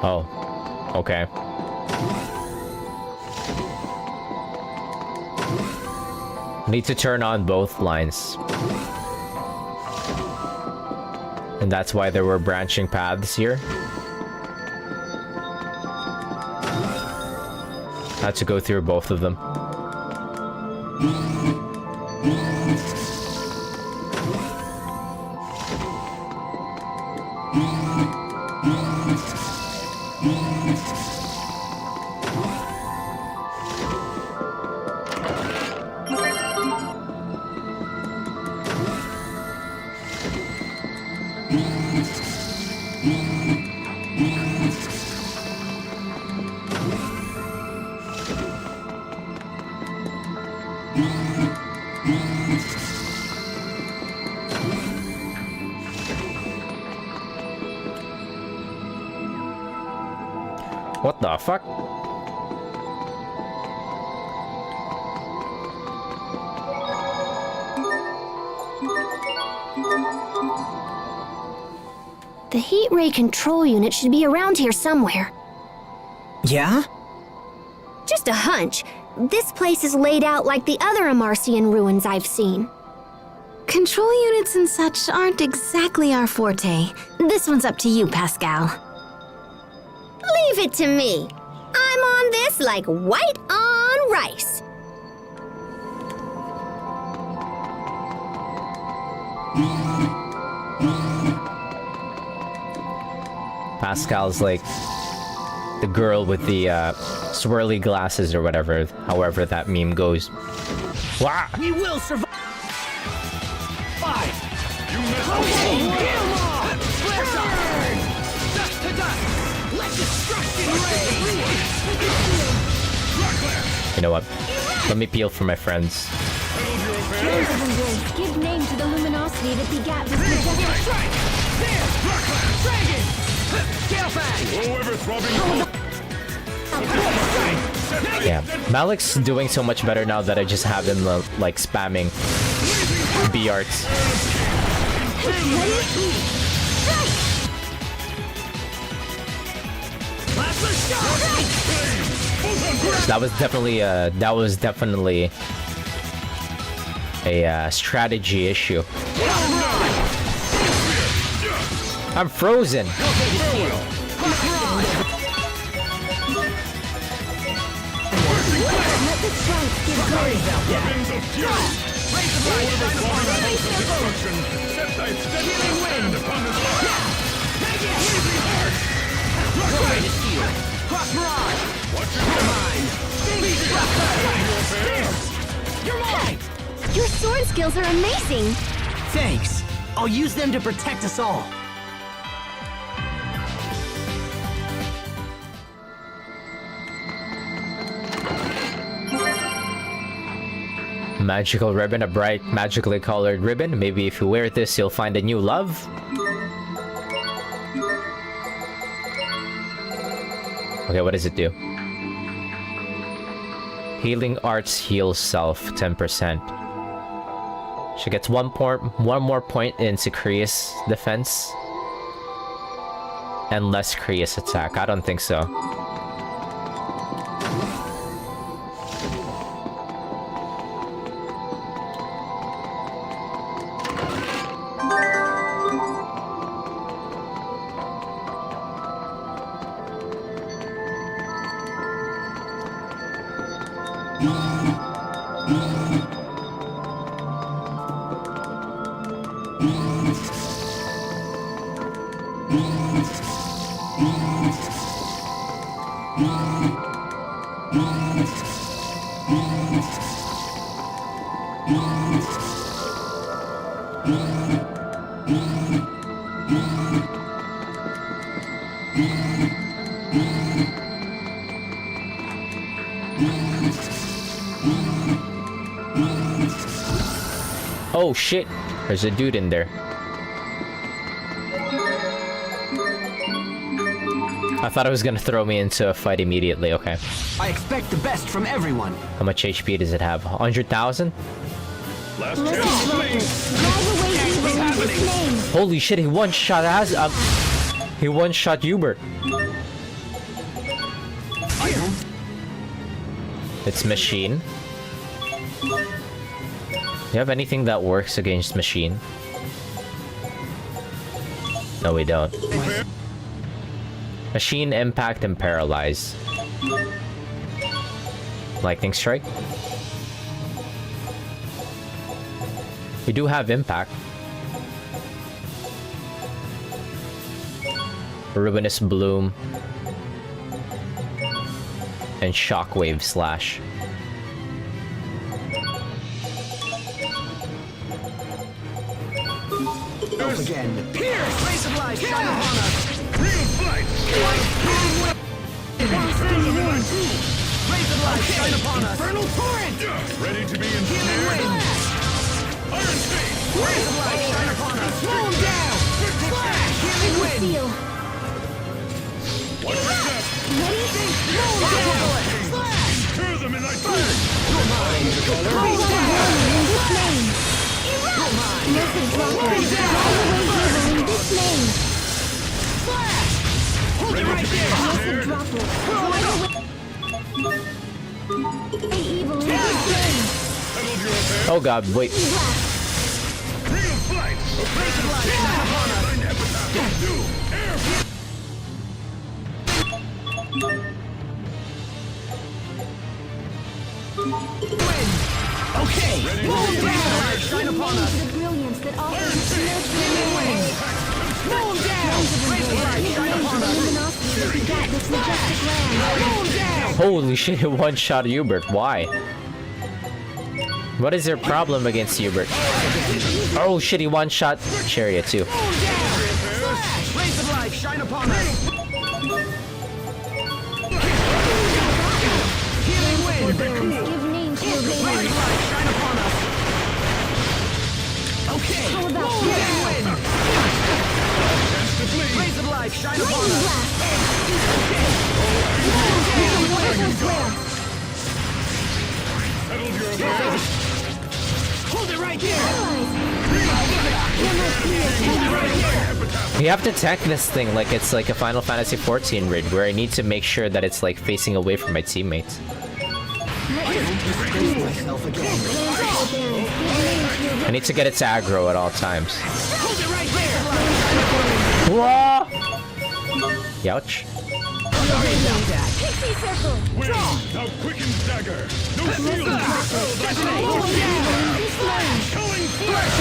S1: Oh, okay. Need to turn on both lines. And that's why there were branching paths here. Had to go through both of them. What the fuck?
S2: The heat ray control unit should be around here somewhere.
S3: Yeah?
S2: Just a hunch. This place is laid out like the other Amarcian ruins I've seen.
S18: Control units and such aren't exactly our forte. This one's up to you, Pascal.
S2: Leave it to me. I'm on this like white on rice.
S1: Pascal's like the girl with the swirly glasses or whatever, however that meme goes. Wow.
S11: We will survive! You missed Burn! Dust to dust! Let destruction reign!
S1: You know what? Let me peel for my friends.
S6: Dreams of embrace give name to the luminosity that begat this majestic
S11: Strike! There! Dragon! Scale fang! Whoever throbbing
S1: Yeah, Malik's doing so much better now that I just have him like spamming B arts. That was definitely a strategy issue. I'm frozen.
S11: Weapons of fury! Raise the light upon destruction! Set thy steady wind upon the fire! Take it! Easy heart! Rocket shield! Cross mirage! Watch your mind!
S2: You're mine! Your sword skills are amazing!
S3: Thanks. I'll use them to protect us all.
S1: Magical ribbon, a bright, magically colored ribbon. Maybe if you wear this, you'll find a new love. Okay, what does it do? Healing arts heals self 10%. She gets one more point in Sicarius defense. and less Kriya's attack. I don't think so. Oh shit, there's a dude in there. I thought it was gonna throw me into a fight immediately, okay.
S5: I expect the best from everyone.
S1: How much HP does it have? 100,000?
S11: Last chance, please.
S1: Holy shit, he one-shot he one-shot Hubert. It's machine. Do you have anything that works against machine? No, we don't. Machine, impact, and paralyze. Lightning strike. We do have impact. Ruinous bloom. And shockwave slash.
S5: Again. Pierce! Race of life, shine upon us!
S11: Real fight!
S5: Race of life, shine upon us!
S11: Infernal torrent! Ready to be ensnared? Iron Fist!
S5: Race of life, shine upon us!
S11: Slow him down!
S5: Flash! Healing wind!
S11: One step!
S5: Ready? Slow him down! Flash!
S11: Tear them in thy teeth!
S5: You're mine!
S11: Raise down!
S5: You're mine!
S11: Raise down!
S5: Flash! Hold it right there!
S1: Oh god, wait.
S11: Real fight!
S5: Race of life, shine upon us!
S11: Thine epitaph do! Air!
S5: Win! Okay! Roll down! Shine upon us!
S15: The brilliance that offers
S5: Roll down! Raise the light! Shine upon us!
S15: this majestic land.
S5: Roll down!
S1: Holy shit, it one-shot Hubert. Why? What is their problem against Hubert? Oh shit, he one-shot Chariot too.
S5: Roll down! Flash! Rays of life, shine upon us! Healing wind!
S15: Give name to your
S5: Rays
S15: veins.
S5: of life, shine upon us! Okay!
S15: How about
S5: Roll down! Wind! Rays of life, shine upon us! Okay! Roll down!
S11: Settled your affairs?
S5: Hold it right there!
S1: You have to tech this thing like it's like a Final Fantasy XIV raid where I need to make sure that it's like facing away from my teammates. I need to get its aggro at all times.
S5: Hold it right there!
S1: Whoa! Youch.
S15: Pixie circle.
S11: Wind, thou quickens dagger. No shield. Killing flash.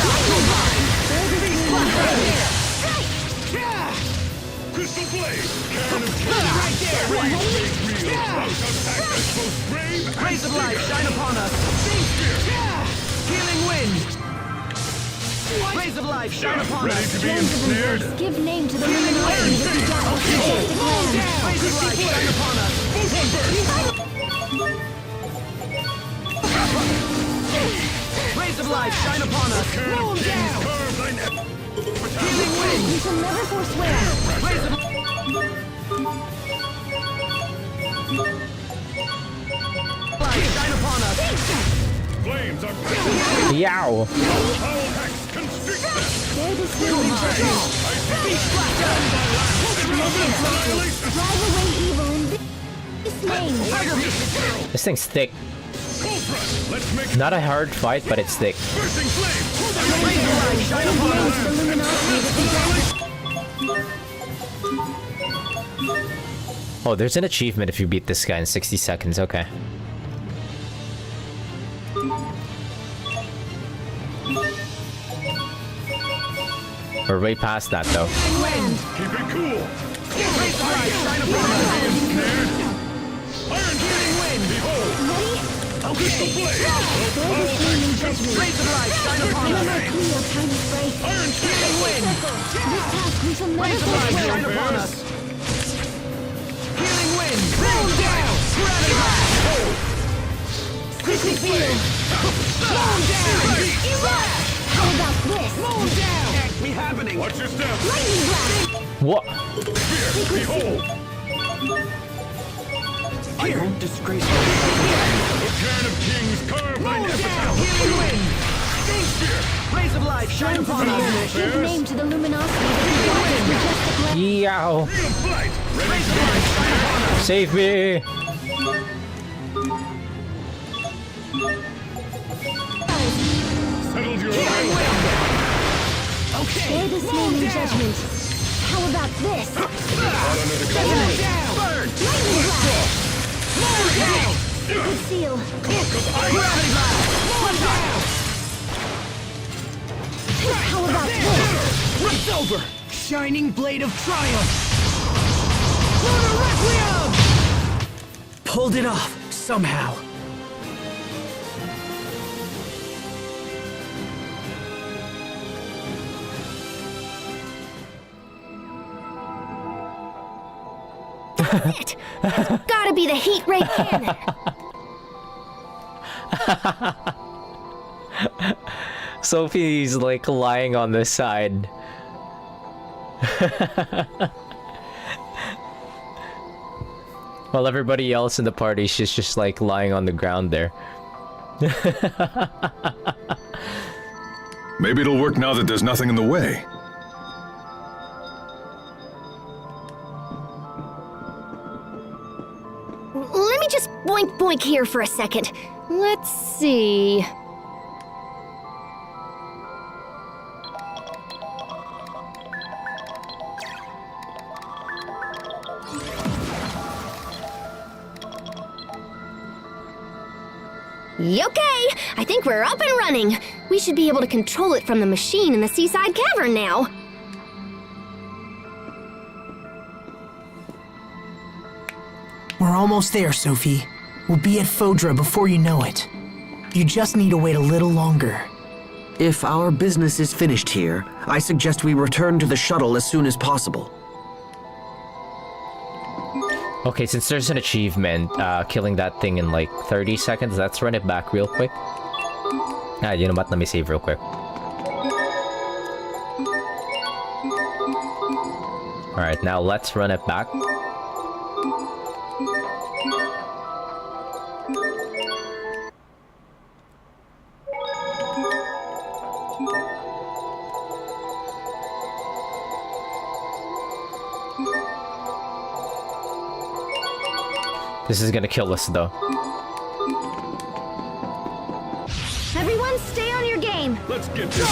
S11: Crystal blade. Cairn of
S5: Right there! Rays of life, shine upon us! Healing wind! Rays of life, shine upon
S11: ready
S5: us!
S11: to be ensnared.
S15: Give name to the luminosity that begat this majestic land.
S5: Rays of life, shine upon us! Rays of life, shine upon us! Roll down! Healing wind!
S15: You shall never forswear.
S5: Rays of life, shine upon us!
S11: Flames are passing.
S1: Yow!
S11: Foul hex constrict them.
S15: Dare this
S11: I
S15: Drive away evil in this name.
S1: This thing's thick. Not a hard fight, but it's thick. Oh, there's an achievement if you beat this guy in 60 seconds. Okay. We're way past that, though.
S11: Keep it cool. Iron King win. Behold. Crystal blade. Raise the light. Shine upon us. Iron King win. Raise the light. Shine upon us. Healing wind. Roll down. Gravity blast. Crystal blade. Roll down. Erase.
S15: How about this?
S11: Mow down. Can't be happening. Watch your step.
S15: Lightning blast.
S1: What?
S11: Here, behold.
S5: Iron disgrace.
S11: A can of kings carved by epitaph.
S5: Healing wind. Sting spear. Rays of life shine upon us.
S15: Give name to the luminosity that we
S1: Yow.
S11: Ray of blight. Rays of life shine upon us.
S1: Save me.
S11: Settled your
S15: Share this name in judgment. How about this?
S11: Detonate.
S15: Burn. Lightning blast. Sacred seal.
S11: Gravity blast.
S15: How about this?
S3: It's over! Shining blade of triumph! Lunar Requiem! Pulled it off, somehow.
S2: It. It's gotta be the heat ray cannon.
S1: Sophie's like lying on the side. While everybody else in the party, she's just like lying on the ground there.
S4: Maybe it'll work now that there's nothing in the way.
S2: Let me just boink boink here for a second. Let's see. Okay, I think we're up and running. We should be able to control it from the machine in the seaside cavern now.
S3: We're almost there, Sophie. We'll be at Fodra before you know it. You just need to wait a little longer.
S5: If our business is finished here, I suggest we return to the shuttle as soon as possible.
S1: Okay, since there's an achievement, killing that thing in like 30 seconds, let's run it back real quick. You know what? Let me save real quick. Alright, now let's run it back. This is gonna kill us, though.
S15: Everyone stay on your game.
S11: Let's get this.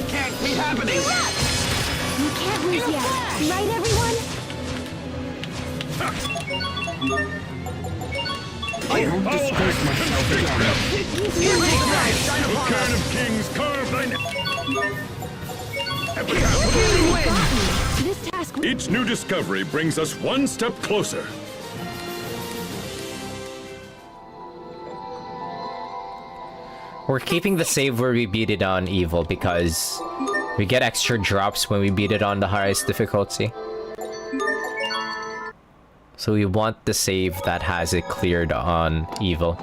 S5: Can't be happening!
S15: You can't lose yet. Right, everyone?
S5: Iron disgrace myself again.
S11: A can of kings carved by
S15: This task
S4: Each new discovery brings us one step closer.
S1: We're keeping the save where we beat it on evil because we get extra drops when we beat it on the highest difficulty. So we want the save that has it cleared on evil.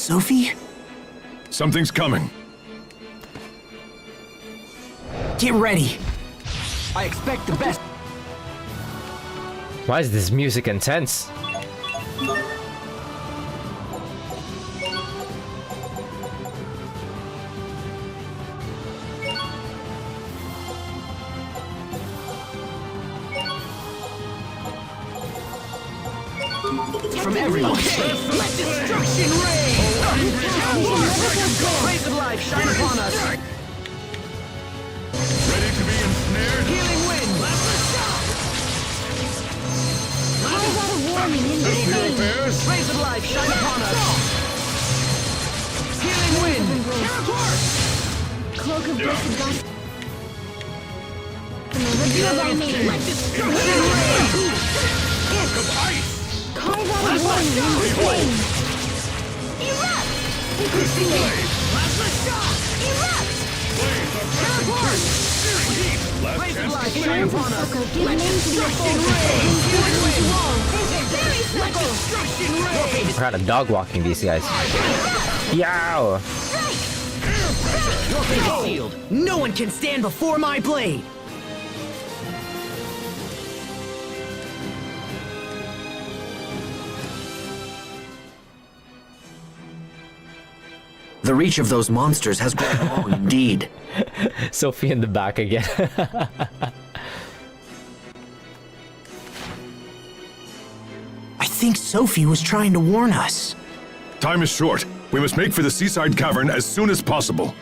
S3: Sophie?
S13: Something's coming.
S3: Get ready.
S5: I expect the best.
S1: Why is this music intense?
S5: From everyone. Let destruction reign! Rays of life shine upon us!
S11: Ready to be ensnared?
S5: Healing wind!
S15: How about a warning in the
S11: Settle your
S15: thing?
S11: affairs.
S5: Rays of life shine upon us! Healing wind! Tear apart!
S15: Cloak of blessed God. Reveal thy name.
S5: Let destruction reign!
S11: Cloak of ice!
S15: Carve out a warning in the thing. Erupt!
S11: Blade!
S15: Plasma shock! Erupt!
S11: Blades are pressing through! Searing heat! Last
S5: Rays of
S11: chance
S5: life
S11: to
S5: shine
S11: save!
S5: upon us!
S15: Give
S5: Let
S15: name to your
S5: destruction
S15: foes.
S5: reign! Healing wind!
S15: Fairy
S5: Let
S15: circle!
S5: destruction reign!
S1: We're kind of dog walking these guys. Yow!
S5: Your fate is sealed!
S3: No one can stand before my blade!
S5: The reach of those monsters has grown long indeed.
S1: Sophie in the back again.
S3: I think Sophie was trying to warn us.
S13: Time is short. We must make for the seaside cavern as soon as possible.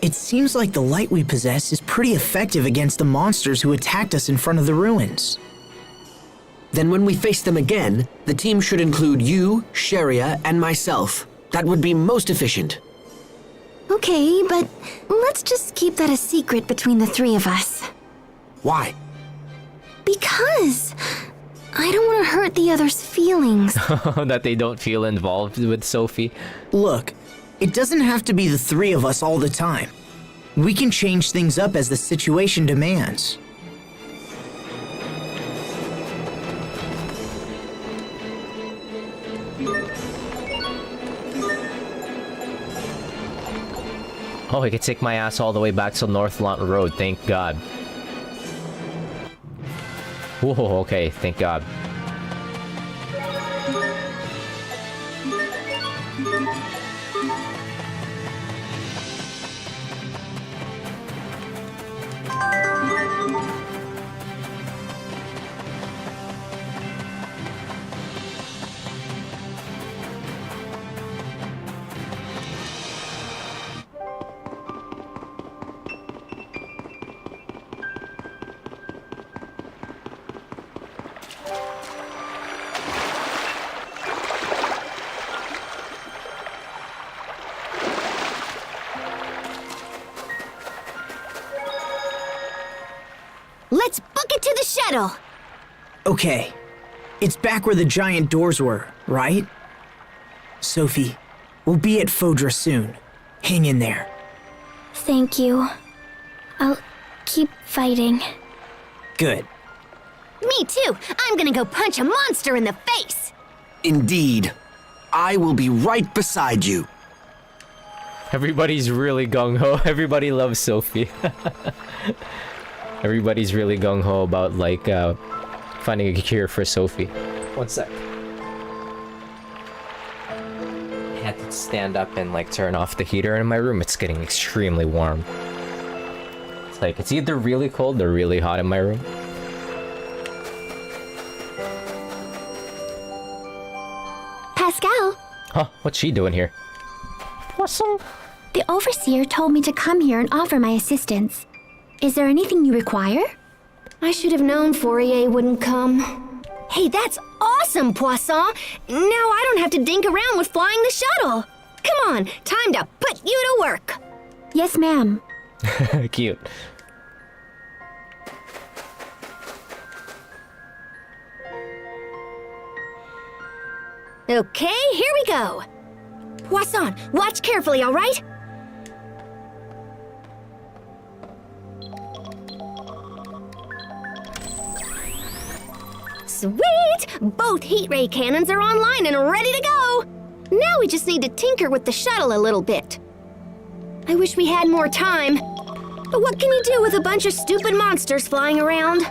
S3: It seems like the light we possess is pretty effective against the monsters who attacked us in front of the ruins.
S5: Then when we face them again, the team should include you, Sharia, and myself. That would be most efficient.
S18: Okay, but let's just keep that a secret between the three of us.
S5: Why?
S18: Because I don't want to hurt the others' feelings.
S1: That they don't feel involved with Sophie.
S3: Look, it doesn't have to be the three of us all the time. We can change things up as the situation demands.
S1: Oh, I could take my ass all the way back to Northland Road, thank God. Whoa, okay, thank God.
S2: Let's book it to the shuttle!
S3: Okay, it's back where the giant doors were, right? Sophie, we'll be at Fodra soon. Hang in there.
S15: Thank you. I'll keep fighting.
S3: Good.
S2: Me too! I'm gonna go punch a monster in the face!
S5: Indeed. I will be right beside you.
S1: Everybody's really gung-ho. Everybody loves Sophie. Everybody's really gung-ho about, like, finding a cure for Sophie. One sec. I had to stand up and, like, turn off the heater in my room. It's getting extremely warm. It's like, it's either really cold or really hot in my room.
S6: Pascal,
S1: Huh, what's she doing here?
S6: Poisson. The overseer told me to come here and offer my assistance. Is there anything you require?
S2: I should have known Fourier wouldn't come. Hey, that's awesome, Poisson! Now I don't have to dink around with flying the shuttle! Come on, time to put you to work!
S6: Yes, ma'am.
S1: Cute.
S2: Okay, here we go! Poisson, watch carefully, alright? Sweet! Both heat ray cannons are online and ready to go! Now we just need to tinker with the shuttle a little bit. I wish we had more time, but what can you do with a bunch of stupid monsters flying around?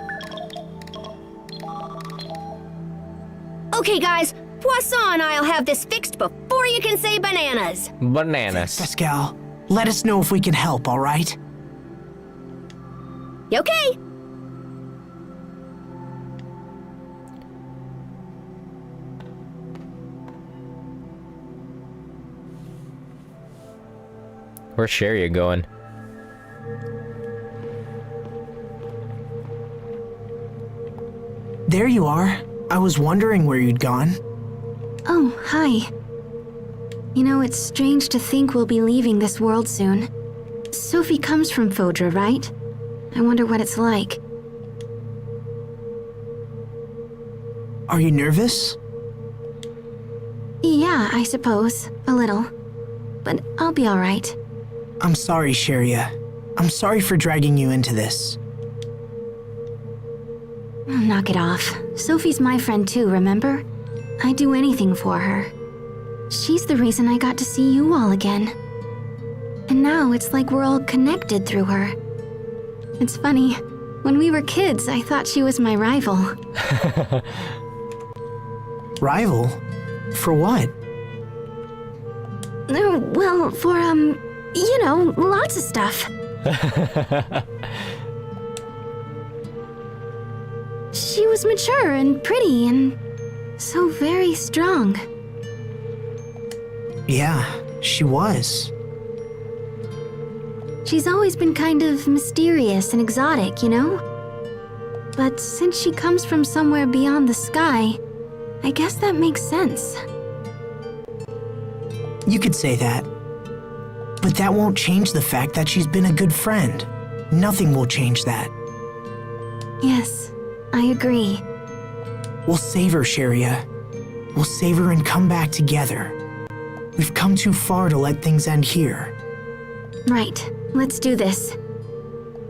S2: Okay, guys, Poisson and I'll have this fixed before you can say bananas.
S1: Bananas.
S3: Pascal, let us know if we can help, all right?
S2: Okay.
S1: Where's Sherry going?
S3: There you are. I was wondering where you'd gone.
S18: Oh, hi. You know, it's strange to think we'll be leaving this world soon. Sophie comes from Fodra, right? I wonder what it's like.
S3: Are you nervous?
S18: Yeah, I suppose. A little. But I'll be alright.
S3: I'm sorry, Sheria. I'm sorry for dragging you into this.
S18: Knock it off. Sophie's my friend too, remember? I'd do anything for her. She's the reason I got to see you all again. And now it's like we're all connected through her. It's funny. When we were kids, I thought she was my rival.
S3: Rival? For what?
S18: Well, for, you know, lots of stuff. She was mature and pretty and so very strong.
S3: Yeah, she was.
S18: She's always been kind of mysterious and exotic, you know? But since she comes from somewhere beyond the sky, I guess that makes sense.
S3: You could say that. But that won't change the fact that she's been a good friend. Nothing will change that.
S18: Yes, I agree.
S3: We'll save her, Sheria. We'll save her and come back together. We've come too far to let things end here.
S18: Right, let's do this.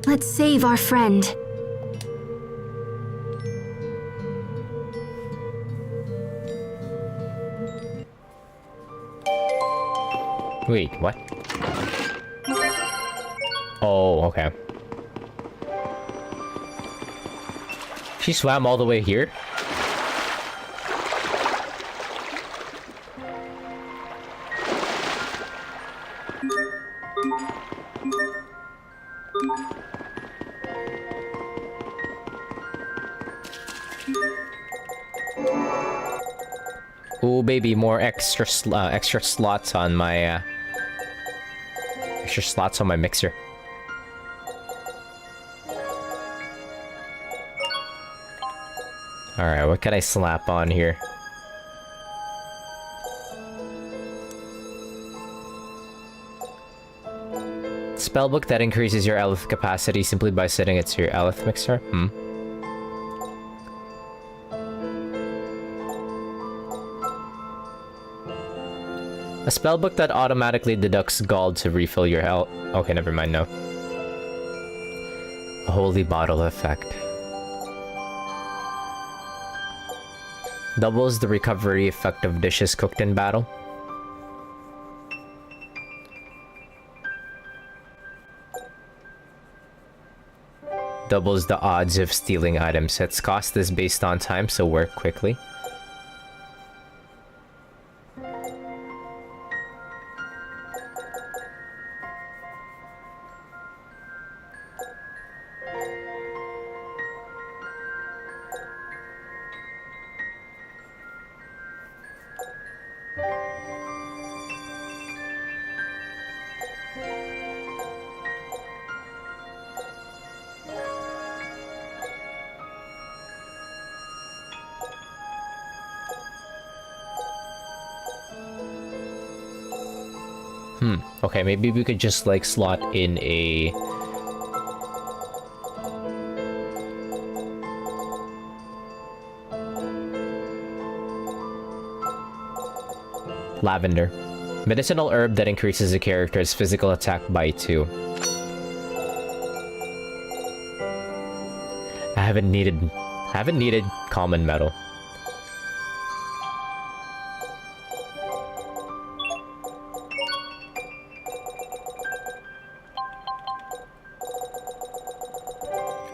S18: Let's save our friend.
S1: Wait, what? Oh, okay. She swam all the way here? Oh baby, more extra slots on my extra slots on my mixer. Alright, what can I slap on here? Spellbook that increases your Elith capacity simply by setting it to your Elith mixer? A spellbook that automatically deducts gold to refill your health. Okay, never mind, no. A holy bottle effect. Doubles the recovery effect of dishes cooked in battle. Doubles the odds of stealing items. Its cost is based on time, so work quickly. Okay, maybe we could just like slot in a lavender. Medicinal herb that increases a character's physical attack by 2. I haven't needed Haven't needed common metal.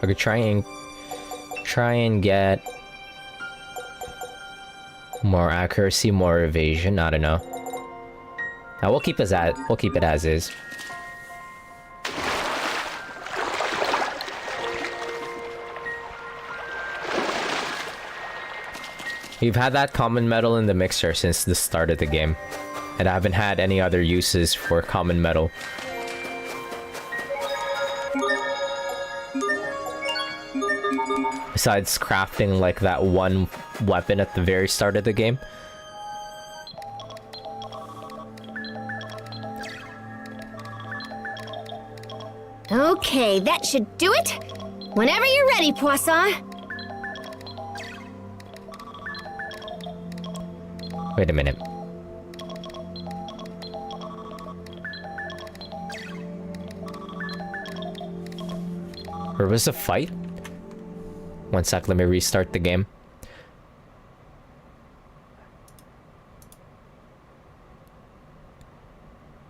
S1: I could try and get more accuracy, more evasion. I don't know. Now we'll keep it as is. We've had that common metal in the mixer since the start of the game, and I haven't had any other uses for common metal. Besides crafting like that one weapon at the very start of the game.
S2: Okay, that should do it. Whenever you're ready, Poisson.
S1: Wait a minute. There was a fight? One sec, let me restart the game.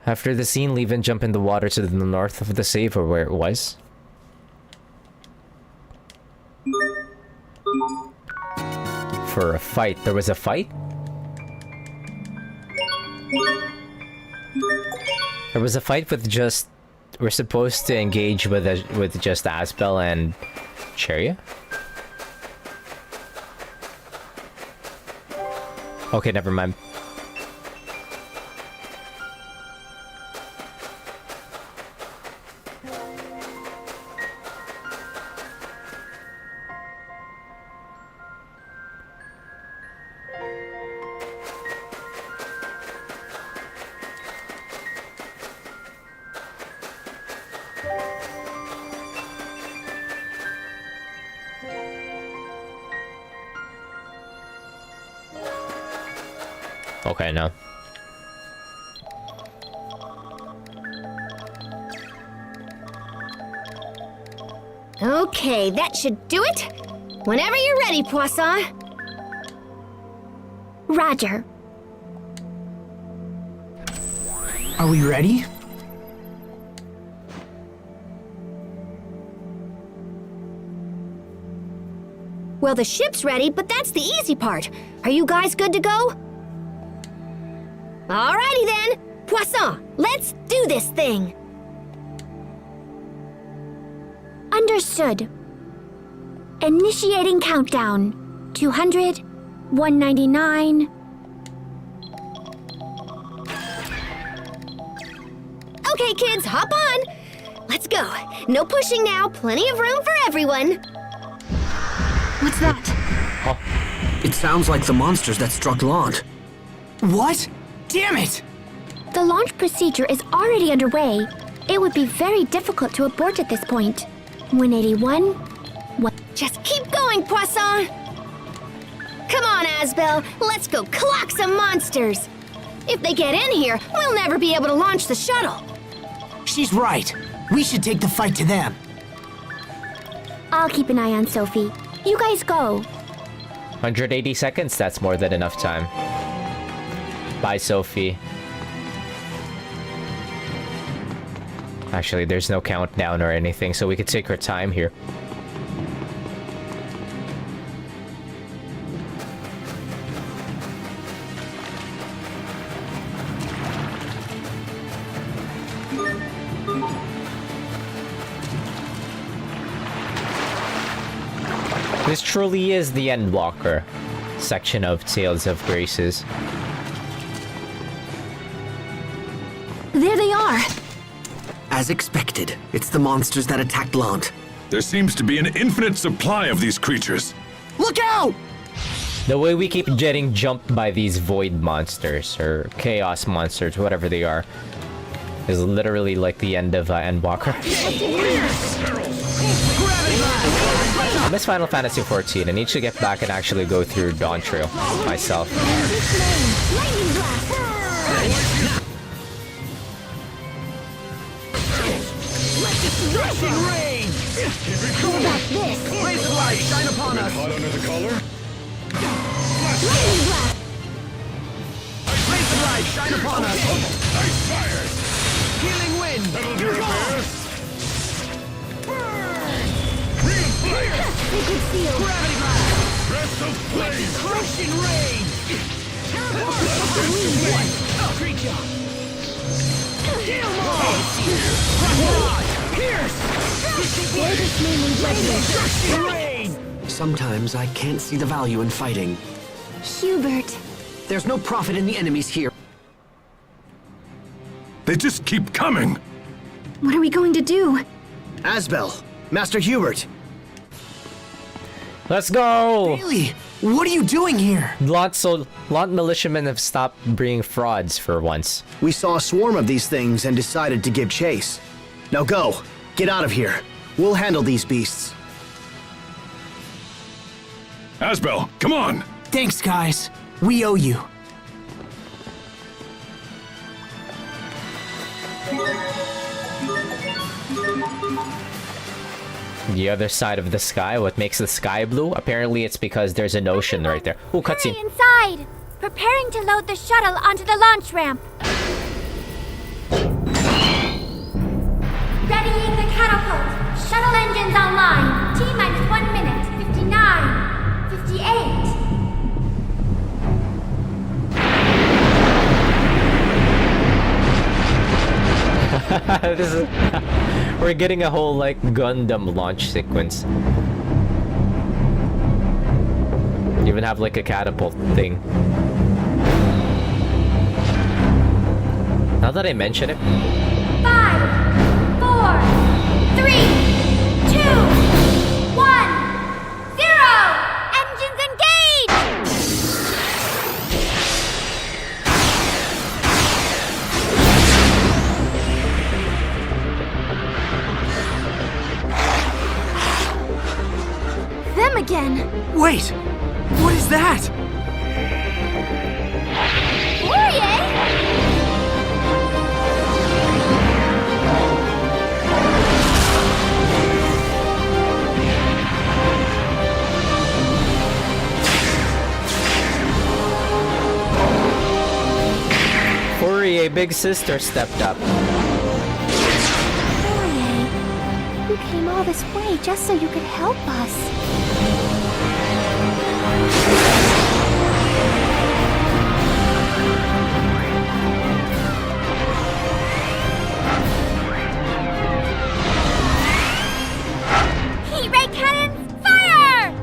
S1: After the scene, leave and jump in the water to the north of the save or where it was. For a fight. There was a fight? There was a fight with just... We're supposed to engage with just Asbel and Cheria? Okay, never mind. Okay, no.
S2: Okay, that should do it. Whenever you're ready, Poisson.
S6: Roger.
S3: Are we ready?
S2: Well, the ship's ready, but that's the easy part. Are you guys good to go? Alrighty then. Poisson, let's do this thing.
S6: Understood. Initiating countdown. 200, 199.
S2: Okay, kids, hop on. Let's go. No pushing now. Plenty of room for everyone.
S18: What's that?
S5: It sounds like the monsters that struck Lant.
S3: What? Damn it!
S6: The launch procedure is already underway. It would be very difficult to abort at this point. 181.
S2: Just keep going, Poisson. Come on, Asbel. Let's go clock some monsters. If they get in here, we'll never be able to launch the shuttle.
S3: She's right. We should take the fight to them.
S6: I'll keep an eye on Sophie. You guys go.
S1: 180 seconds, that's more than enough time. Bye, Sophie. Actually, there's no countdown or anything, so we could take our time here. This truly is the Endwalker section of Tales of Graces.
S15: There they are!
S5: As expected, it's the monsters that attacked Lant.
S4: There seems to be an infinite supply of these creatures.
S3: Look out!
S1: The way we keep getting jumped by these void monsters, or chaos monsters, whatever they are, is literally like the end of Endwalker. I miss Final Fantasy XIV. I need to get back and actually go through Dawn Trail myself.
S11: Rushing rain!
S17: How about this?
S5: Rays of light, shine upon us!
S11: Hot under the collar?
S17: Lightning blast!
S5: Rays of light, shine upon us!
S11: Nice fire!
S5: Healing wind!
S11: That'll do repair! Real blast!
S17: Liquid seal!
S5: Gravity blast!
S11: Breath of flame!
S5: Crushing rain! Creature! Kill more! Pierce! Crushing rain! Sometimes I can't see the value in fighting.
S18: Hubert.
S5: There's no profit in the enemies here.
S13: They just keep coming.
S18: What are we going to do?
S14: Asbel, Master Hubert.
S1: Let's go!
S3: Bailey, what are you doing here?
S1: Lot militiamen have stopped being frauds for once.
S14: We saw a swarm of these things and decided to give chase. Now go, get out of here. We'll handle these beasts.
S13: Asbel, come on!
S3: Thanks, guys. We owe you.
S1: The other side of the sky, what makes the sky blue? Apparently it's because there's an ocean right there. Ooh, cutscene.
S6: Inside! Preparing to load the shuttle onto the launch ramp. Readying the catapult. Shuttle engines online. T-minus 1 minute. 59. 58.
S1: This is we're getting a whole like Gundam launch sequence. You even have like a catapult thing. Now that I mention it.
S6: 5, 4, 3, 2, 1, 0! Engines engaged!
S18: Them again.
S3: Wait! What is that?
S6: Fourier!
S1: Fourier, big sister, stepped up.
S6: Fourier, you came all this way just so you could help us. Heat ray cannons, fire!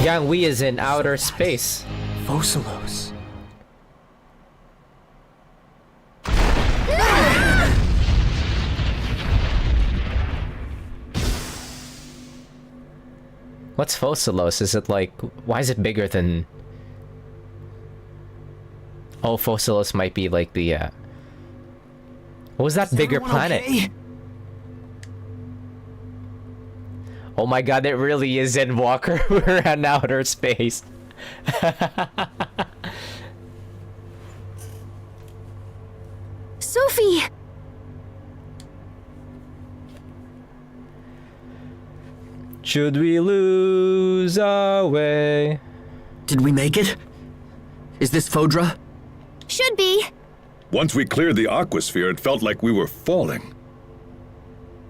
S1: Yang Wei is in outer space.
S3: Fossilos.
S1: What's Fossilos? Is it like, why is it bigger than... Oh, Fossilos might be like the, what was that bigger planet?
S3: Okay?
S1: Oh my god, it really is in Walker. We're in outer space.
S18: Sophie!
S1: Should we lose our way?
S5: Did we make it? Is this Fodra?
S2: Should be.
S4: Once we cleared the aquasphere, it felt like we were falling.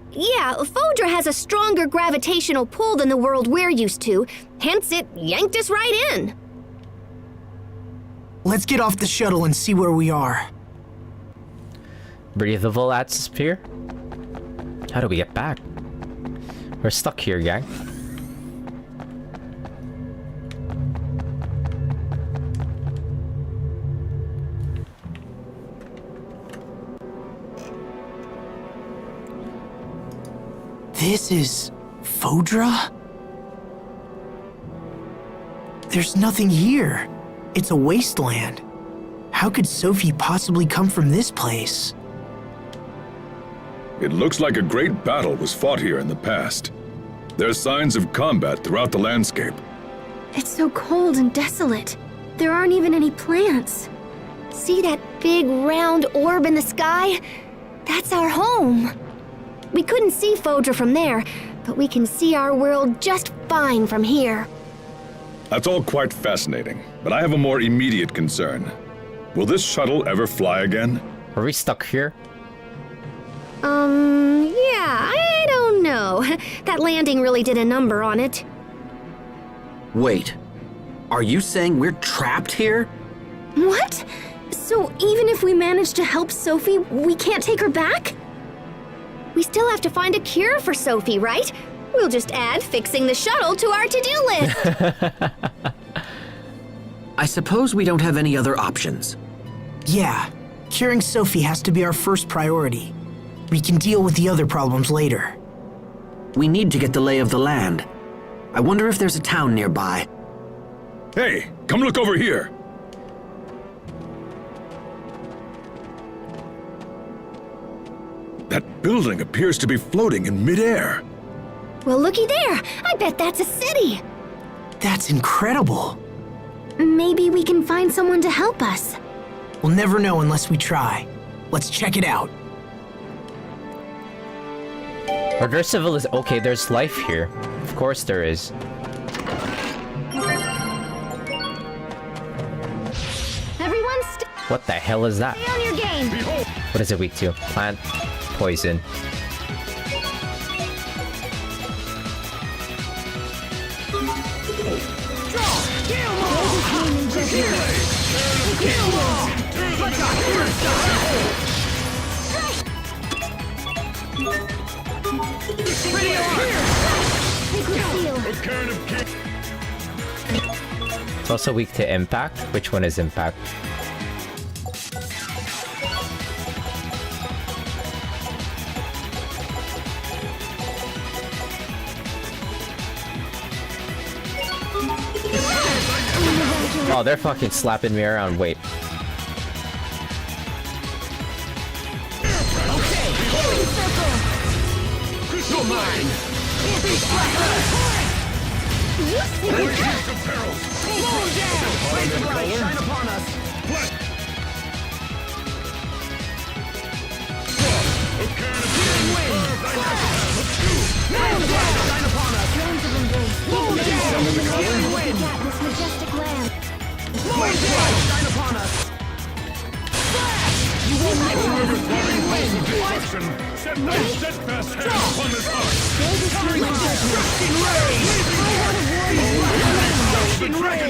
S2: Yeah, Fodra has a stronger gravitational pull than the world we're used to, hence it yanked us right in.
S3: Let's get off the shuttle and see where we are.
S1: Breathable atmosphere? How do we get back? We're stuck here, gang.
S3: This is Fodra? There's nothing here. It's a wasteland. How could Sophie possibly come from this place?
S4: It looks like a great battle was fought here in the past. There's signs of combat throughout the landscape.
S18: It's so cold and desolate. There aren't even any plants.
S2: See that big round orb in the sky? That's our home. We couldn't see Fodra from there, but we can see our world just fine from here.
S4: That's all quite fascinating, but I have a more immediate concern. Will this shuttle ever fly again?
S1: Are we stuck here?
S2: Yeah, I don't know. That landing really did a number on it.
S5: Wait, are you saying we're trapped here?
S18: What? So even if we manage to help Sophie, we can't take her back?
S2: We still have to find a cure for Sophie, right? We'll just add fixing the shuttle to our to-do list.
S5: I suppose we don't have any other options.
S3: Yeah, curing Sophie has to be our first priority. We can deal with the other problems later.
S5: We need to get the lay of the land. I wonder if there's a town nearby.
S4: Hey, come look over here! That building appears to be floating in midair.
S2: Well, looky there. I bet that's a city.
S3: That's incredible.
S18: Maybe we can find someone to help us.
S3: We'll never know unless we try. Let's check it out.
S1: Are there okay, there's life here. Of course there is.
S2: Everyone
S1: What the hell is that?
S2: stay on your game.
S1: What is it weak to? Plant poison. It's also weak to impact. Which one is impact? Oh, they're fucking slapping me around. Wait.
S11: Crystal mine! Shine upon us!
S2: This majestic land.
S11: Shine upon us! You will never destruction! Set no steadfast hand upon this heart!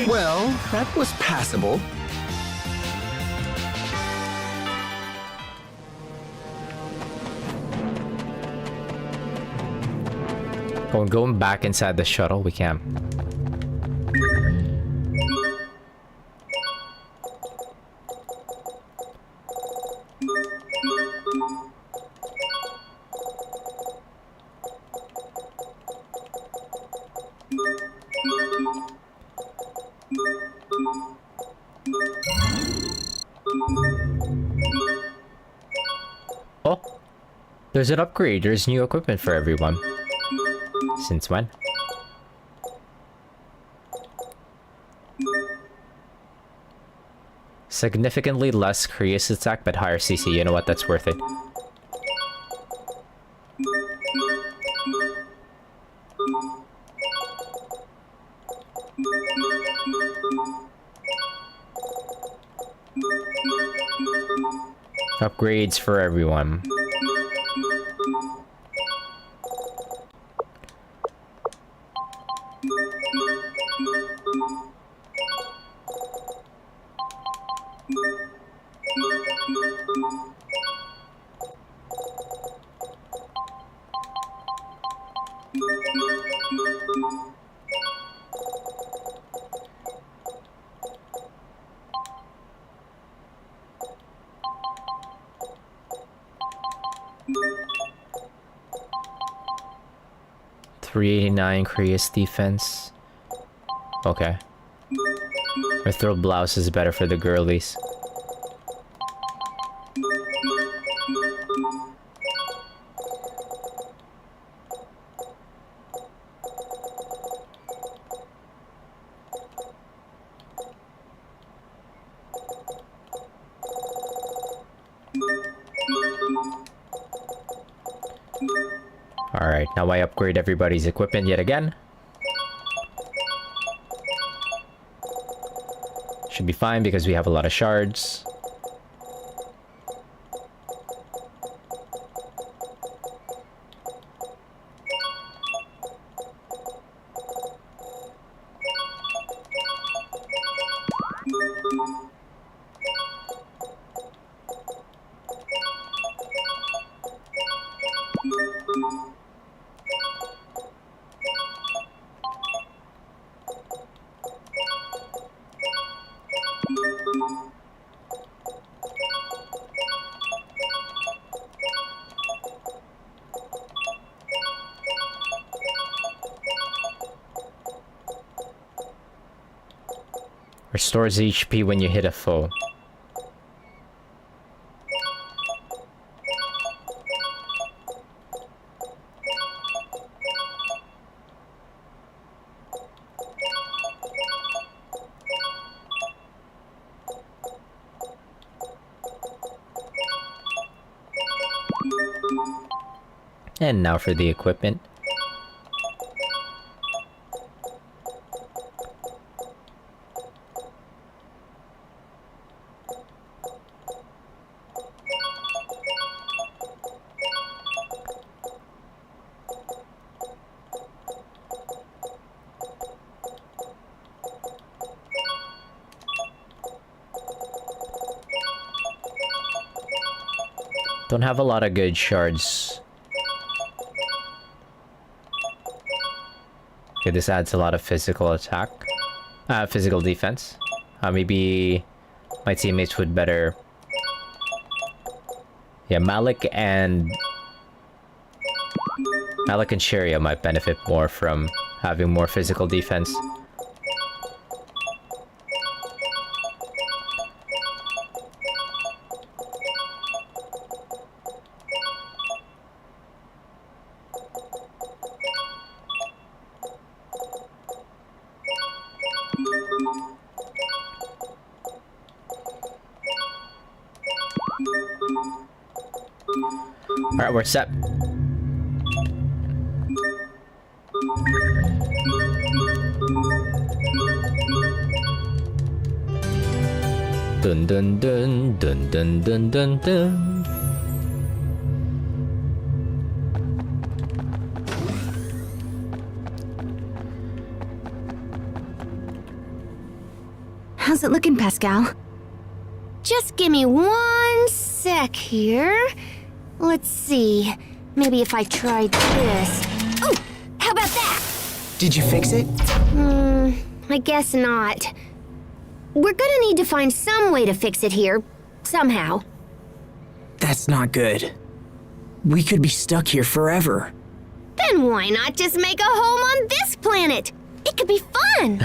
S5: Well, that was passable.
S1: Going back inside the shuttle, we can. Oh, there's an upgrade. There's new equipment for everyone. Since when? Significantly less Krius attack, but higher CC. You know what? That's worth it. Upgrades for everyone. $389 Krius defense. Okay. Or throw blouse is better for the girlies. Alright, now I upgrade everybody's equipment yet again. Should be fine because we have a lot of shards. Restores HP when you hit a foe. And now for the equipment. Don't have a lot of good shards. Okay, this adds a lot of physical attack. Physical defense. Maybe my teammates would better... Yeah, Malik and Sharia might benefit more from having more physical defense. Alright, we're set. Dun dun dun dun dun dun dun dun.
S18: How's it looking, Pascal?
S2: Just give me 1 sec here. Let's see. Maybe if I tried this. Oh, how about that?
S3: Did you fix it?
S2: I guess not. We're gonna need to find some way to fix it here, somehow.
S3: That's not good. We could be stuck here forever.
S2: Then why not just make a home on this planet? It could be fun!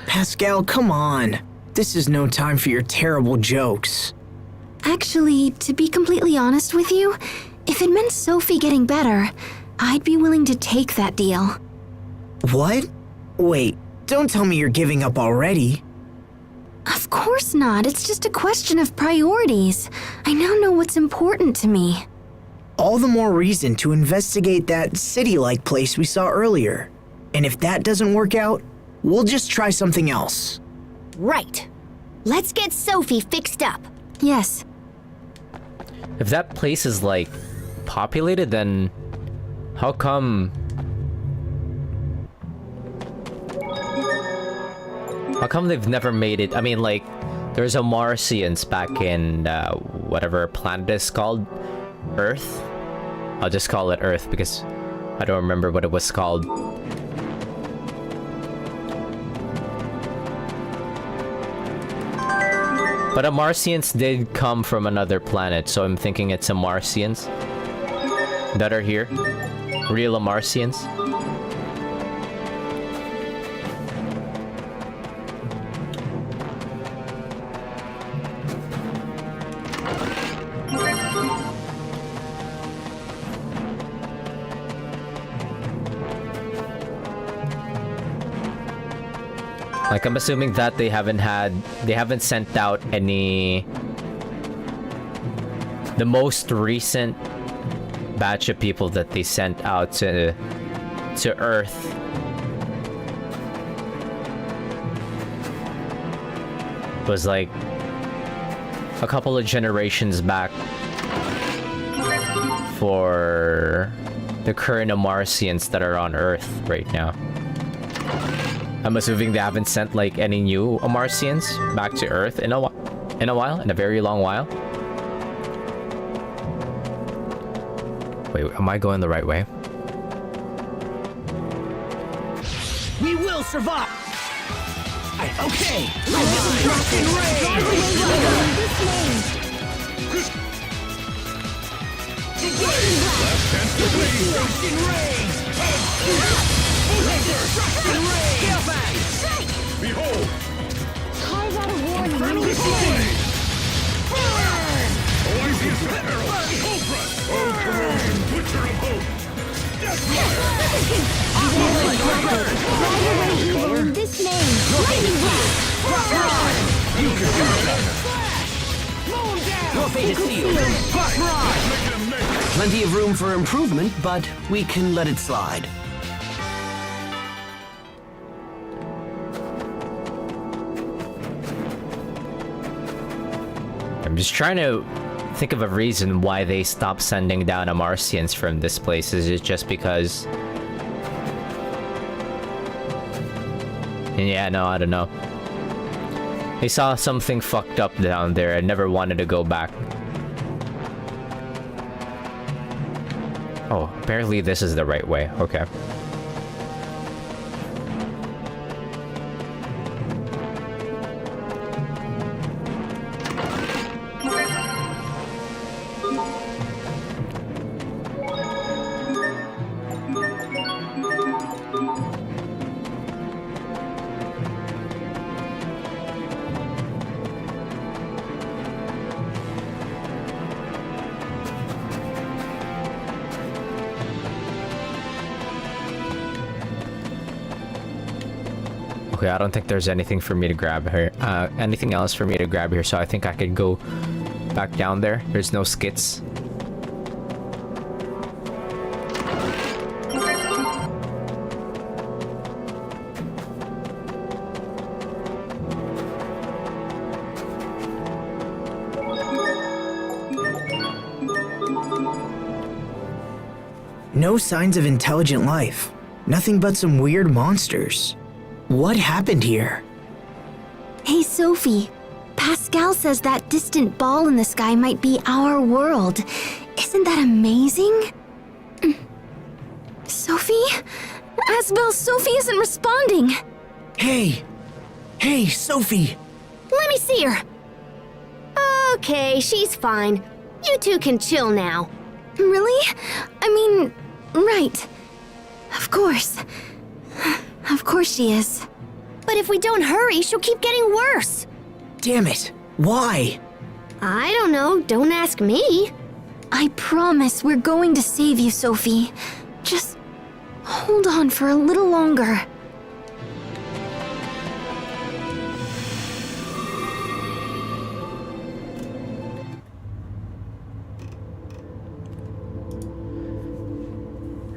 S3: Pascal, come on. This is no time for your terrible jokes.
S18: Actually, to be completely honest with you, if it meant Sophie getting better, I'd be willing to take that deal.
S3: What? Wait, don't tell me you're giving up already.
S18: Of course not. It's just a question of priorities. I now know what's important to me.
S3: All the more reason to investigate that city-like place we saw earlier. And if that doesn't work out, we'll just try something else.
S2: Right. Let's get Sophie fixed up.
S18: Yes.
S1: If that place is, like, populated, then how come... How come they've never made it? I mean, like, there's a Martians back in, whatever planet is called. Earth? I'll just call it Earth because I don't remember what it was called. But a Martians did come from another planet, so I'm thinking it's a Martians that are here. Real Martians. Like, I'm assuming that they haven't sent out any... The most recent batch of people that they sent out to Earth was like a couple of generations back for the current Amarcians that are on Earth right now. I'm assuming they haven't sent like any new Amarcians back to Earth in a very long while. Wait, am I going the right way?
S3: We will survive! Okay! Destruction
S11: Behold!
S6: Carve out a warning.
S11: Infernal flame! Oasis of peril! Cobra! Oh, corrosion! Butcher of hope!
S6: In this name,
S5: You can do better. Your fate is sealed. Plenty of room for improvement, but we can let it slide.
S1: I'm just trying to think of a reason why they stopped sending down Amarcians from this place. Is it just because... Yeah, no, I don't know. They saw something fucked up down there and never wanted to go back. Oh, apparently this is the right way. Okay. Okay, I don't think there's anything for me to grab here. Anything else for me to grab here, so I think I could go back down there. There's no skits.
S3: No signs of intelligent life. Nothing but some weird monsters. What happened here?
S18: Hey, Sophie. Pascal says that distant ball in the sky might be our world. Isn't that amazing? Sophie? Asbel, Sophie isn't responding.
S3: Hey, Sophie.
S2: Let me see her. Okay, she's fine. You two can chill now.
S18: Really? I mean, right. Of course. Of course she is.
S2: But if we don't hurry, she'll keep getting worse.
S3: Damn it. Why?
S2: I don't know. Don't ask me.
S18: I promise we're going to save you, Sophie. Just hold on for a little longer.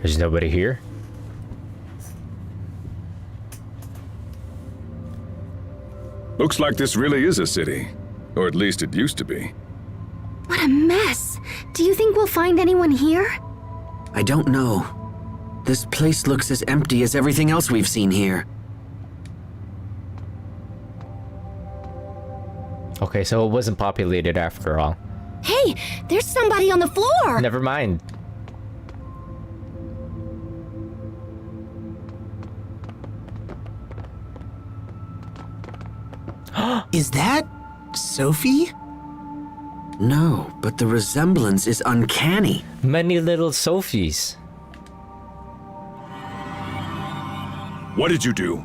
S1: There's nobody here.
S4: Looks like this really is a city. Or at least it used to be.
S18: What a mess. Do you think we'll find anyone here?
S5: I don't know. This place looks as empty as everything else we've seen here.
S1: Okay, so it wasn't populated after all.
S2: Hey, there's somebody on the floor.
S1: Never mind.
S3: Is that Sophie?
S5: No, but the resemblance is uncanny.
S1: Many little Sophies.
S13: What did you do?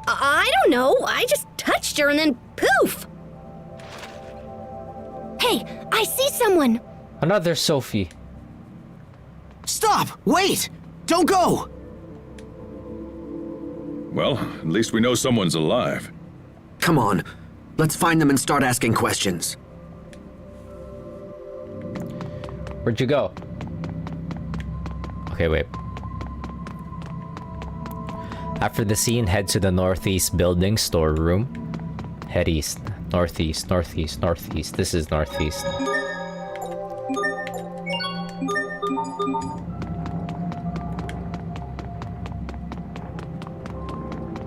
S2: I don't know. I just touched her and then poof. Hey, I see someone.
S1: Another Sophie.
S3: Stop! Wait! Don't go!
S4: Well, at least we know someone's alive.
S5: Come on, let's find them and start asking questions.
S1: Where'd you go? Okay, wait. After the scene, head to the northeast building storeroom. Head east. Northeast, northeast, northeast. This is northeast.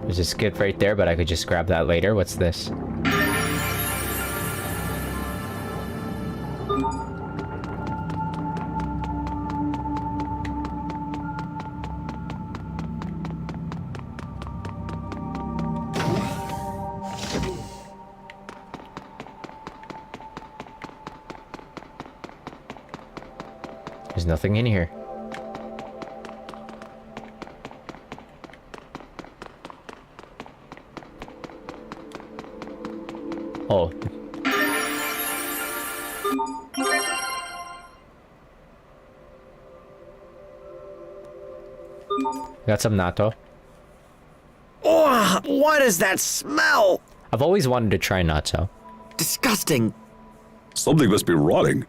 S1: There's a skip right there, but I could just grab that later. What's this? There's nothing in here. Oh. Got some natto.
S5: Oh, what is that smell?
S1: I've always wanted to try natto.
S5: Disgusting.
S4: Something must be rotting.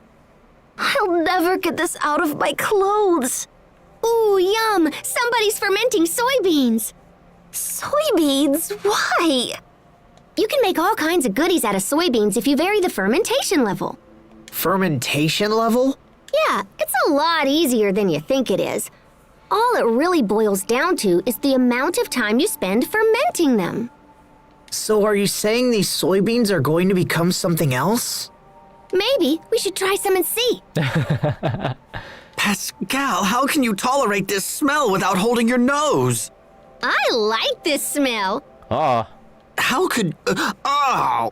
S2: I'll never get this out of my clothes. Ooh, yum! Somebody's fermenting soybeans. Soybeans? Why? You can make all kinds of goodies out of soybeans if you vary the fermentation level.
S3: Fermentation level?
S2: Yeah, it's a lot easier than you think it is. All it really boils down to is the amount of time you spend fermenting them.
S3: So are you saying these soybeans are going to become something else?
S2: Maybe we should try some and see.
S5: Pascal, how can you tolerate this smell without holding your nose?
S2: I like this smell.
S1: Oh.
S5: How could... oh!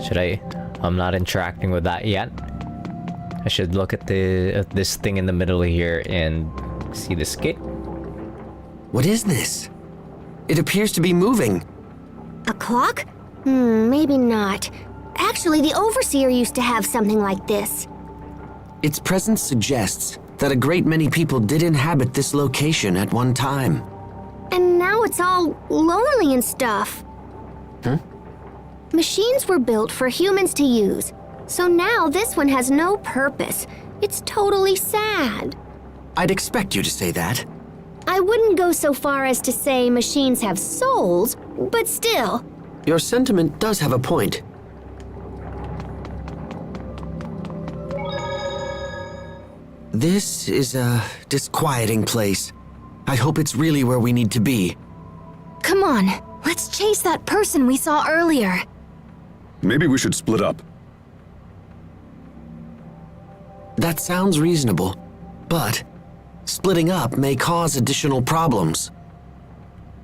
S1: Should I? I'm not interacting with that yet. I should look at this thing in the middle here and see the skate.
S5: What is this? It appears to be moving.
S2: A clock? Maybe not. Actually, the Overseer used to have something like this.
S5: Its presence suggests that a great many people did inhabit this location at one time.
S2: And now it's all lonely and stuff.
S5: Huh?
S2: Machines were built for humans to use, so now this one has no purpose. It's totally sad.
S5: I'd expect you to say that.
S2: I wouldn't go so far as to say machines have souls, but still.
S5: Your sentiment does have a point. This is a disquieting place. I hope it's really where we need to be.
S18: Come on, let's chase that person we saw earlier.
S4: Maybe we should split up.
S5: That sounds reasonable, but splitting up may cause additional problems.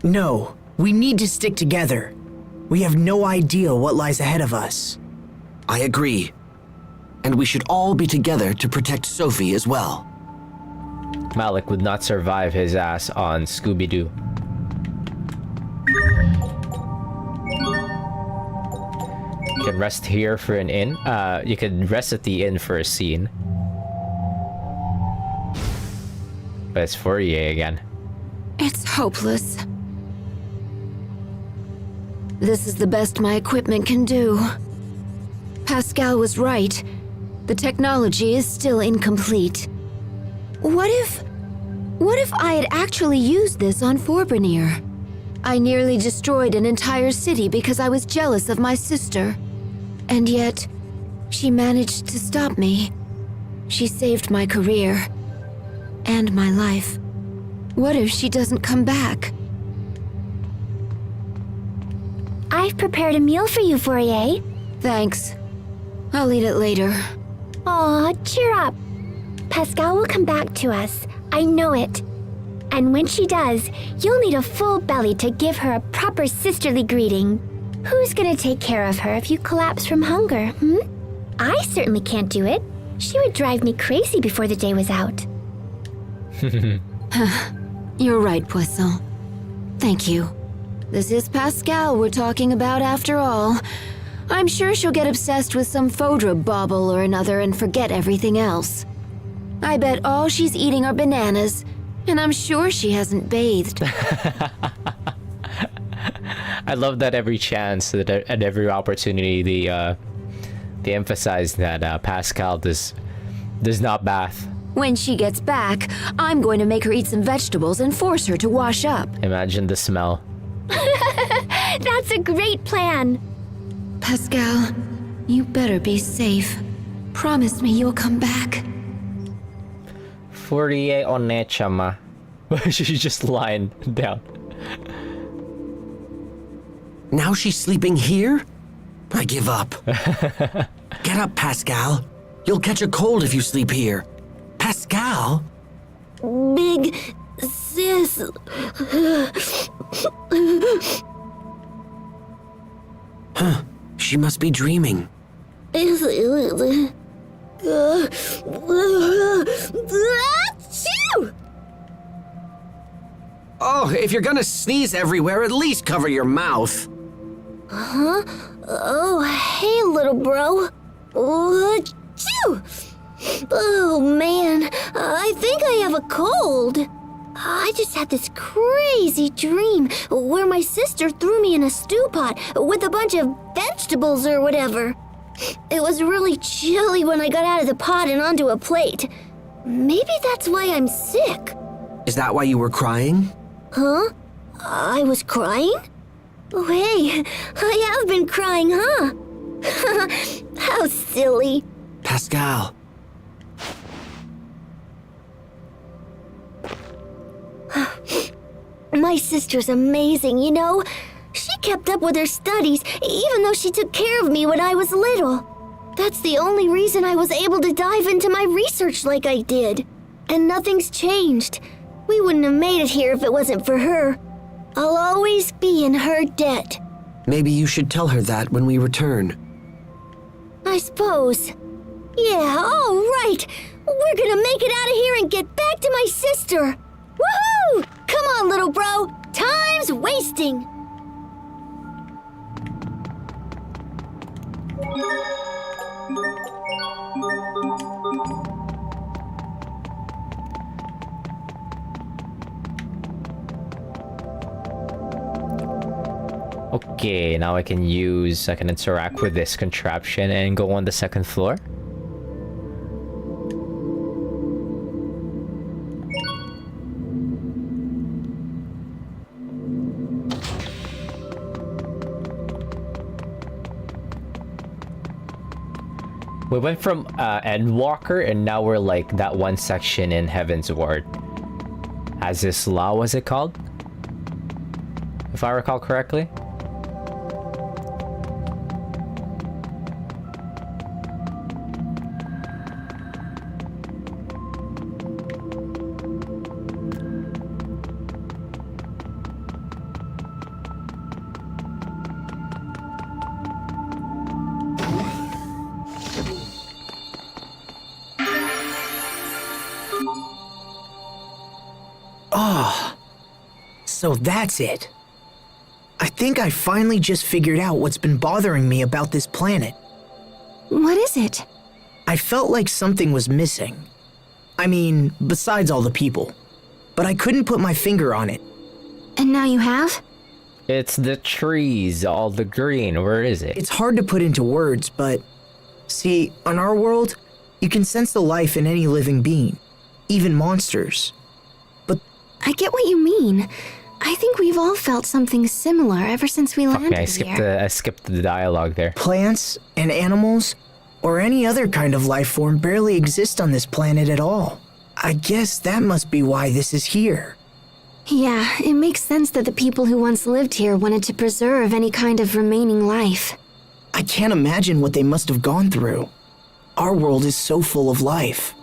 S3: No, we need to stick together. We have no idea what lies ahead of us.
S5: I agree. And we should all be together to protect Sophie as well.
S1: Malik would not survive his ass on Scooby-Doo. You can rest here for an inn. You can rest at the inn for a scene. But it's Fourier again.
S18: It's hopeless. This is the best my equipment can do. Pascal was right. The technology is still incomplete. What if I had actually used this on Forbanier? I nearly destroyed an entire city because I was jealous of my sister. And yet, she managed to stop me. She saved my career. And my life. What if she doesn't come back?
S6: I've prepared a meal for you, Fourier.
S18: Thanks. I'll eat it later.
S6: Aw, cheer up. Pascal will come back to us. I know it. And when she does, you'll need a full belly to give her a proper sisterly greeting. Who's gonna take care of her if you collapse from hunger, I certainly can't do it. She would drive me crazy before the day was out.
S19: You're right, Poisson. Thank you. This is Pascal we're talking about after all. I'm sure she'll get obsessed with some Fodra bauble or another and forget everything else. I bet all she's eating are bananas, and I'm sure she hasn't bathed.
S1: I love that every chance, that at every opportunity, they emphasize that Pascal does not bath.
S19: When she gets back, I'm going to make her eat some vegetables and force her to wash up.
S1: Imagine the smell.
S6: That's a great plan.
S19: Pascal, you better be safe. Promise me you'll come back.
S1: 48 on chama. She's just lying down.
S5: Now she's sleeping here? I give up. Get up, Pascal. You'll catch a cold if you sleep here. Pascal?
S2: Big sis.
S5: Huh. She must be dreaming. Oh, if you're gonna sneeze everywhere, at least cover your mouth.
S2: Huh? Oh, hey, little bro. Achoo! Oh, man. I think I have a cold. I just had this crazy dream where my sister threw me in a stew pot with a bunch of vegetables or whatever. It was really chilly when I got out of the pot and onto a plate. Maybe that's why I'm sick.
S5: Is that why you were crying?
S2: Huh? I was crying? Oh, hey, I have been crying, huh? How silly.
S5: Pascal.
S2: My sister's amazing, you know? She kept up with her studies, even though she took care of me when I was little. That's the only reason I was able to dive into my research like I did. And nothing's changed. We wouldn't have made it here if it wasn't for her. I'll always be in her debt.
S5: Maybe you should tell her that when we return.
S2: I suppose. Yeah, all right. We're gonna make it out of here and get back to my sister. Woohoo! Come on, little bro. Time's wasting.
S1: Okay, now I can interact with this contraption and go on the second floor. We went from Endwalker and now we're like that one section in Heaven's Ward. Aziz Law, was it called? If I recall correctly.
S3: So that's it. I think I finally just figured out what's been bothering me about this planet.
S18: What is it?
S3: I felt like something was missing. I mean, besides all the people. But I couldn't put my finger on it.
S18: And now you have?
S1: It's the trees, all the green. Where is it?
S3: It's hard to put into words, but... See, on our world, you can sense the life in any living being. Even monsters. But...
S18: I get what you mean. I think we've all felt something similar ever since we landed here.
S1: I skipped the dialogue there.
S3: Plants and animals, or any other kind of life form barely exist on this planet at all. I guess that must be why this is here.
S18: Yeah, it makes sense that the people who once lived here wanted to preserve any kind of remaining life.
S3: I can't imagine what they must have gone through. Our world is so full of life.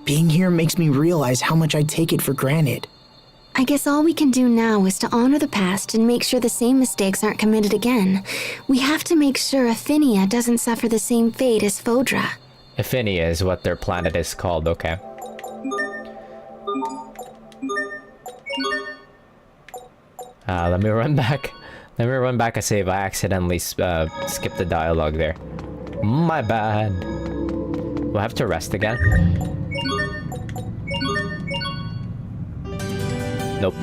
S3: Being here makes me realize how much I take it for granted.
S18: I guess all we can do now is to honor the past and make sure the same mistakes aren't committed again. We have to make sure Affinia doesn't suffer the same fate as Fodra.
S1: Affinia is what their planet is called, okay. Let me run back. Let me run back a save. I accidentally skipped the dialogue there. My bad. We'll have to rest again. Nope.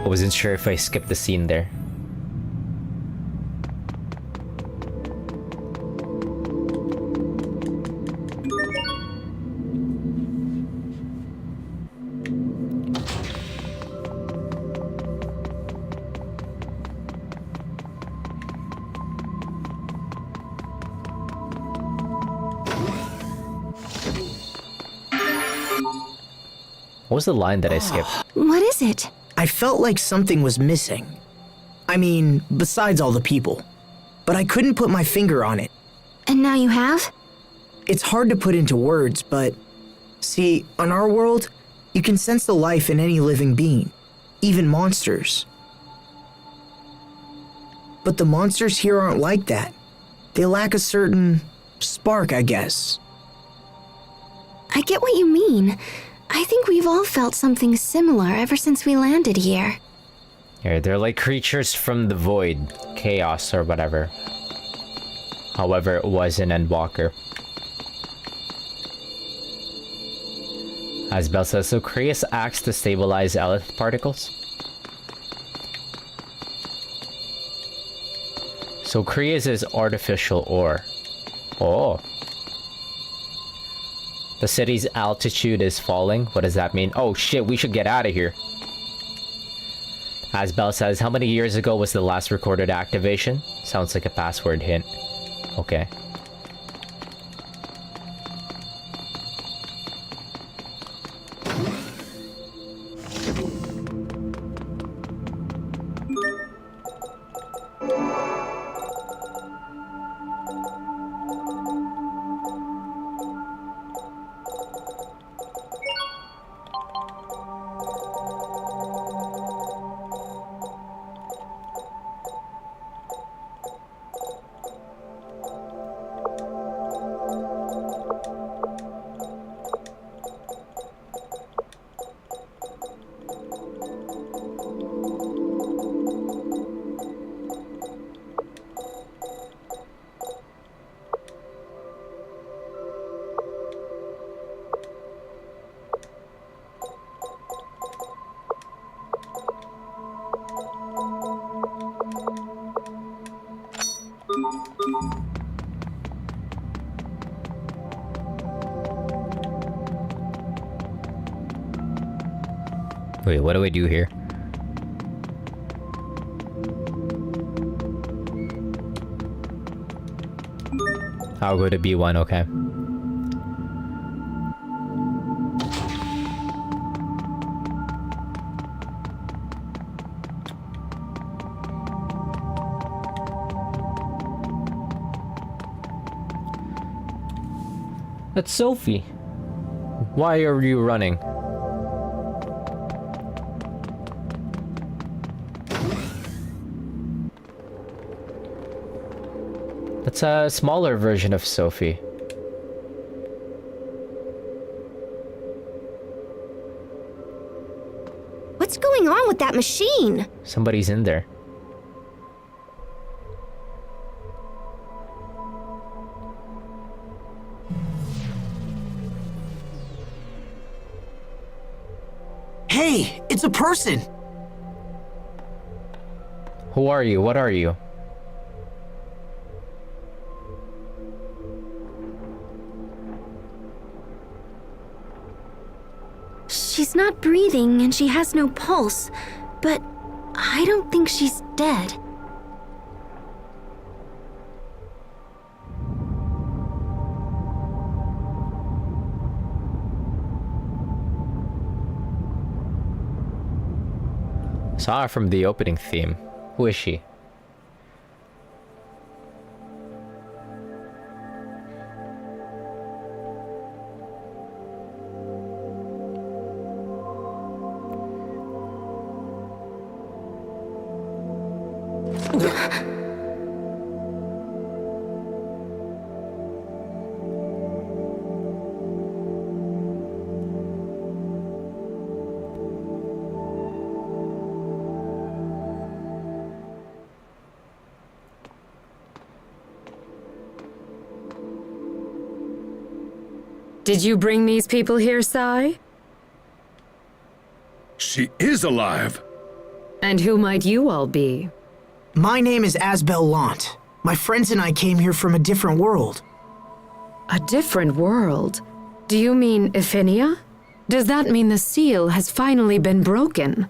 S1: I wasn't sure if I skipped the scene there. What was the line that I skipped?
S18: What is it?
S3: I felt like something was missing. I mean, besides all the people. But I couldn't put my finger on it.
S18: And now you have?
S3: It's hard to put into words, but... See, on our world, you can sense the life in any living being. Even monsters. But the monsters here aren't like that. They lack a certain... spark, I guess.
S18: I get what you mean. I think we've all felt something similar ever since we landed here.
S1: Yeah, they're like creatures from the void, chaos or whatever. However it was in Endwalker. As Bell says, so Krius acts to stabilize Elith particles. So Krius is artificial ore. Oh. The city's altitude is falling. What does that mean? Oh shit, we should get out of here. As Bell says, how many years ago was the last recorded activation? Sounds like a password hint. Okay. Wait, what do I do here? I'll go to B1, okay. That's Sophie. Why are you running? That's a smaller version of Sophie.
S2: What's going on with that machine?
S1: Somebody's in there.
S3: Hey, it's a person!
S1: Who are you? What are you?
S18: She's not breathing and she has no pulse, but I don't think she's dead.
S1: Saw her from the opening theme. Who is she?
S20: Did you bring these people here, Sai?
S13: She is alive.
S20: And who might you all be?
S3: My name is Asbel Lant. My friends and I came here from a different world.
S20: A different world? Do you mean Ephinia? Does that mean the seal has finally been broken?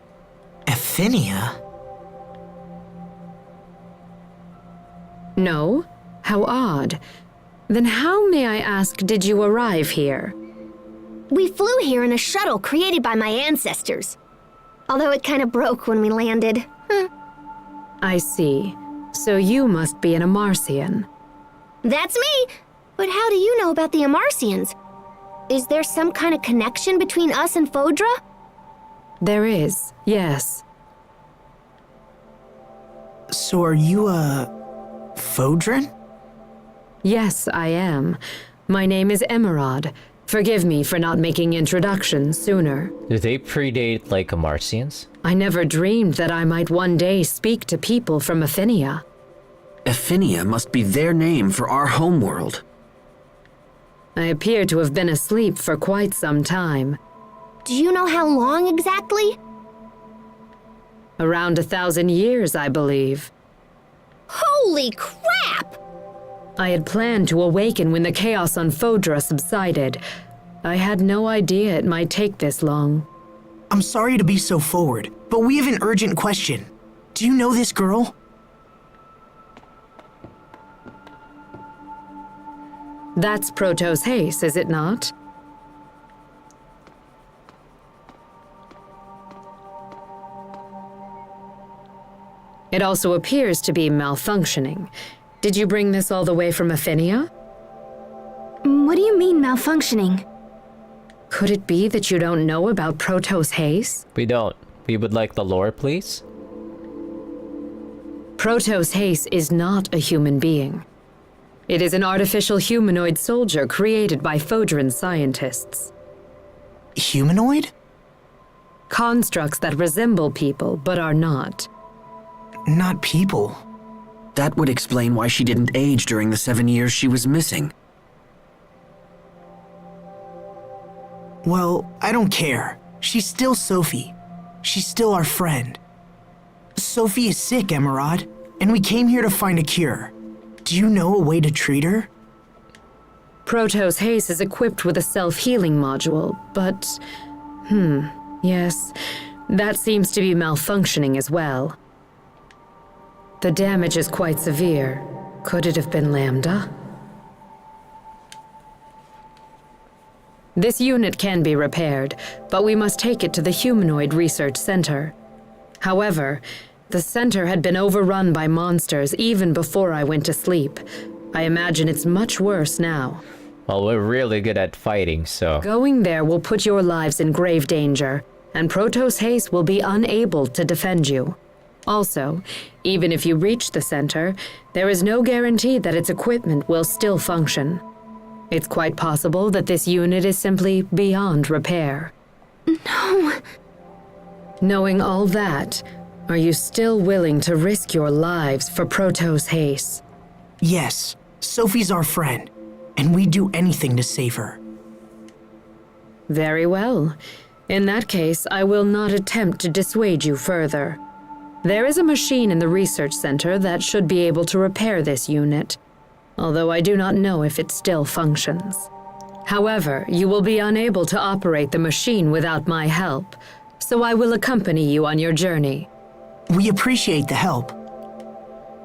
S3: Ephinia?
S20: No? How odd. Then how, may I ask, did you arrive here?
S2: We flew here in a shuttle created by my ancestors. Although it kind of broke when we landed.
S20: I see. So you must be an Amarcian.
S2: That's me! But how do you know about the Amarcians? Is there some kind of connection between us and Fodra?
S20: There is, yes.
S3: So are you Fodran?
S20: Yes, I am. My name is Emerald. Forgive me for not making introductions sooner.
S1: Do they predate like Amarcians?
S20: I never dreamed that I might one day speak to people from Ephinia.
S5: Ephinia must be their name for our homeworld.
S20: I appear to have been asleep for quite some time.
S2: Do you know how long exactly?
S20: Around 1,000 years, I believe.
S2: Holy crap!
S20: I had planned to awaken when the chaos on Fodra subsided. I had no idea it might take this long.
S3: I'm sorry to be so forward, but we have an urgent question. Do you know this girl?
S20: That's Protos Hace, is it not? It also appears to be malfunctioning. Did you bring this all the way from Ephinia?
S18: What do you mean malfunctioning?
S20: Could it be that you don't know about Protos Hace?
S1: We don't. We would like the lore, please.
S20: Protos Hace is not a human being. It is an artificial humanoid soldier created by Fodran scientists.
S3: Humanoid?
S20: Constructs that resemble people, but are not.
S3: Not people.
S5: That would explain why she didn't age during the 7 years she was missing.
S3: Well, I don't care. She's still Sophie. She's still our friend. Sophie is sick, Emerald, and we came here to find a cure. Do you know a way to treat her?
S20: Protos Hace is equipped with a self-healing module, but... yes, that seems to be malfunctioning as well. The damage is quite severe. Could it have been Lambda? This unit can be repaired, but we must take it to the Humanoid Research Center. However, the center had been overrun by monsters even before I went to sleep. I imagine it's much worse now.
S1: Well, we're really good at fighting, so...
S20: Going there will put your lives in grave danger, and Protos Hace will be unable to defend you. Also, even if you reach the center, there is no guarantee that its equipment will still function. It's quite possible that this unit is simply beyond repair.
S18: No.
S20: Knowing all that, are you still willing to risk your lives for Protos Hace?
S3: Yes, Sophie's our friend, and we'd do anything to save her.
S20: Very well. In that case, I will not attempt to dissuade you further. There is a machine in the research center that should be able to repair this unit, although I do not know if it still functions. However, you will be unable to operate the machine without my help, so I will accompany you on your journey.
S3: We appreciate the help.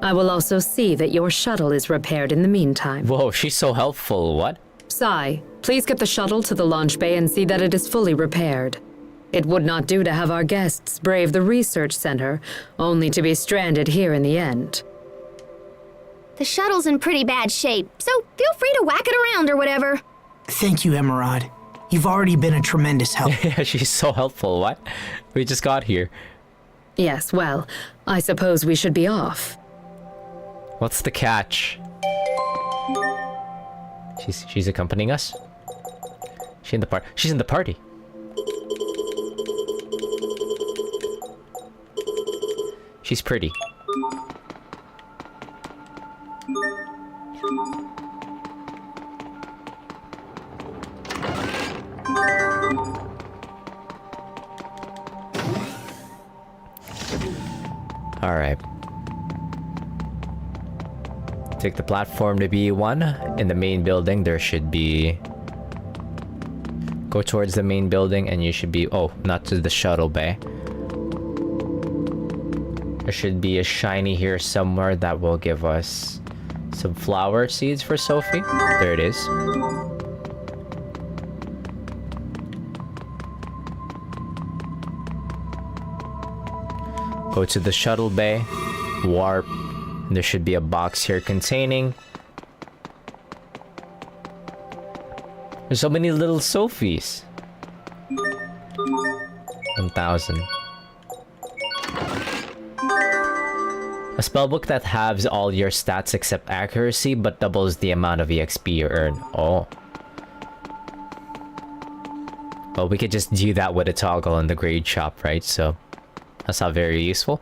S20: I will also see that your shuttle is repaired in the meantime.
S1: Whoa, she's so helpful. What?
S20: Sai, please get the shuttle to the launch bay and see that it is fully repaired. It would not do to have our guests brave the research center, only to be stranded here in the end.
S2: The shuttle's in pretty bad shape, so feel free to whack it around or whatever.
S3: Thank you, Emerald. You've already been a tremendous help.
S1: Yeah, she's so helpful. What? We just got here.
S20: Yes, well, I suppose we should be off.
S1: What's the catch? She's accompanying us? She's in the party. She's pretty. Alright. Take the platform to B1. In the main building, there should be... Go towards the main building and you should be... Oh, not to the shuttle bay. There should be a shiny here somewhere that will give us some flower seeds for Sophie. There it is. Go to the shuttle bay, warp. There should be a box here containing... There's so many little Sophies. 1,000. A spellbook that halves all your stats except accuracy, but doubles the amount of EXP you earn. Oh. Well, we could just do that with a toggle in the grade shop, right? So, that's not very useful.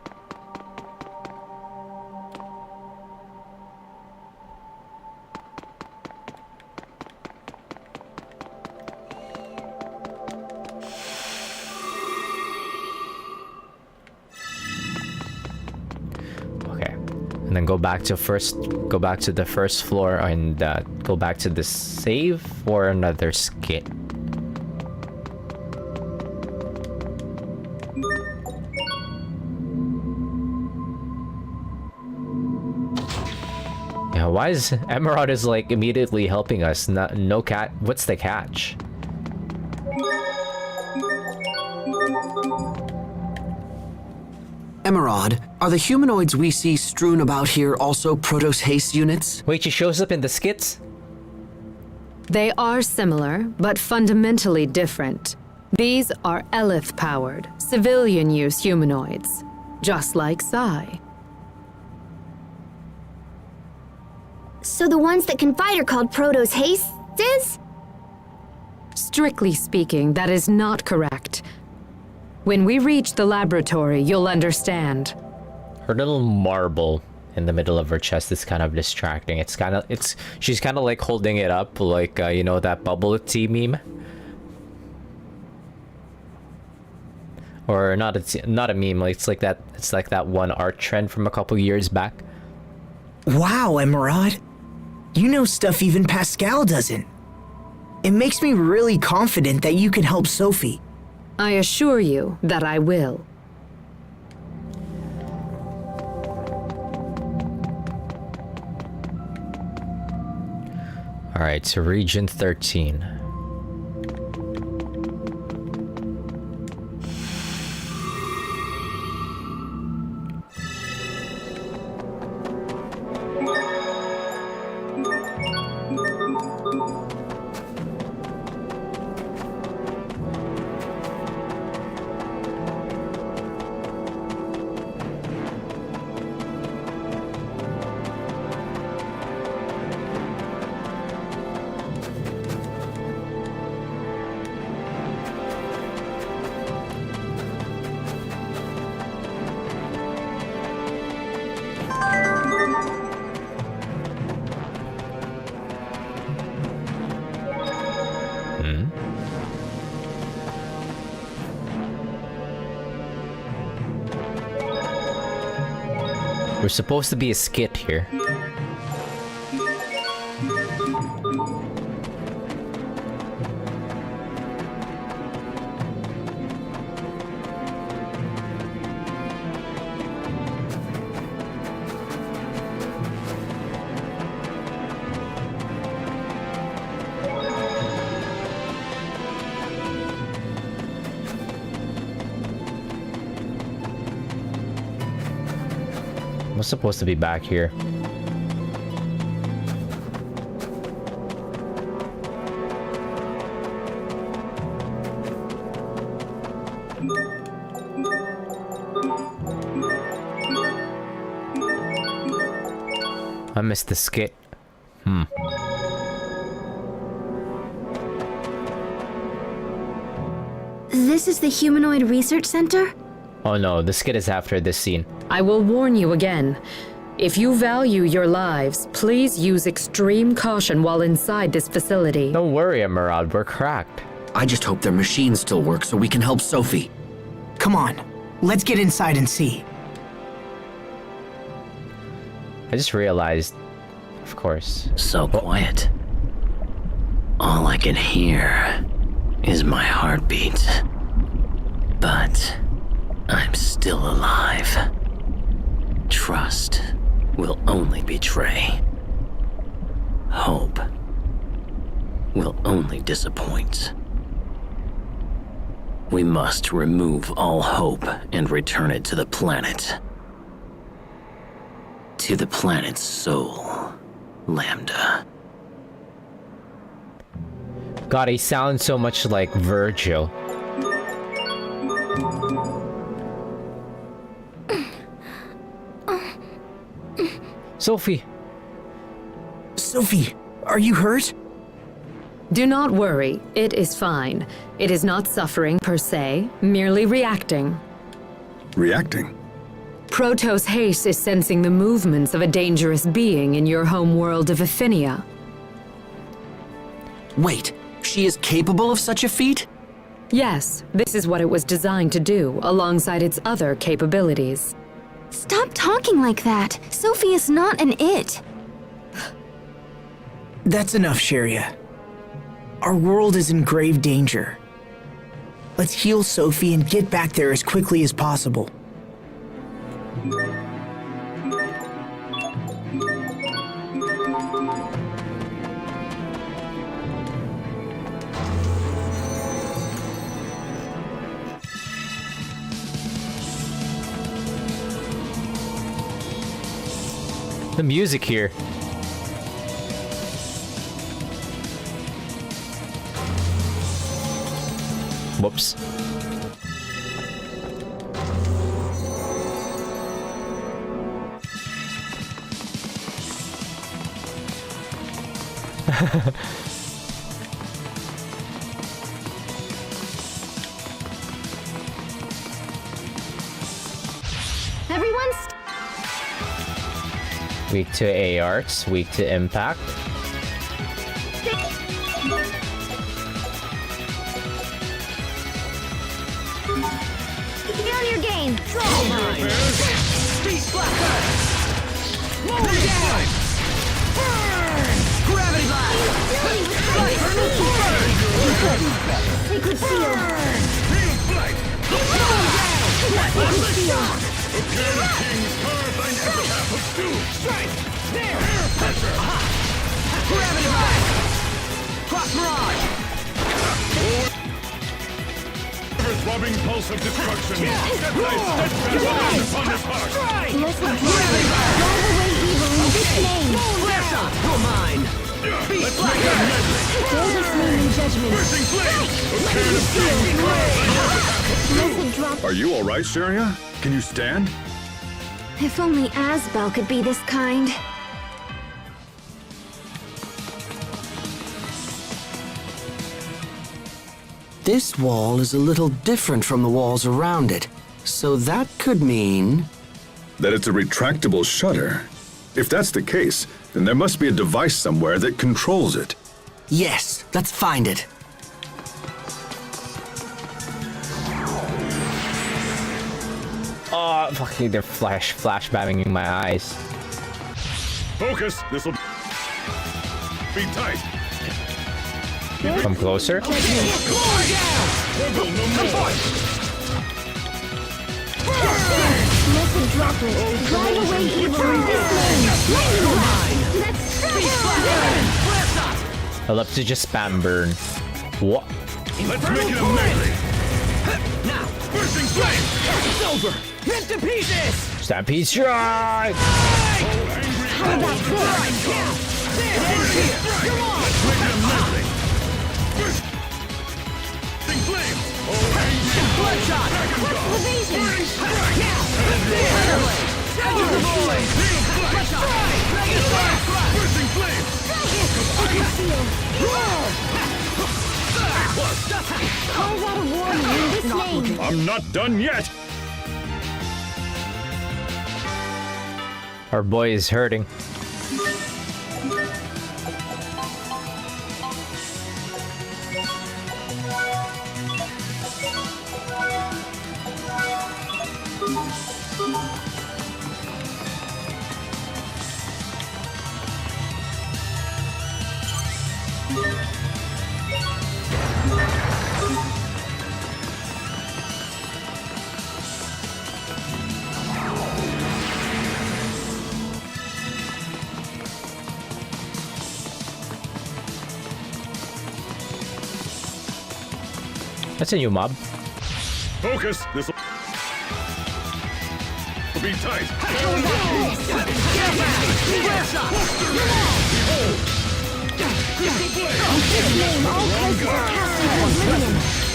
S1: And then go back to the first floor and go back to the save for another skit. Yeah, why is Emerald is like immediately helping us? No cat. What's the catch?
S5: Emerald, are the humanoids we see strewn about here also Protos Haste units?
S1: Wait, she shows up in the skits?
S20: They are similar, but fundamentally different. These are Elith-powered, civilian-use humanoids, just like Sai.
S2: So the ones that can fight are called Protos Hastes?
S20: Strictly speaking, that is not correct. When we reach the laboratory, you'll understand.
S1: Her little marble in the middle of her chest is kind of distracting. She's kind of like holding it up like, you know, that bubble tea meme? Or not a meme, it's like that one art trend from a couple years back.
S3: Wow, Emerald. You know stuff even Pascal doesn't. It makes me really confident that you can help Sophie.
S20: I assure you that I will.
S1: Alright, so region 13. We're supposed to be a skit here. I'm supposed to be back here. I missed the skit.
S18: This is the Humanoid Research Center?
S1: Oh no, the skit is after this scene.
S20: I will warn you again. If you value your lives, please use extreme caution while inside this facility.
S1: Don't worry, Emerald, we're cracked.
S5: I just hope their machines still work so we can help Sophie.
S3: Come on, let's get inside and see.
S1: I just realized, of course.
S21: So quiet. All I can hear is my heartbeat. But I'm still alive. Trust will only betray. Hope will only disappoint. We must remove all hope and return it to the planet. To the planet's soul, Lambda.
S1: God, he sounds so much like Virgil. Sophie!
S3: Sophie, are you hurt?
S20: Do not worry, it is fine. It is not suffering per se, merely reacting.
S4: Reacting?
S20: Protos Haste is sensing the movements of a dangerous being in your home world of Aphinia.
S5: Wait, she is capable of such a feat?
S20: Yes, this is what it was designed to do, alongside its other capabilities.
S18: Stop talking like that. Sophie is not an it.
S3: That's enough, Sharia. Our world is in grave danger. Let's heal Sophie and get back there as quickly as possible.
S1: The music here. Whoops.
S18: Everyone's
S1: Weak to ARs, weak to impact.
S2: Get on your game.
S11: Speed blaster! Mold down! Burn! Gravity blast!
S2: Sacred seal.
S11: Field flight!
S2: Sacred seal.
S11: Prepare the king's carbine epitaph of doom! Strike! There! Air pressure! Gravity blast! Cross mirage! Throbbing pulse of destruction! Step by steadfast upon his heart!
S2: Listen, drive away evil in this name.
S11: Flare shot! You're mine! Let's make a medley!
S2: Bear this name in judgment.
S11: Bursting flames! Prepare the king's carbine!
S4: Are you all right, Sharia? Can you stand?
S18: If only Asbel could be this kind.
S5: This wall is a little different from the walls around it, so that could mean...
S4: That it's a retractable shutter. If that's the case, then there must be a device somewhere that controls it.
S5: Yes, let's find it.
S1: Oh, fucking, they're flashbanging in my eyes.
S4: Focus! This'll be tight.
S1: Come closer.
S11: Come on!
S2: Listen, droplet. Drive away evil in this name. Let's
S1: I love to just spam burn. What?
S11: Let's make it a melee! Now, bursting flame! It's over! Ripped to pieces!
S1: Stampede strike!
S2: How about this?
S11: There! Come on! Let's make it a melee! Bursting flame! Bloodshot!
S2: Evasion!
S11: Now! Carve out a warning in this name.
S13: I'm not done yet!
S1: Our boy is hurting. That's a new mob.
S13: Focus! This'll be tight!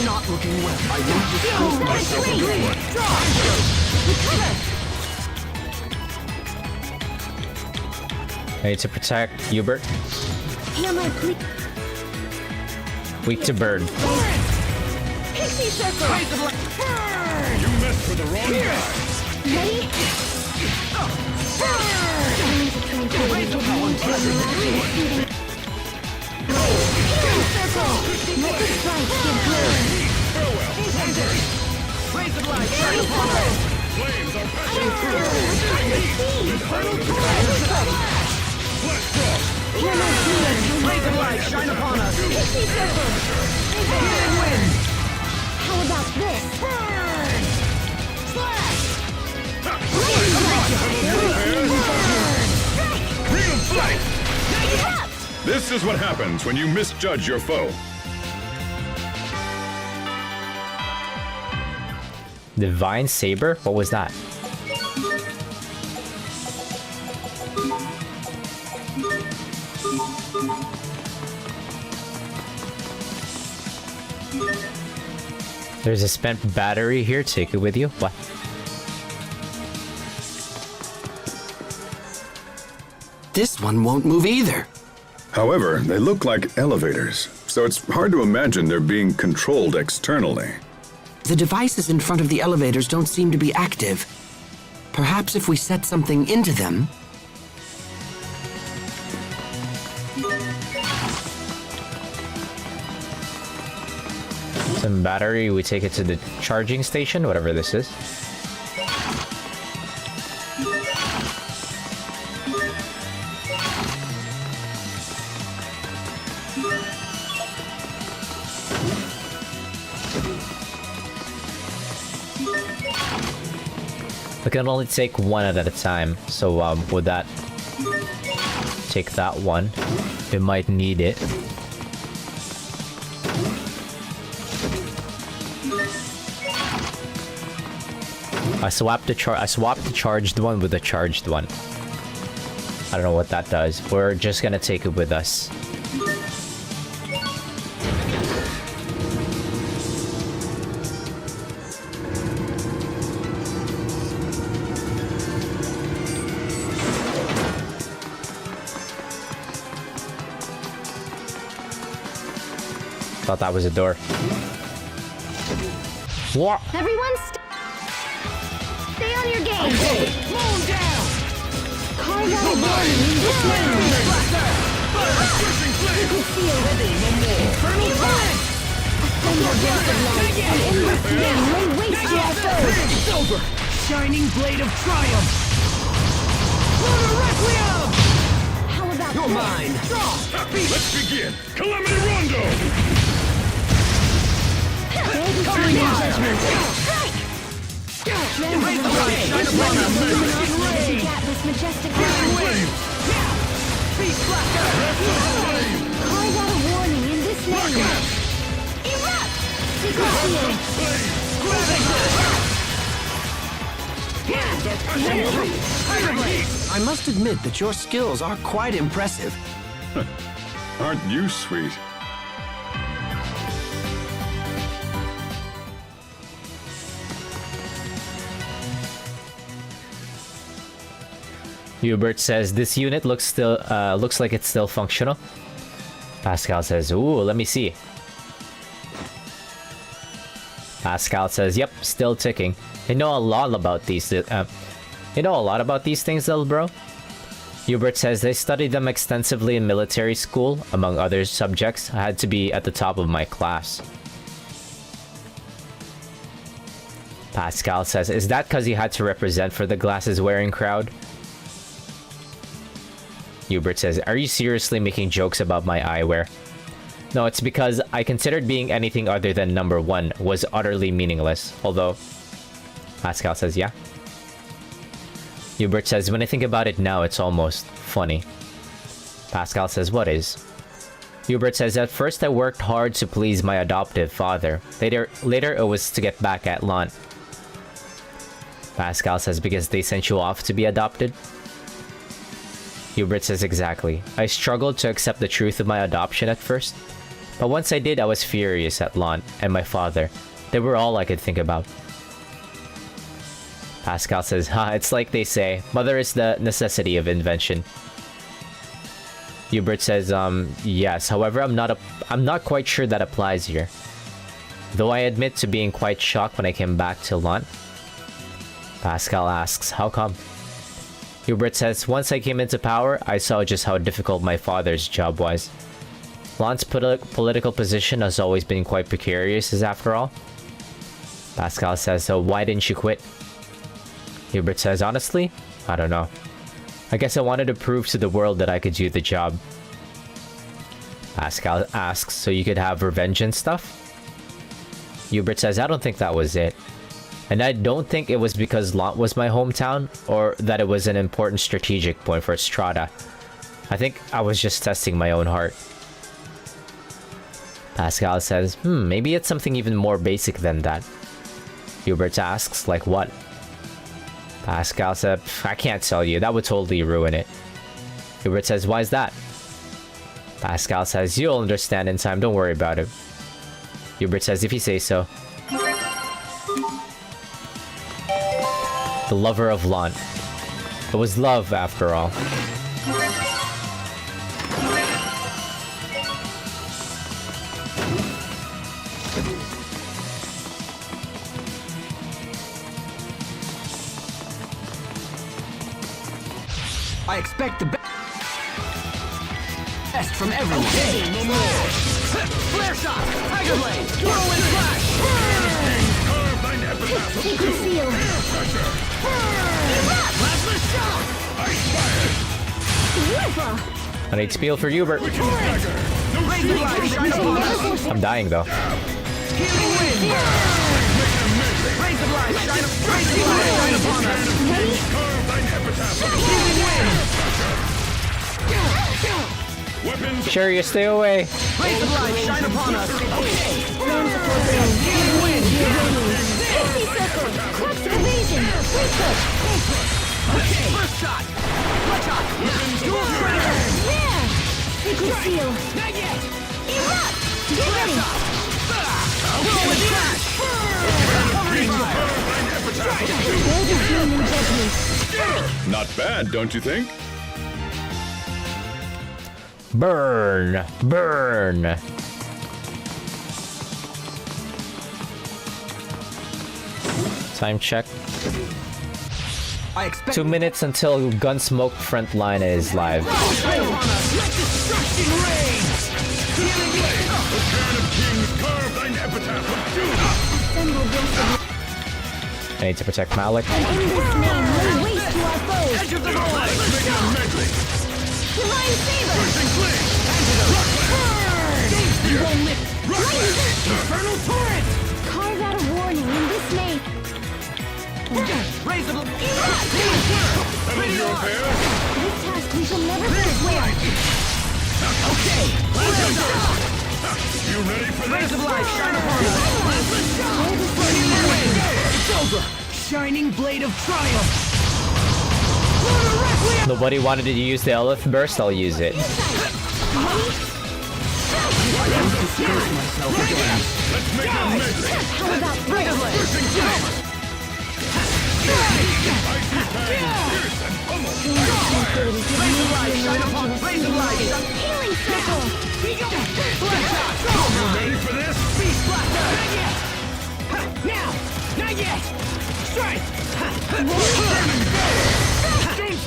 S11: Not looking well. I want to prove myself a good one.
S1: I need to protect Hubert.
S11: Hammer, please.
S1: Weak to bird.
S11: Pixie circle. Burn! You messed with the wrong guy. Ready? Burn! Healing circle. Let the strike get good. Raise the light. Shine upon us.
S13: Flames are passing
S11: Burn! Infernal torrent. Hammer, please. Raise the light. Shine upon us. Pixie circle. Healing wind. How about this? Burn! Slash!
S13: Real fight! This is what happens when you misjudge your foe.
S1: Divine Saber? What was that? There's a spent battery here. Take it with you. What?
S5: This one won't move either.
S4: However, they look like elevators, so it's hard to imagine they're being controlled externally.
S5: The devices in front of the elevators don't seem to be active. Perhaps if we set something into them.
S1: Some battery. We take it to the charging station, whatever this is. We can only take one at a time, so would that take that one? We might need it. I swapped the charged one with the charged one. I don't know what that does. We're just gonna take it with us. Thought that was a door. What?
S11: Everyone stay on your game. Moon down. Carve out a warning. You can feel infernal blast. A thunderbolt of light, and endless flame lay waste to our foes.
S3: It's over. Shining blade of triumph.
S11: Lunar Requiem. How about
S3: You're
S11: this?
S3: mine.
S13: Let's begin. Calamity Rondo.
S11: Coming in judgment.
S3: Raise the light. Shine upon us.
S11: This majestic line.
S3: Beast blaster.
S11: Carve out a warning in this name. Erupt! Secret shield.
S5: I must admit that your skills are quite impressive.
S4: Aren't you sweet?
S1: Hubert says this unit looks like it's still functional. Pascal says, ooh, let me see. Pascal says, yep, still ticking. You know a lot about these things, little bro. Hubert says they studied them extensively in military school. Among other subjects, I had to be at the top of my class. Pascal says, is that because you had to represent for the glasses-wearing crowd? Hubert says, are you seriously making jokes about my eyewear? No, it's because I considered being anything other than number 1 was utterly meaningless. Although, Pascal says, yeah. Hubert says, when I think about it now, it's almost funny. Pascal says, what is? Hubert says, at first I worked hard to please my adoptive father. Later it was to get back at Lon. Pascal says, because they sent you off to be adopted? Hubert says, exactly. I struggled to accept the truth of my adoption at first. But once I did, I was furious at Lon and my father. They were all I could think about. Pascal says, it's like they say, mother is the necessity of invention. Hubert says, yes, however, I'm not quite sure that applies here. Though I admit to being quite shocked when I came back to Lon. Pascal asks, how come? Hubert says, once I came into power, I saw just how difficult my father's job was. Lon's political position has always been quite precarious, as after all. Pascal says, so why didn't you quit? Hubert says, honestly, I don't know. I guess I wanted to prove to the world that I could do the job. Pascal asks, so you could have revenge and stuff? Hubert says, I don't think that was it. And I don't think it was because Lont was my hometown, or that it was an important strategic point for Strata. I think I was just testing my own heart. Pascal says, maybe it's something even more basic than that. Hubert asks, like what? Pascal said, I can't tell you, that would totally ruin it. Hubert says, why is that? Pascal says, you'll understand in time, don't worry about it. Hubert says, if you say so. The lover of Lont. It was love, after all.
S5: I expect the best from everyone.
S11: Okay, no more.
S5: Flare shot! Tiger blade! Whirlwind flash!
S11: Sacred seal! Plasma shock! Ice fire!
S1: I need spiel for Hubert. I'm dying though.
S11: Healing wind! Raise the light! Shine upon us! Healing wind!
S1: Sherry, stay away.
S11: Raise the light! Shine upon us! Okay! Healing wind! Safety circle! Clutch evasion! Reset! Okay! First shot! Clutch shot! Dual predator! Yeah! Sacred seal! Not yet! Erupt! Get ready! Whirlwind flash! Covering fire! There's a human judgment.
S4: Not bad, don't you think?
S1: Burn! Burn! Time check. 2 minutes until Gunsmoke Frontline is live. I need to protect Malik.
S11: In this name, lay waste to our foes. Edge of the Divine Saber! Burn! Infernal Torrent! Carve out a warning in this name.
S5: Raise the
S11: This task we shall never forswear.
S5: Okay!
S11: You ready for this?
S5: Rays of light, shine upon us! It's over! Shining blade of triumph!
S1: Nobody wanted to use the Elith Burst, I'll use it.
S11: Let's
S5: make a medley!
S11: How about this? Shine upon blaze of light.
S2: Healing circle.
S11: You ready for this? Beast blaster. Not yet. Now. Not yet. Strike.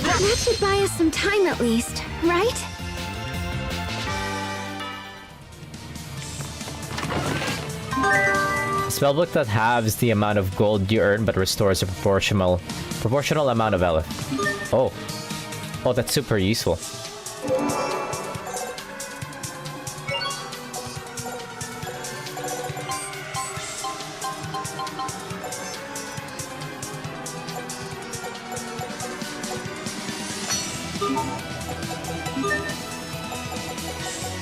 S18: That should buy us some time at least, right?
S1: Spellbook that halves the amount of gold you earn but restores a proportional amount of LF. Oh. Oh, that's super useful.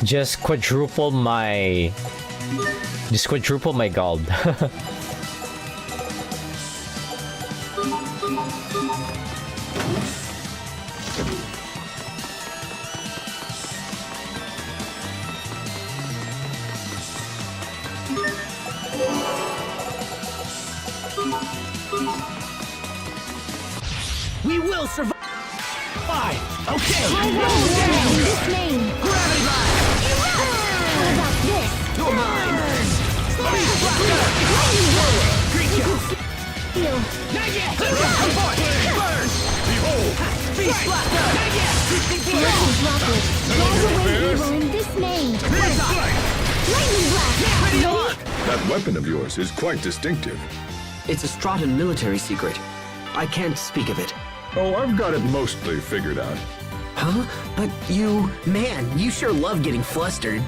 S1: Just quadruple my gold.
S11: We will survive. Okay.
S2: I will down in this name.
S11: Gravity line.
S2: How about this?
S11: You're mine. Beast blaster.
S2: Heal.
S11: Not yet. Burn. Behold. Beast blaster. Not yet.
S2: Lightning droplet. Drive away evil in this name. Lightning blast.
S11: Ready to lock.
S4: That weapon of yours is quite distinctive.
S5: It's a Strahtan military secret. I can't speak of it.
S4: Oh, I've got it mostly figured out.
S5: Huh? But you...
S3: Man, you sure love getting flustered.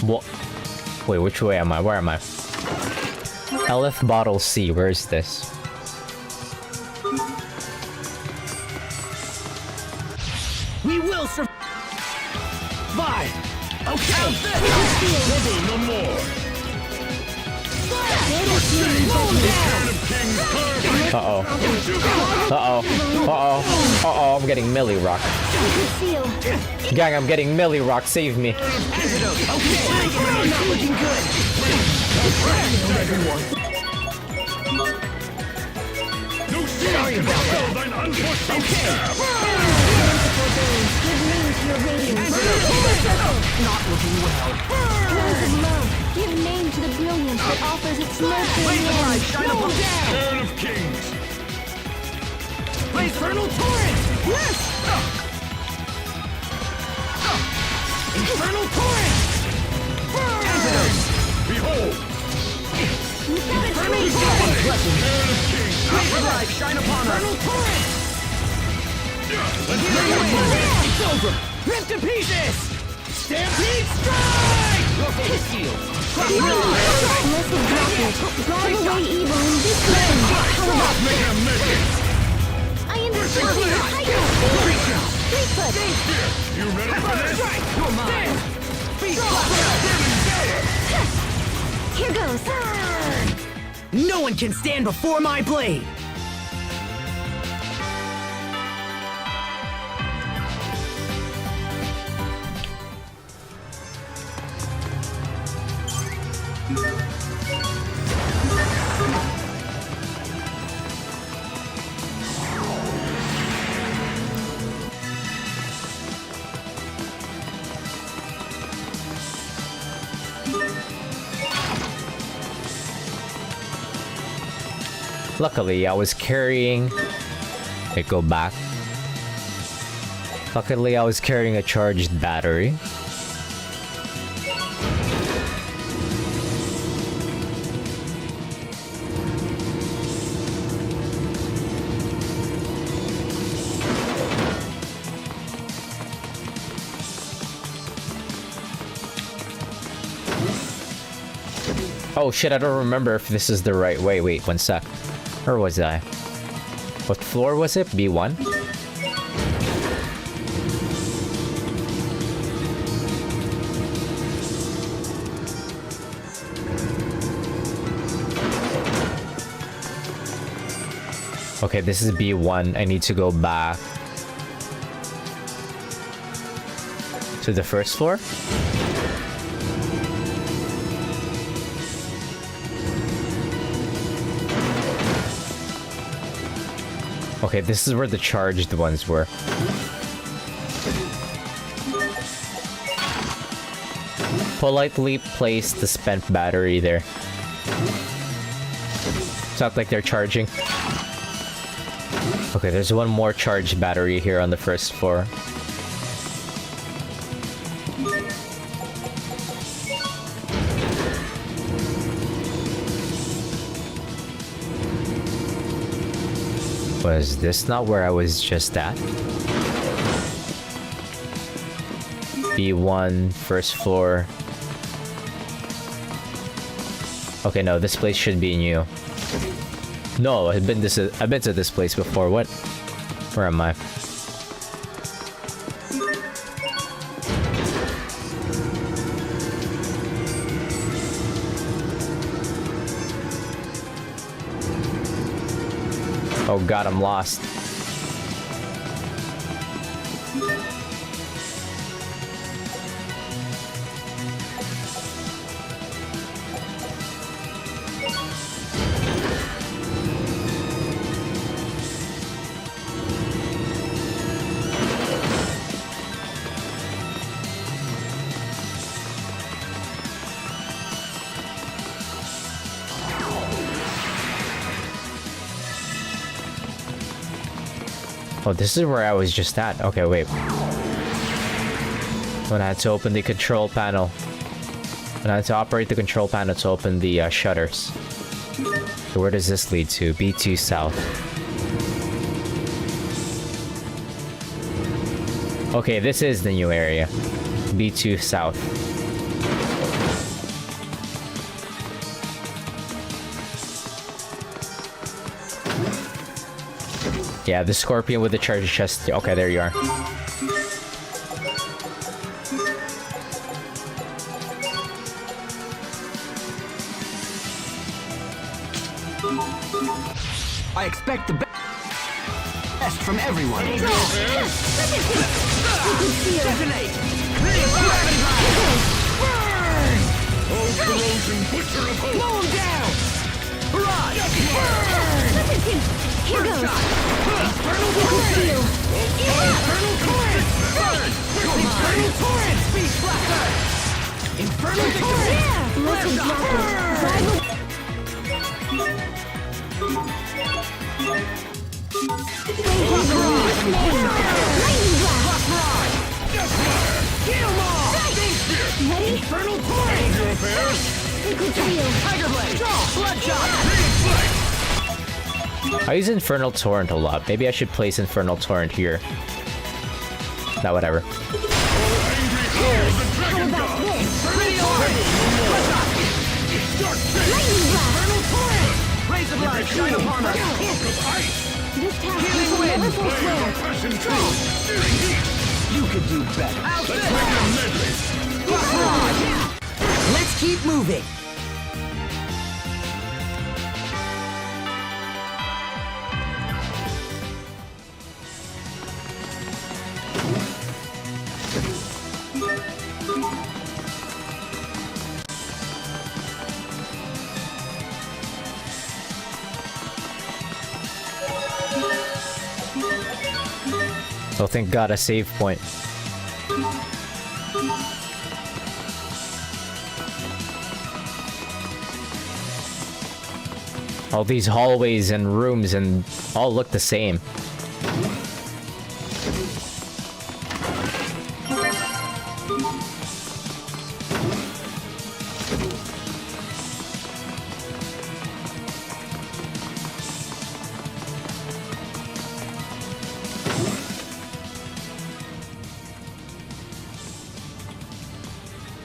S1: What? Wait, which way am I? Where am I? LF bottle C. Where is this?
S11: We will survive. Okay. No more.
S1: Uh-oh. Uh-oh. Uh-oh. Uh-oh, I'm getting Millie Rock. Gang, I'm getting Millie Rock. Save me.
S11: Not looking good. Sorry about that. Not looking well.
S2: Words of love. Give name to the brilliance that offers its mercy.
S11: Shine upon down. Turn of Kings. Infernal Torrent. Yes. Infernal Torrent. Antidote. Behold. Infernal Torrent. Turn of Kings. Laser light. Shine upon us. Infernal Torrent. It's over. Ripped to pieces. Stampede strike. Ruffle shield.
S2: Blessed droplet. Drive away evil in this name. How about this? I am the tiger. Street foot.
S11: You ready for this? You're mine.
S2: Here goes.
S3: No one can stand before my blade.
S1: Luckily, I was carrying... Wait, go back. Luckily, I was carrying a charged battery. Oh shit, I don't remember if this is the right way. Wait, one sec. Where was I? What floor was it? B1? Okay, this is B1. I need to go back to the first floor. Okay, this is where the charged ones were. Politely place the spent battery there. It's not like they're charging. Okay, there's one more charged battery here on the first floor. Was this not where I was just at? B1, first floor. Okay, no, this place should be new. No, I've been to this place before. What? Where am I? Oh god, I'm lost. Oh, this is where I was just at. Okay, wait. When I had to open the control panel. When I had to operate the control panel to open the shutters. So where does this lead to? B2 South. Okay, this is the new area. B2 South. Yeah, the scorpion with the treasure chest. Okay, there you are.
S5: I expect the best from everyone. Detonate! Burn!
S11: Oh, corrosion butcher of hope!
S5: Blow him down! Barrage! Burn!
S15: Here goes.
S5: Infernal torrent! Infernal torrent! Burn! Infernal torrent! Speed blaster! Infernal torrent!
S15: Listen,
S11: Ready? Infernal torrent! Your affairs!
S5: Tiger blade! Bloodshot!
S1: I use Infernal Torrent a lot. Maybe I should place Infernal Torrent here. Nah, whatever.
S11: How about this?
S15: Lightning blast!
S5: Infernal torrent! Razor blade! Shine upon us!
S15: This task will never forswear.
S5: You could do better. Let's keep moving.
S1: Oh, thank God, a save point. All these hallways and rooms and all look the same.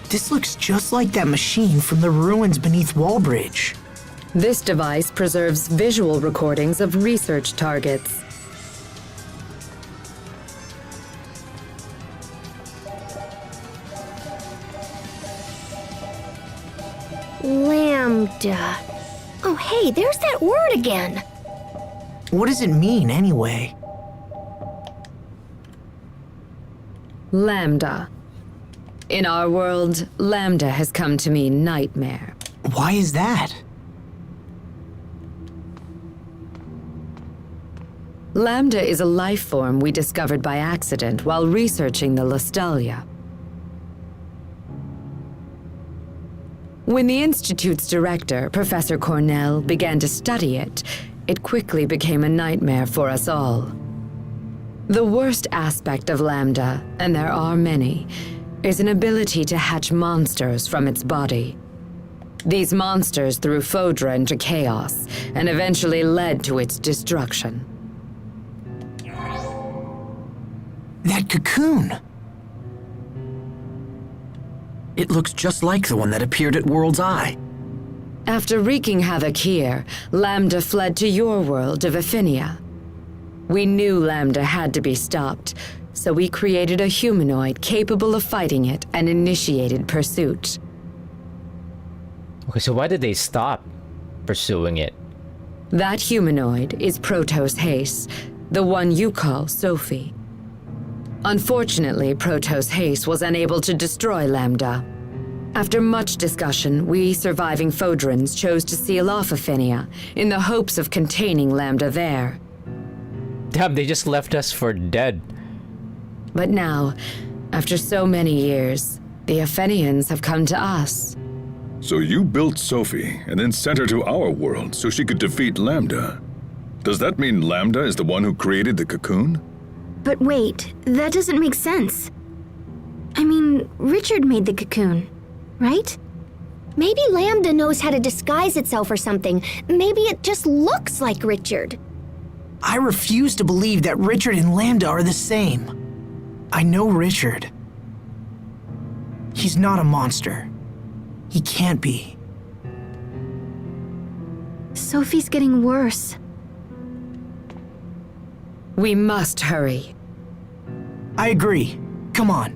S3: This looks just like that machine from the ruins beneath Wallbridge.
S20: This device preserves visual recordings of research targets.
S2: Lambda. Oh, hey, there's that word again.
S3: What does it mean, anyway?
S20: Lambda. In our world, Lambda has come to mean nightmare.
S3: Why is that?
S20: Lambda is a life form we discovered by accident while researching the Lustalia. When the Institute's director, Professor Cornell, began to study it, it quickly became a nightmare for us all. The worst aspect of Lambda, and there are many, is an ability to hatch monsters from its body. These monsters threw Fodra into chaos, and eventually led to its destruction.
S3: That cocoon!
S5: It looks just like the one that appeared at World's Eye.
S20: After wreaking havoc here, Lambda fled to your world of Aphinia. We knew Lambda had to be stopped, so we created a humanoid capable of fighting it and initiated pursuit.
S1: Okay, so why did they stop pursuing it?
S20: That humanoid is Protos Hace, the one you call Sophie. Unfortunately, Protos Hace was unable to destroy Lambda. After much discussion, we surviving Fodrans chose to seal off Aphinia in the hopes of containing Lambda there.
S1: Damn, they just left us for dead.
S20: But now, after so many years, the Aphenians have come to us.
S4: So you built Sophie and then sent her to our world so she could defeat Lambda. Does that mean Lambda is the one who created the cocoon?
S18: But wait, that doesn't make sense. I mean, Richard made the cocoon, right?
S2: Maybe Lambda knows how to disguise itself or something. Maybe it just looks like Richard.
S3: I refuse to believe that Richard and Lambda are the same. I know Richard. He's not a monster. He can't be.
S18: Sophie's getting worse.
S20: We must hurry.
S3: I agree. Come on.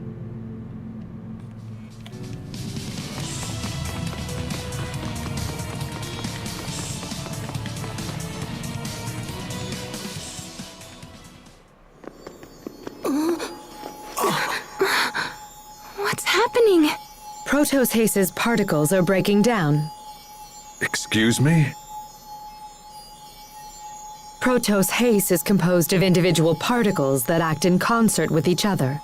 S18: What's happening?
S20: Protos Hace's particles are breaking down.
S4: Excuse me?
S20: Protos Hace is composed of individual particles that act in concert with each other.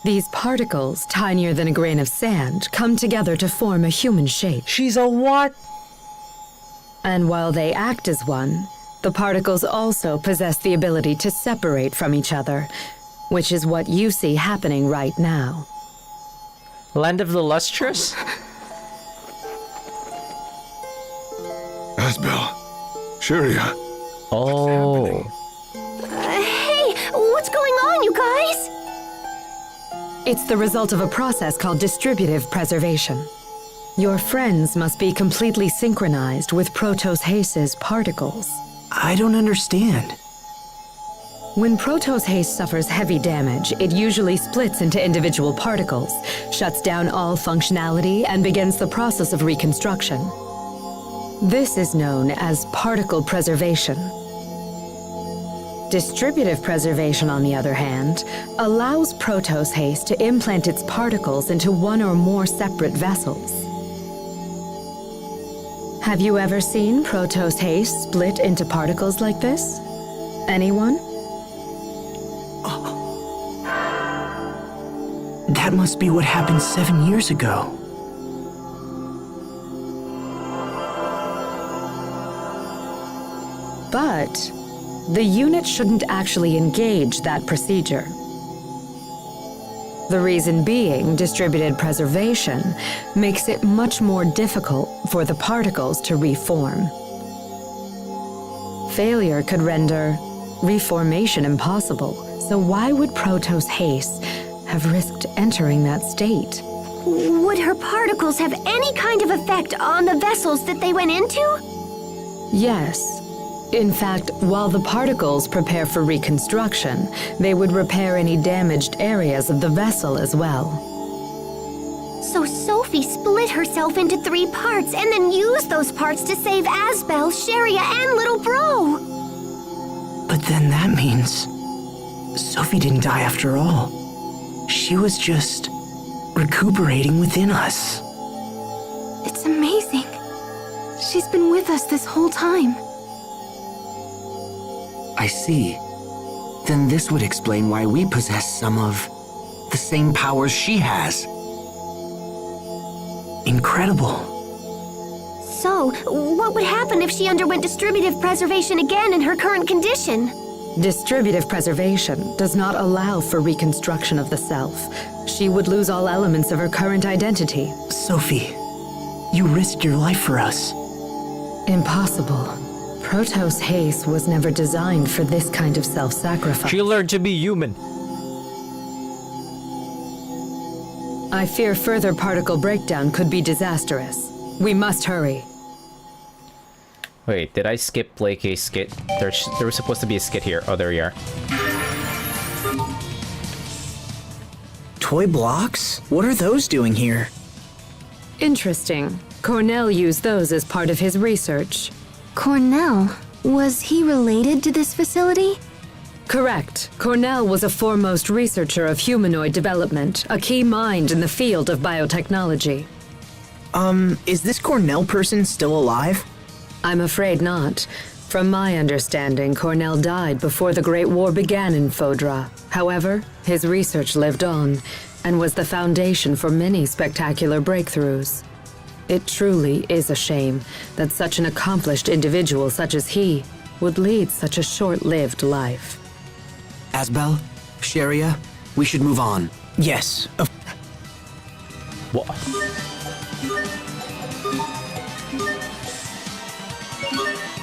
S20: These particles, tinier than a grain of sand, come together to form a human shape.
S1: She's a what?
S20: And while they act as one, the particles also possess the ability to separate from each other, which is what you see happening right now.
S1: Land of the Lustrous?
S4: Asbel. Sharia.
S1: Oh.
S2: Hey, what's going on, you guys?
S20: It's the result of a process called distributive preservation. Your friends must be completely synchronized with Protos Hace's particles.
S3: I don't understand.
S20: When Protos Hace suffers heavy damage, it usually splits into individual particles, shuts down all functionality, and begins the process of reconstruction. This is known as particle preservation. Distributive preservation, on the other hand, allows Protos Hace to implant its particles into one or more separate vessels. Have you ever seen Protos Hace split into particles like this? Anyone?
S3: That must be what happened 7 years ago.
S20: But the unit shouldn't actually engage that procedure. The reason being, distributed preservation makes it much more difficult for the particles to reform. Failure could render reformation impossible, so why would Protos Hace have risked entering that state?
S2: Would her particles have any kind of effect on the vessels that they went into?
S20: Yes. In fact, while the particles prepare for reconstruction, they would repair any damaged areas of the vessel as well.
S2: So Sophie split herself into 3 parts and then used those parts to save Asbel, Sharia, and little bro.
S3: But then that means Sophie didn't die after all. She was just recuperating within us.
S18: It's amazing. She's been with us this whole time.
S5: I see. Then this would explain why we possess some of the same powers she has.
S3: Incredible.
S2: So, what would happen if she underwent distributive preservation again in her current condition?
S20: Distributive preservation does not allow for reconstruction of the self. She would lose all elements of her current identity.
S3: Sophie, you risked your life for us.
S20: Impossible. Protos Haste was never designed for this kind of self-sacrifice.
S1: She learned to be human.
S20: I fear further particle breakdown could be disastrous. We must hurry.
S1: Wait, did I skip like a skit? There was supposed to be a skit here. Oh, there we are.
S3: Toy blocks? What are those doing here?
S20: Interesting. Cornell used those as part of his research.
S18: Cornell? Was he related to this facility?
S20: Correct. Cornell was a foremost researcher of humanoid development, a key mind in the field of biotechnology.
S3: Is this Cornell person still alive?
S20: I'm afraid not. From my understanding, Cornell died before the Great War began in Fodra. However, his research lived on, and was the foundation for many spectacular breakthroughs. It truly is a shame that such an accomplished individual such as he would lead such a short-lived life.
S5: Asbel, Sharia, we should move on.
S3: Yes.
S1: What?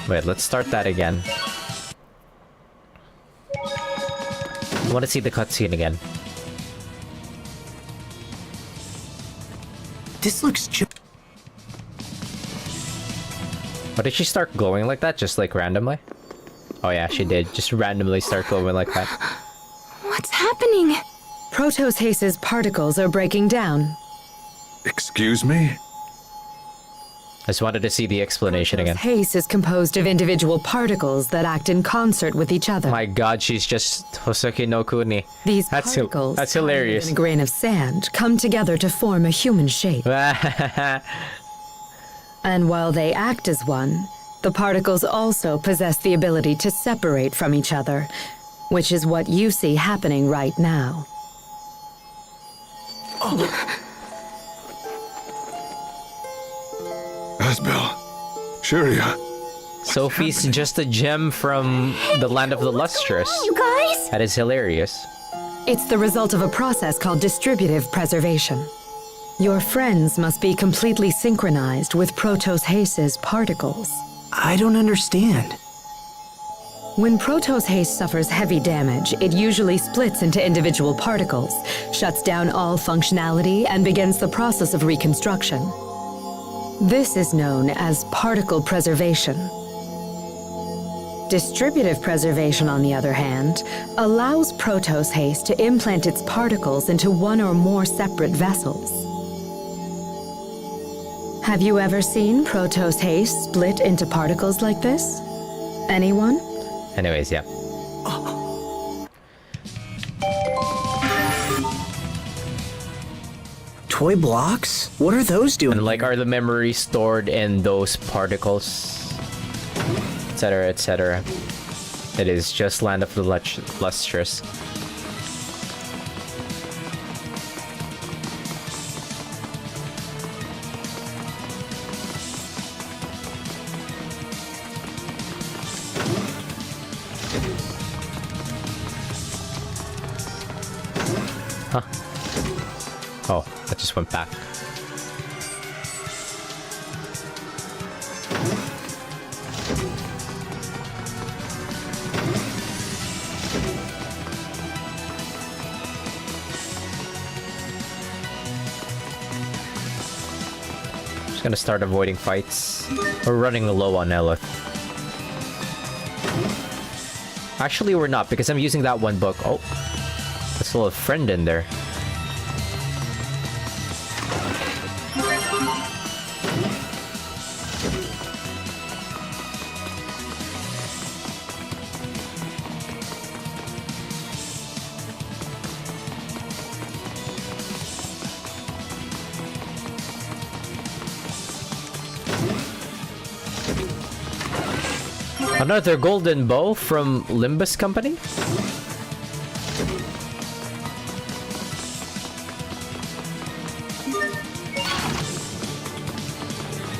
S1: Wait, let's start that again. I want to see the cutscene again.
S3: This looks
S1: But did she start glowing like that, just like randomly? Oh yeah, she did. Just randomly start glowing like that.
S18: What's happening?
S20: Protos Haste's particles are breaking down.
S4: Excuse me?
S1: I just wanted to see the explanation again.
S20: Haste is composed of individual particles that act in concert with each other.
S1: My god, she's just Hosoki no Kuni.
S20: These
S1: that's
S20: particles,
S1: that's hilarious.
S20: in a grain of sand, come together to form a human shape. And while they act as one, the particles also possess the ability to separate from each other, which is what you see happening right now.
S4: Asbel. Sharia.
S1: Sophie's just a gem from the land of the lustrous.
S2: You guys?
S1: That is hilarious.
S20: It's the result of a process called distributive preservation. Your friends must be completely synchronized with Protos Haste's particles.
S3: I don't understand.
S20: When Protos Haste suffers heavy damage, it usually splits into individual particles, shuts down all functionality, and begins the process of reconstruction. This is known as particle preservation. Distributive preservation, on the other hand, allows Protos Haste to implant its particles into one or more separate vessels. Have you ever seen Protos Haste split into particles like this? Anyone?
S1: Anyways, yeah.
S3: Toy blocks? What are those doing?
S1: And like, are the memories stored in those particles? Etc, etc. It is just land of the lustrous. Huh. Oh, that just went back. Just gonna start avoiding fights. We're running low on Elith. Actually, we're not, because I'm using that one book. Oh, there's still a friend in there. Another golden bow from Limbus Company?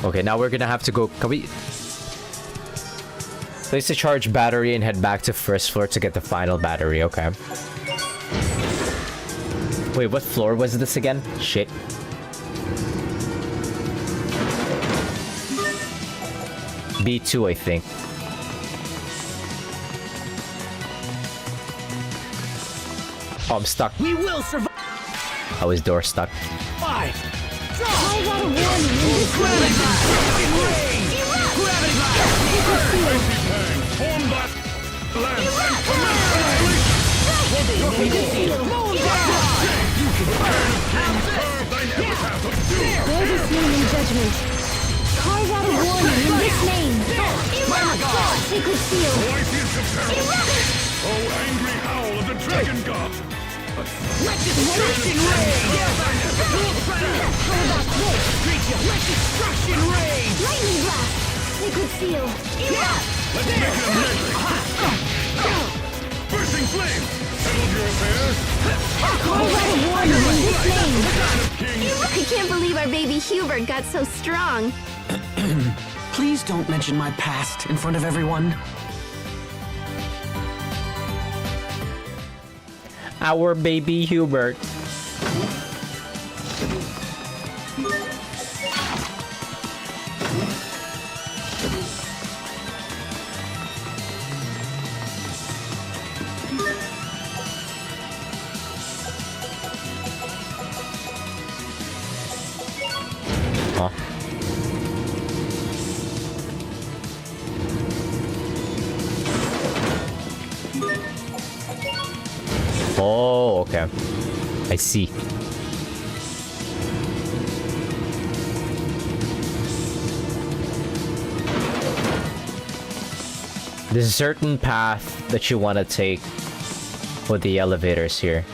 S1: Okay, now we're gonna have to go. Can we place the charge battery and head back to first floor to get the final battery? Okay. Wait, what floor was this again? Shit. B2, I think. Oh, I'm stuck.
S11: We will survive.
S1: How is door stuck?
S11: 5. Draw. I got a warning. Gravity blast. Gravity blast. Form blast. Lance. You can burn King's curve thine epitaph of doom.
S15: There's a seeming judgment. Carve out a warning in this name. Sacred seal.
S11: Oh, angry howl of the dragon god. Destruction ray! How about this? Creature, let destruction ray!
S15: Lightning blast. Sacred seal.
S11: Let's make it a melee! Bursting flame! Settle your affairs!
S15: Carve out a warning in this name.
S2: I can't believe our baby Hubert got so strong.
S5: Please don't mention my past in front of everyone.
S1: Our baby Hubert. Huh. Oh, okay. I see. There's a certain path that you want to take with the elevators here.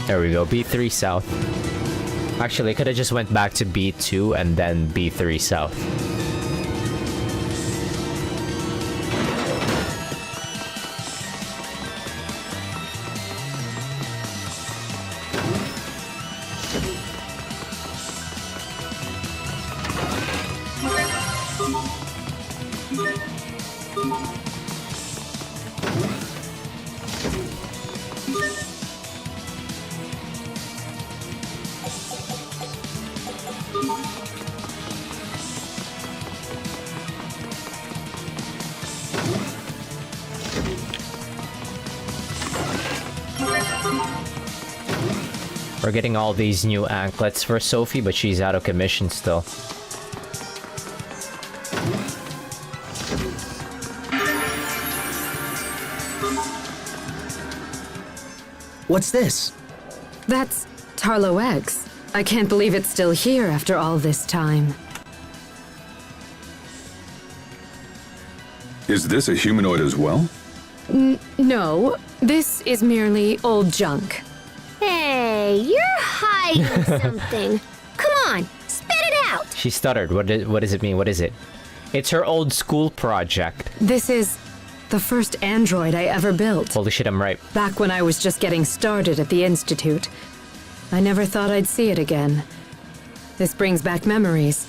S1: There we go, B3 south. Actually, I could have just went back to B2 and then B3 south. We're getting all these new anklets for Sophie, but she's out of commission still.
S5: What's this?
S20: That's Tarlo X. I can't believe it's still here after all this time.
S4: Is this a humanoid as well?
S20: No, this is merely old junk.
S2: Hey, you're hiding something. Come on, spit it out.
S1: She stuttered. What does it mean? What is it? It's her old school project.
S20: This is the first android I ever built.
S1: Holy shit, I'm right.
S20: Back when I was just getting started at the Institute. I never thought I'd see it again. This brings back memories.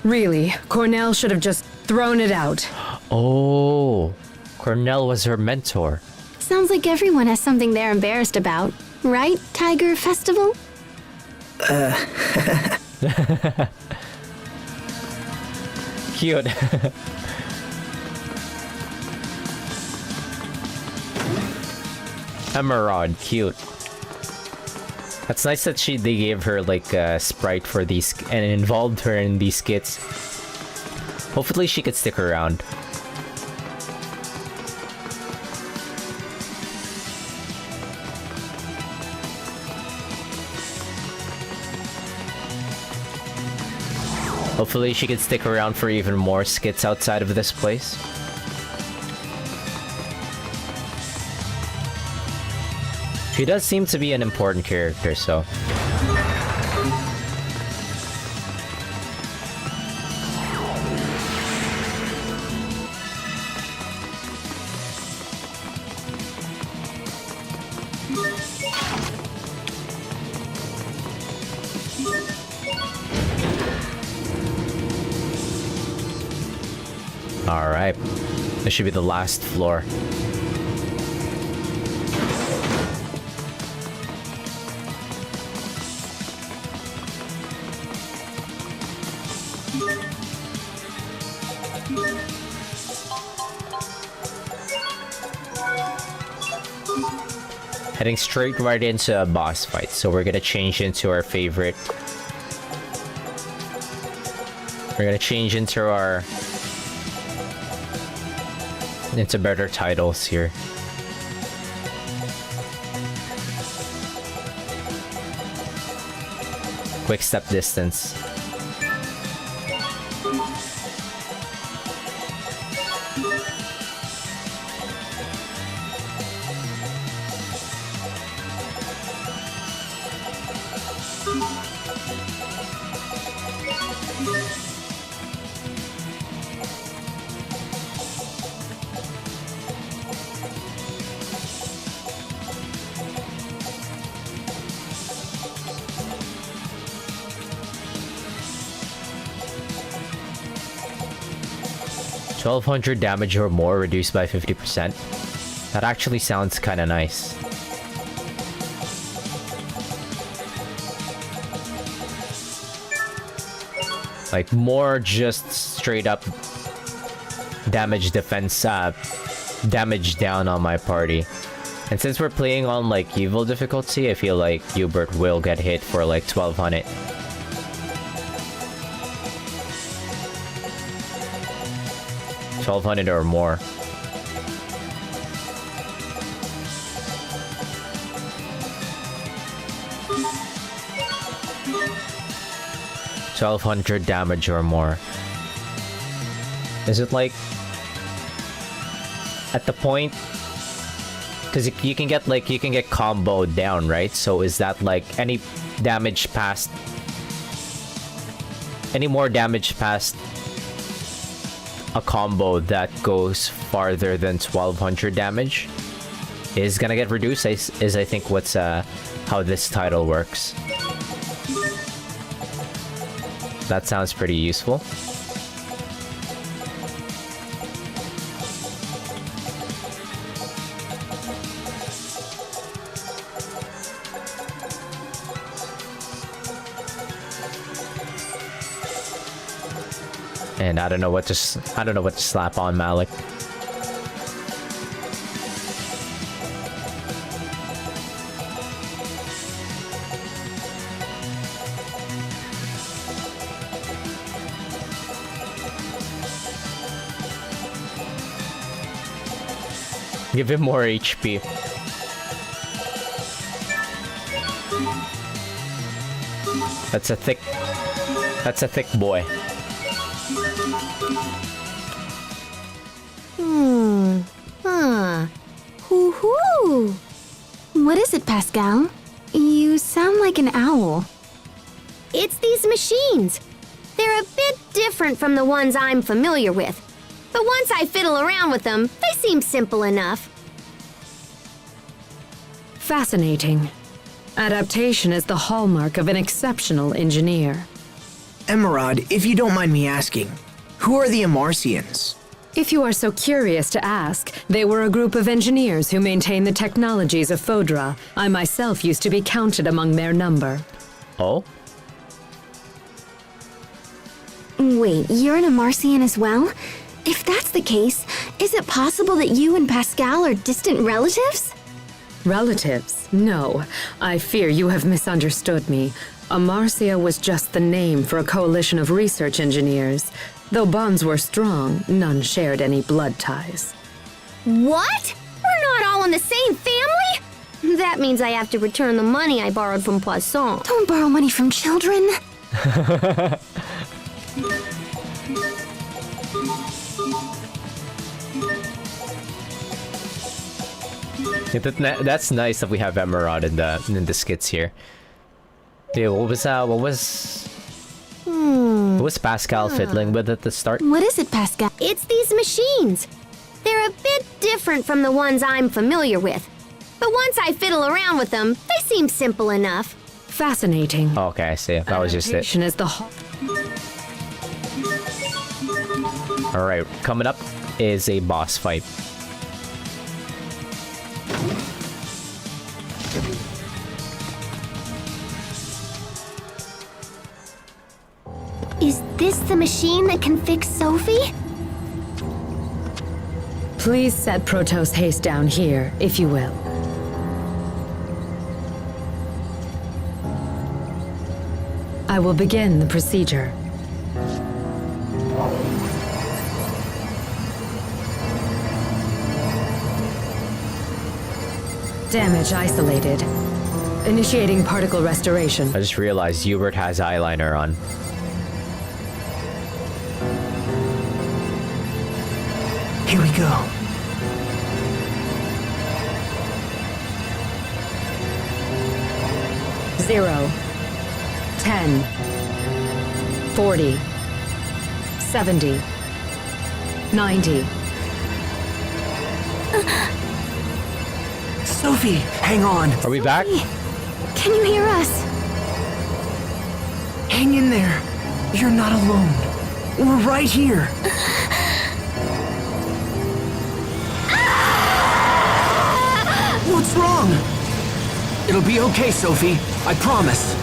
S20: Really, Cornell should have just thrown it out.
S1: Oh, Cornell was her mentor.
S18: Sounds like everyone has something they're embarrassed about. Right, Tiger Festival?
S1: Cute. Emerald, cute. That's nice that they gave her like a sprite for these and involved her in these skits. Hopefully she could stick around. Hopefully she can stick around for even more skits outside of this place. She does seem to be an important character, so... Alright. This should be the last floor. Heading straight right into a boss fight, so we're gonna change into our favorite. We're gonna change into our... into better titles here. Quick step distance. $1,200 damage or more reduced by 50%. That actually sounds kind of nice. Like more just straight up damage defense, damage down on my party. And since we're playing on like evil difficulty, I feel like Hubert will get hit for like 1200. $1,200 or more. $1,200 damage or more. Is it like at the point? Because you can get like comboed down, right? So is that like any damage past? Any more damage past a combo that goes farther than 1,200 damage is gonna get reduced, is I think what's how this title works. That sounds pretty useful. And I don't know what to slap on Malik. Give him more HP. That's a thick boy.
S18: Hoo-hoo! What is it, Pascal? You sound like an owl.
S2: It's these machines. They're a bit different from the ones I'm familiar with. But once I fiddle around with them, they seem simple enough.
S20: Fascinating. Adaptation is the hallmark of an exceptional engineer.
S3: Emerald, if you don't mind me asking, who are the Amarcians?
S20: If you are so curious to ask, they were a group of engineers who maintain the technologies of Fodra. I myself used to be counted among their number.
S1: Oh?
S18: Wait, you're an Amarcian as well? If that's the case, is it possible that you and Pascal are distant relatives?
S20: Relatives? No. I fear you have misunderstood me. Amarcia was just the name for a coalition of research engineers. Though bonds were strong, none shared any blood ties.
S2: What? We're not all in the same family? That means I have to return the money I borrowed from Poisson.
S18: Don't borrow money from children.
S1: That's nice that we have Emerald in the skits here. Yeah, what was Pascal fiddling with at the start?
S2: What is it, Pascal? It's these machines. They're a bit different from the ones I'm familiar with. But once I fiddle around with them, they seem simple enough.
S20: Fascinating.
S1: Oh, okay, I see. That was just it.
S20: Is the
S1: Alright, coming up is a boss fight.
S2: Is this the machine that can fix Sophie?
S20: Please set Protos Haste down here, if you will. I will begin the procedure. Damage isolated. Initiating particle restoration.
S1: I just realized Hubert has eyeliner on.
S3: Here we go.
S20: Zero. 10. 40. 70. 90.
S3: Sophie, hang on.
S1: Are we back?
S2: Can you hear us?
S3: Hang in there. You're not alone. We're right here. What's wrong? It'll be okay, Sophie. I promise.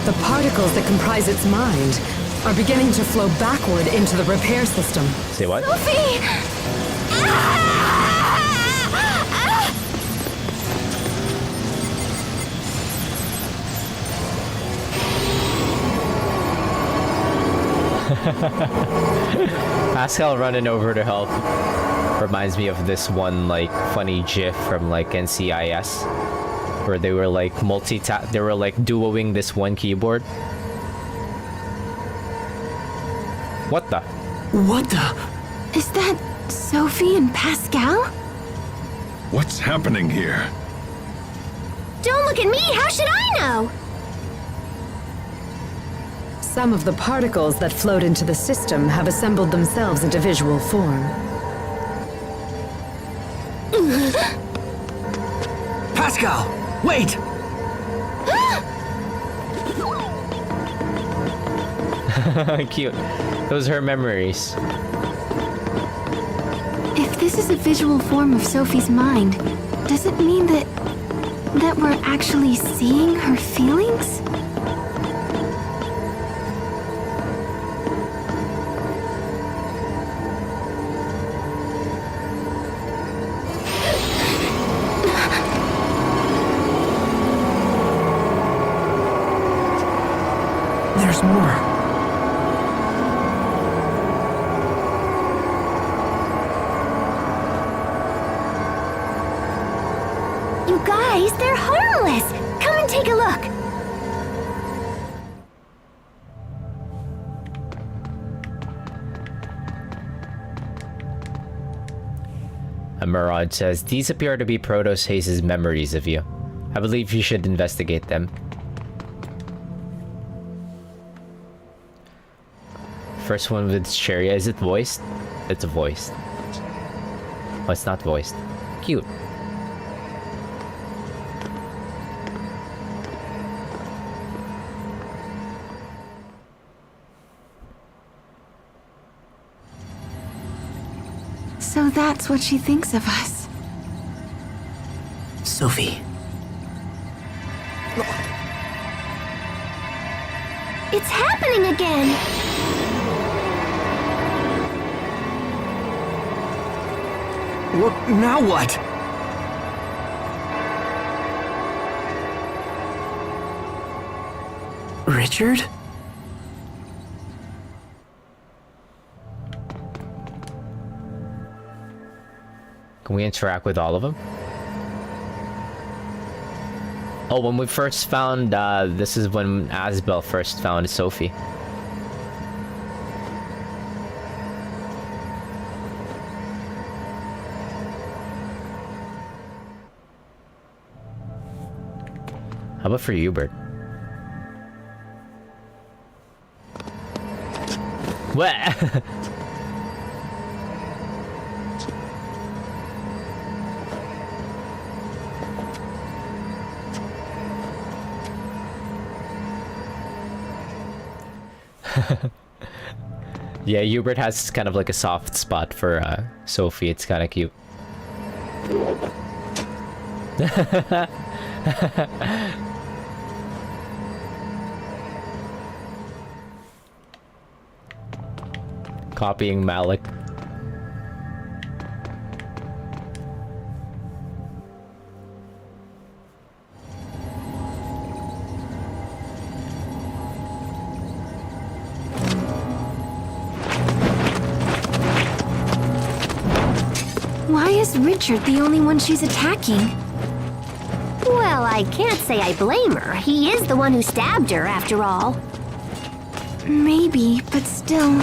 S20: The particles that comprise its mind are beginning to flow backward into the repair system.
S1: Say what?
S2: Sophie!
S1: Pascal running over to help reminds me of this one like funny GIF from like NCIS where they were like they were like duoing this one keyboard. What the?
S3: What the?
S18: Is that Sophie and Pascal?
S4: What's happening here?
S2: Don't look at me! How should I know?
S20: Some of the particles that flowed into the system have assembled themselves into visual form.
S3: Pascal, wait!
S1: Cute. Those are her memories.
S18: If this is a visual form of Sophie's mind, does it mean that we're actually seeing her feelings?
S3: There's more.
S2: You guys, they're harmless! Come and take a look!
S1: Murad says, these appear to be Protos Haze's memories of you. I believe you should investigate them. First one with Cheria, is it voiced? It's voiced. Oh, it's not voiced. Cute.
S18: So that's what she thinks of us.
S3: Sophie.
S2: It's happening again!
S3: Look, now what? Richard?
S1: Can we interact with all of them? Oh, when we first found, this is when Asbel first found Sophie. How about for Hubert? What? Yeah, Hubert has kind of like a soft spot for Sophie. It's kind of cute. Copying Malik.
S18: Why is Richard the only one she's attacking?
S2: Well, I can't say I blame her. He is the one who stabbed her, after all.
S18: Maybe, but still...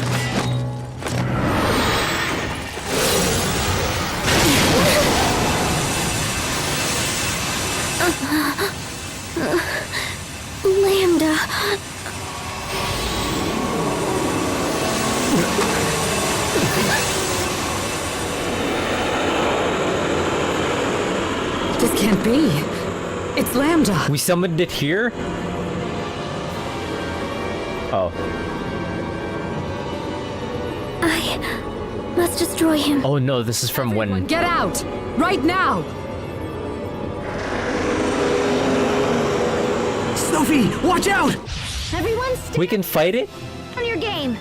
S15: Lambda.
S20: This can't be. It's Lambda.
S1: We summoned it here? Oh.
S15: I must destroy him.
S1: Oh no, this is from when...
S20: Get out! Right now!
S3: Sophie, watch out!
S2: Everyone
S1: We can fight it?
S2: on your game.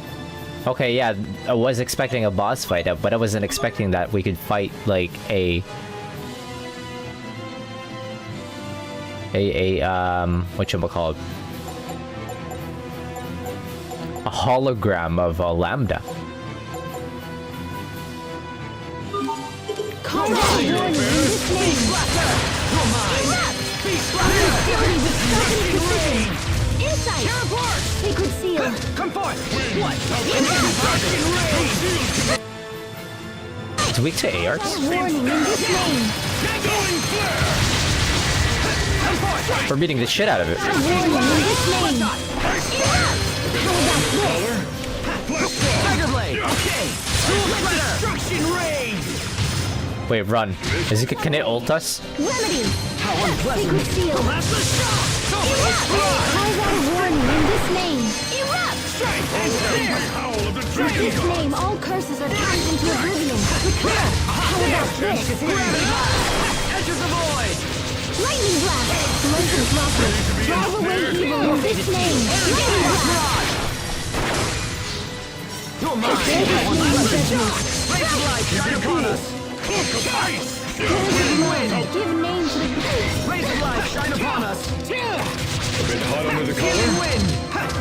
S1: Okay, yeah, I was expecting a boss fight, but I wasn't expecting that we could fight, like, a whatchamacallit? A hologram of Lambda.
S11: Come on, you
S2: Insight!
S11: Tear apart!
S2: Sacred seal!
S11: Come forth! What?
S1: It's weak to ARs?
S2: Warning in this name!
S1: We're beating the shit out of it.
S2: Warning in this name!
S11: Tiger Blade! Okay! Destruction rain!
S1: Wait, run. Can it ult us?
S2: Remedy!
S11: How unpleasant!
S2: Sacred seal!
S11: That's the shot!
S2: Carve out a warning in this name! Erupt! In this name, all curses are cast into oblivion. How about this?
S11: Enter the void!
S2: Lightning blast! Blazing blossom! Drive away evil in this name! Lightning blast!
S11: You're mine! Raise the light! Shine upon us!
S2: Give name to the beast!
S11: Raise the light! Shine upon us!
S4: A bit hot under the
S11: Healing
S4: collar?
S11: wind!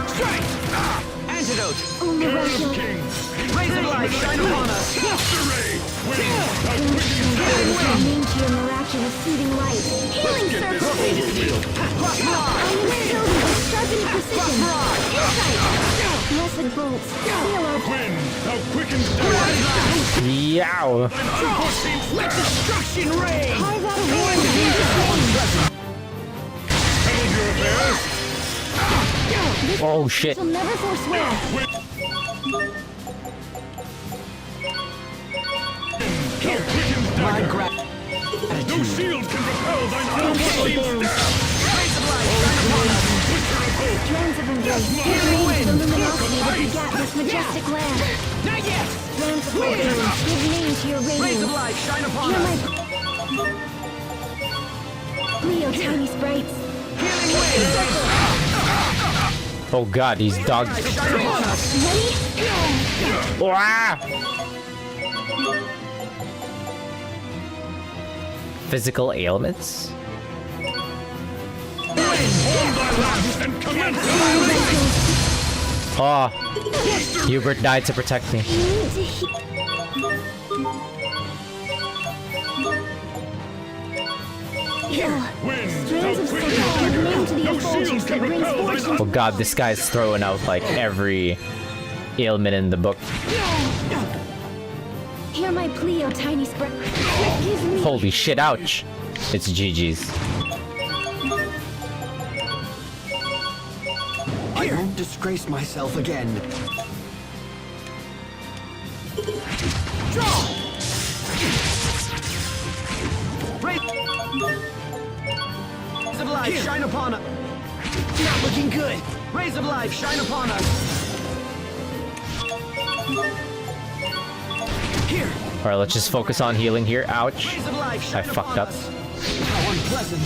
S11: Strike! Antidote!
S2: Only Russia!
S11: Raise the light! Shine upon us!
S2: Give name to your miraculous soothing light! Healing circle! I'm in building with sharpened precision! Insight! Blessed bolts! Seal our
S11: How quickens death!
S1: Yow!
S11: Let destruction reign!
S2: Carve out a warning in this name!
S11: Settle your affairs!
S1: Oh shit.
S2: Shall never forswear!
S11: Here! My gratitude! No shield can repel thine unholy Raise the light! Shine upon us!
S2: Strands of embrace! Give name to the luminosity that begat this majestic land!
S11: Not yet!
S2: Strands of hope! Give name to your radiance!
S11: Raise the light! Shine upon
S2: Hear
S11: us!
S2: my... Leo, tiny sprites!
S11: Healing wind!
S1: Oh god, these dogs.
S11: Shine upon us!
S2: Ready?
S1: Wah! Physical ailments? Oh, Hubert died to protect me.
S2: Strands of silk give name to the effulgence that brings fortune.
S1: Oh god, this guy's throwing out like every ailment in the book.
S2: Hear my plea, O tiny sprite. Give me...
S1: Holy shit, ouch. It's GG's.
S5: disgrace myself again.
S11: Draw! Rays of life shine upon us. Not looking good. Rays of life shine upon us. Here.
S1: All right, let's just focus on healing here. Ouch.
S11: Rays of life
S1: I
S11: shine
S1: fucked
S11: upon
S1: up.
S11: us. How unpleasant.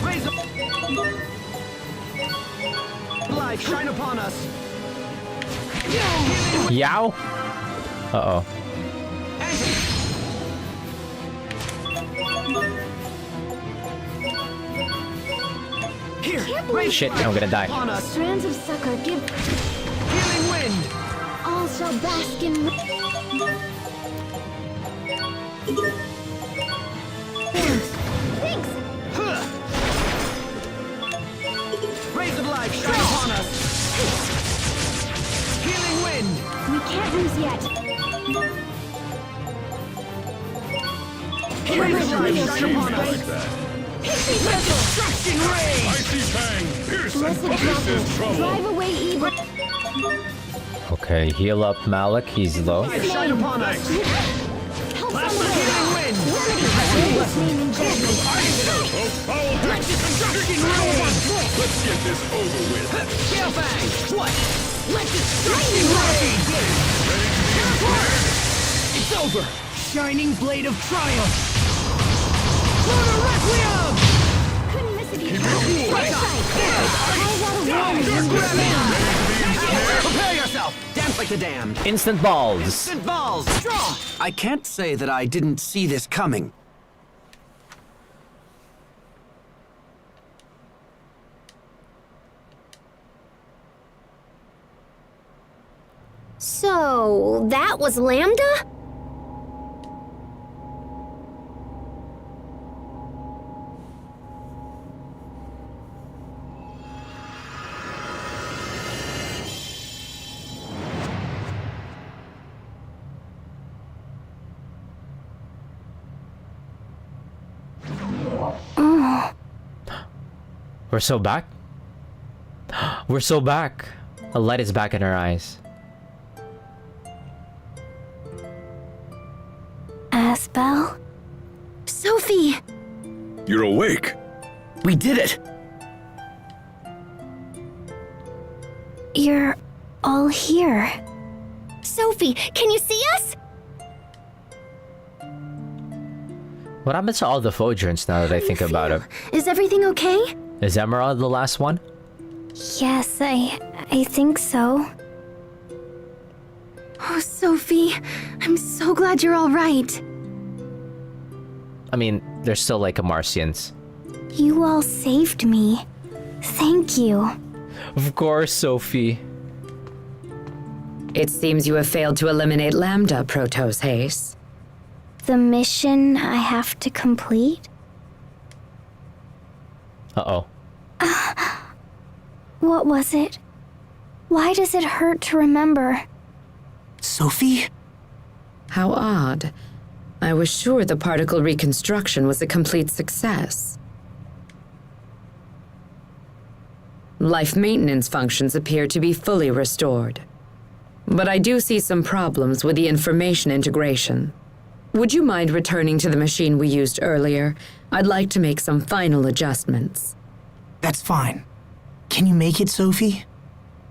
S11: Rays of life shine upon us.
S1: Yow. Uh-oh.
S11: Here.
S1: Shit, I'm gonna die.
S15: Strands of succor give
S11: Healing wind.
S15: all shall bask in. Thanks.
S11: Rays of life shine upon us. Healing wind.
S15: We can't lose yet.
S11: Rays of life shine upon us.
S15: Destruction ray!
S11: Icy fang.
S15: Blessed grapple. Drive away evil.
S1: Okay, heal up Malik. He's low.
S11: Life shine upon us.
S15: Help
S11: Healing wind. Destruction ray.
S13: Let's get this over with.
S11: Gale fang. What? Let destruction ray. It's over. Shining blade of triumph. Lunar requiem.
S15: Couldn't miss it
S11: Keep
S15: either.
S11: your cool. Prepare yourself.
S5: Dance like the damned.
S1: Instant balls.
S11: Instant balls. Draw.
S5: I can't say that I didn't see this coming.
S2: So, that was Lambda?
S1: We're so back. We're so back. A light is back in our eyes.
S15: Asbel?
S2: Sophie!
S4: You're awake.
S5: We did it!
S15: You're all here.
S2: Sophie, can you see us?
S1: What happened to all the Fodrons now that I think about it?
S2: Is everything okay?
S1: Is Emerald the last one?
S15: Yes, I think so.
S18: Oh, Sophie, I'm so glad you're all right.
S1: I mean, they're still like a Martians.
S15: You all saved me. Thank you.
S1: Of course, Sophie.
S20: It seems you have failed to eliminate Lambda, Protos Haze.
S15: The mission I have to complete?
S1: Uh-oh.
S15: What was it? Why does it hurt to remember?
S5: Sophie?
S20: How odd. I was sure the particle reconstruction was a complete success. Life maintenance functions appear to be fully restored. But I do see some problems with the information integration. Would you mind returning to the machine we used earlier? I'd like to make some final adjustments.
S3: That's fine. Can you make it, Sophie?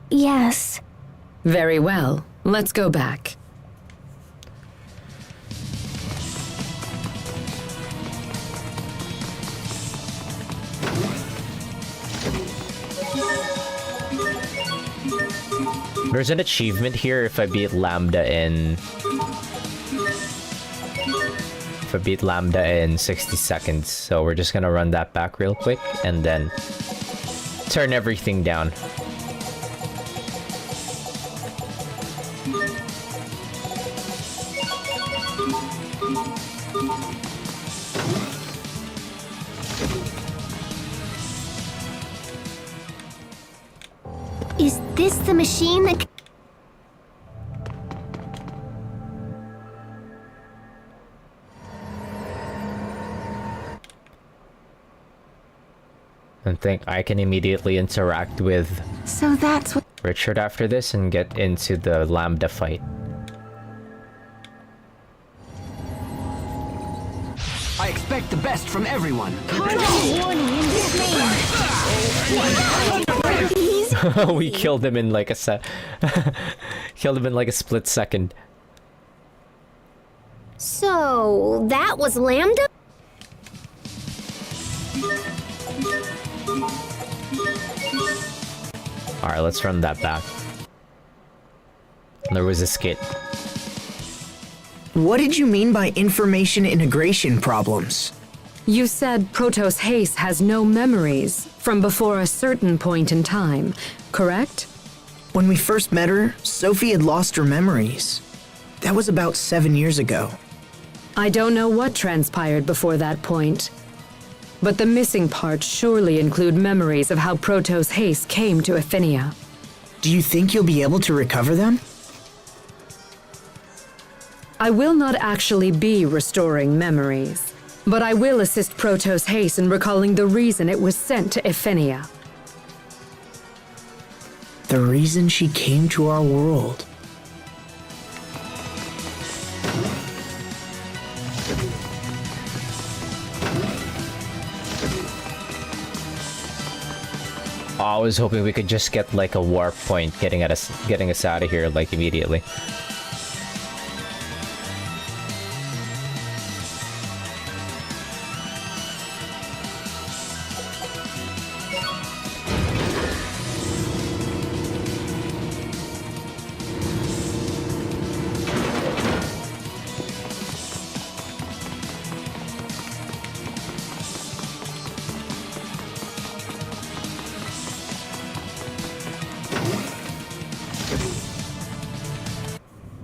S15: Yes.
S20: Very well. Let's go back.
S1: There's an achievement here if I beat Lambda in... If I beat Lambda in 60 seconds. So we're just gonna run that back real quick and then turn everything down.
S2: Is this the machine that...
S1: I think I can immediately interact with
S18: So that's what.
S1: Richard after this and get into the Lambda fight.
S5: I expect the best from everyone.
S1: We killed him in like a killed him in like a split second.
S2: So, that was Lambda?
S1: Alright, let's run that back. There was a skit.
S3: What did you mean by information integration problems?
S20: You said Protos Haste has no memories from before a certain point in time, correct?
S3: When we first met her, Sophie had lost her memories. That was about 7 years ago.
S20: I don't know what transpired before that point, but the missing parts surely include memories of how Protos Haste came to Efinia.
S3: Do you think you'll be able to recover them?
S20: I will not actually be restoring memories, but I will assist Protos Haste in recalling the reason it was sent to Efinia.
S3: The reason she came to our world.
S1: I was hoping we could just get like a warp point getting us out of here like immediately.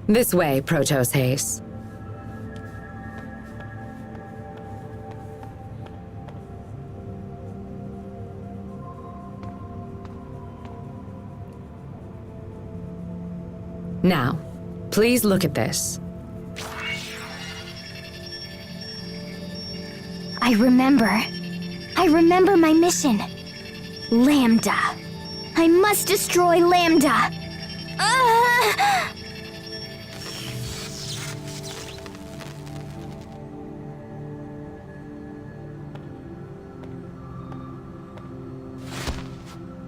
S20: This way, Protos Haste. Now, please look at this.
S15: I remember. I remember my mission. Lambda. I must destroy Lambda.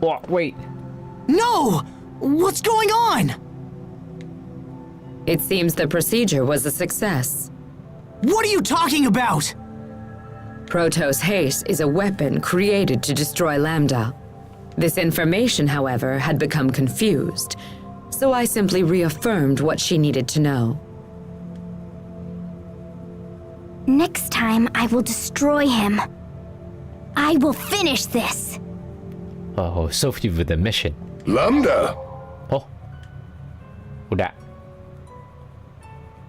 S1: Oh, wait.
S3: No! What's going on?
S20: It seems the procedure was a success.
S3: What are you talking about?
S20: Protos Haste is a weapon created to destroy Lambda. This information, however, had become confused, so I simply reaffirmed what she needed to know.
S15: Next time, I will destroy him. I will finish this.
S1: Oh, Sophie with the mission.
S13: Lambda!
S1: Oh. Udah.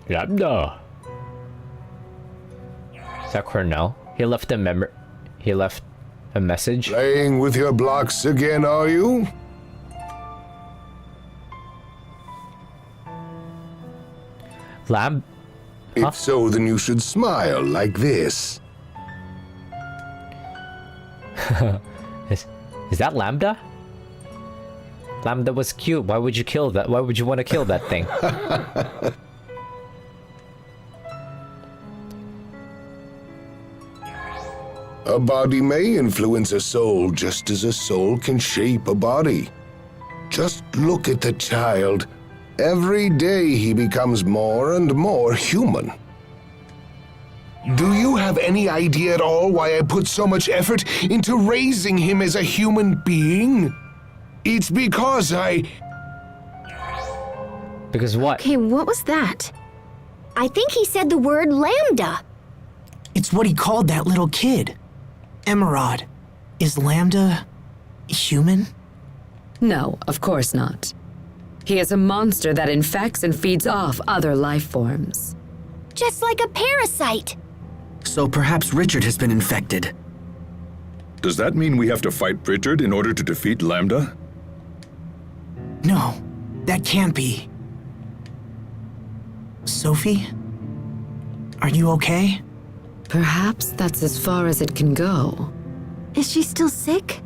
S1: Lambda. Is that Cornell? He left a message.
S13: Playing with your blocks again, are you?
S1: Lab?
S13: If so, then you should smile like this.
S1: Is that Lambda? Lambda was cute. Why would you kill that? Why would you want to kill that thing?
S13: A body may influence a soul just as a soul can shape a body. Just look at the child. Every day he becomes more and more human. Do you have any idea at all why I put so much effort into raising him as a human being? It's because
S1: Because what?
S18: Okay, what was that?
S2: I think he said the word Lambda.
S3: It's what he called that little kid. Emerald. Is Lambda human?
S20: No, of course not. He is a monster that infects and feeds off other life forms.
S2: Just like a parasite.
S5: So perhaps Richard has been infected.
S4: Does that mean we have to fight Richard in order to defeat Lambda?
S3: No, that can't be. Sophie? Are you okay?
S20: Perhaps that's as far as it can go.
S18: Is she still sick?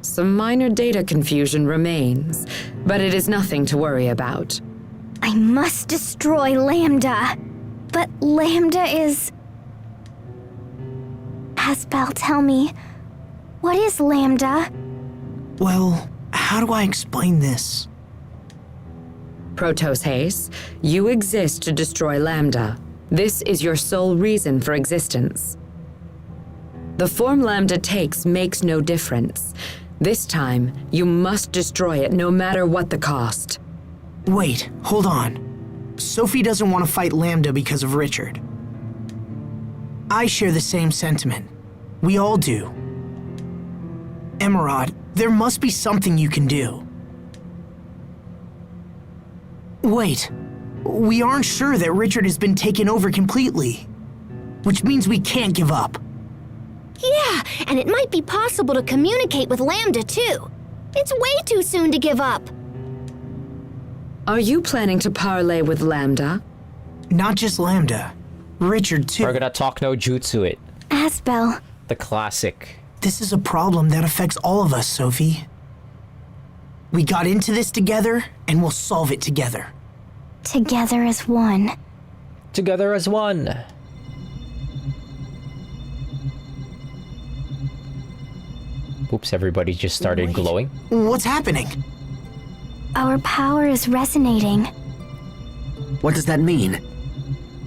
S20: Some minor data confusion remains, but it is nothing to worry about.
S15: I must destroy Lambda. But Lambda is... Asbel, tell me, what is Lambda?
S3: Well, how do I explain this?
S20: Protos Haze, you exist to destroy Lambda. This is your sole reason for existence. The form Lambda takes makes no difference. This time, you must destroy it no matter what the cost.
S3: Wait, hold on. Sophie doesn't want to fight Lambda because of Richard. I share the same sentiment. We all do. Emerald, there must be something you can do. Wait, we aren't sure that Richard has been taken over completely, which means we can't give up.
S2: Yeah, and it might be possible to communicate with Lambda too. It's way too soon to give up.
S20: Are you planning to parley with Lambda?
S3: Not just Lambda. Richard too.
S1: We're gonna talk no jutsu it.
S15: Asbel.
S1: The classic.
S3: This is a problem that affects all of us, Sophie. We got into this together, and we'll solve it together.
S15: Together as one.
S1: Together as one. Oops, everybody just started glowing.
S3: What's happening?
S15: Our power is resonating.
S5: What does that mean?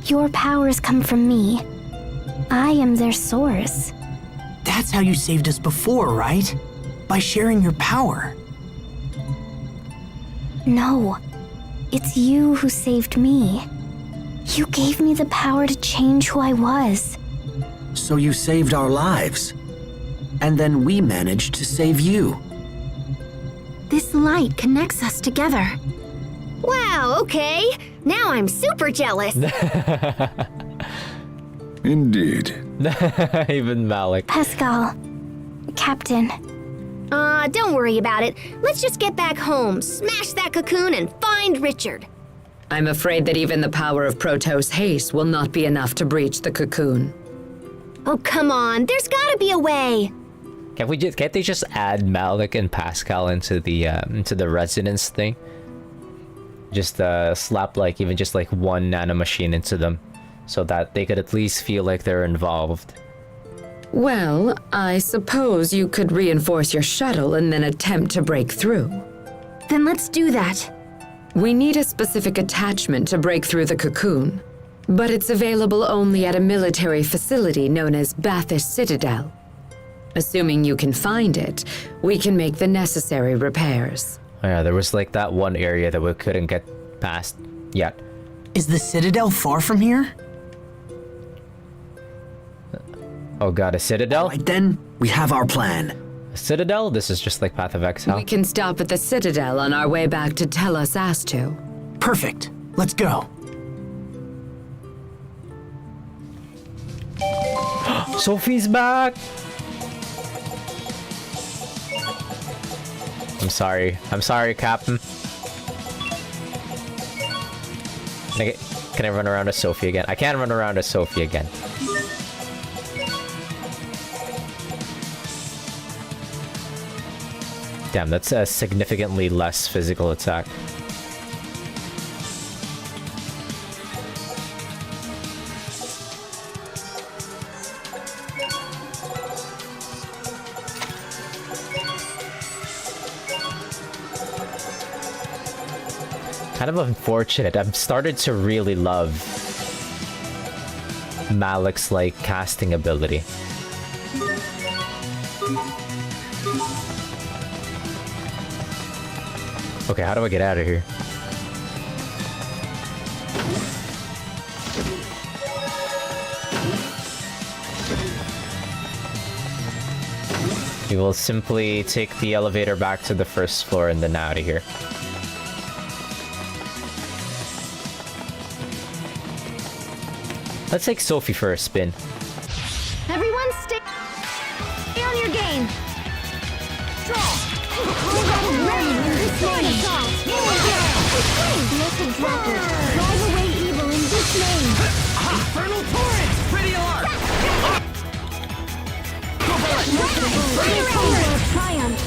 S15: Your powers come from me. I am their source.
S3: That's how you saved us before, right? By sharing your power.
S15: No, it's you who saved me. You gave me the power to change who I was.
S5: So you saved our lives. And then we managed to save you.
S18: This light connects us together.
S2: Wow, okay. Now I'm super jealous.
S4: Indeed.
S1: Even Malik.
S15: Pascal, Captain.
S2: Don't worry about it. Let's just get back home, smash that cocoon, and find Richard.
S20: I'm afraid that even the power of Protos Haste will not be enough to breach the cocoon.
S2: Oh, come on. There's gotta be a way.
S1: Can't they just add Malik and Pascal into the resonance thing? Just slap even just one nanomachine into them, so that they could at least feel like they're involved.
S20: Well, I suppose you could reinforce your shuttle and then attempt to break through.
S18: Then let's do that.
S20: We need a specific attachment to break through the cocoon, but it's available only at a military facility known as Bathis Citadel. Assuming you can find it, we can make the necessary repairs.
S1: Oh yeah, there was that one area that we couldn't get past yet.
S3: Is the Citadel far from here?
S1: Oh god, a Citadel?
S5: Right then, we have our plan.
S1: A Citadel? This is just like Path of Exile.
S20: We can stop at the Citadel on our way back to Telos Astu.
S3: Perfect. Let's go.
S1: Sophie's back! I'm sorry, Captain. Can I run around as Sophie again? I can't run around as Sophie again. Damn, that's a significantly less physical attack. Kind of unfortunate. I've started to really love Malik's casting ability. Okay, how do I get out of here? We will simply take the elevator back to the first floor and then out of here. Let's take Sophie for a spin.
S2: Everyone stay on your game. Strong. Ready in this name. Blessed Draco, drive away evil in this name.
S11: Infernal torrent! Pretty alarm!
S15: Triumph.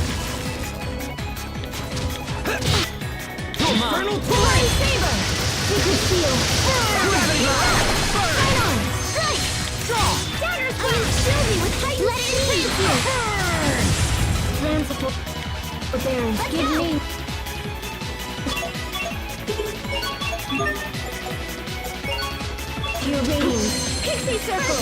S11: Infernal
S15: Divine Saber. Secret Seal.
S11: Gravity Blast!
S15: Right on. Strike. Draw. Dagger Slam. Shield me with Titan. Let it enhance you. Ramsicle. Forbearance. Give me. Your radiance. Pixie Circle.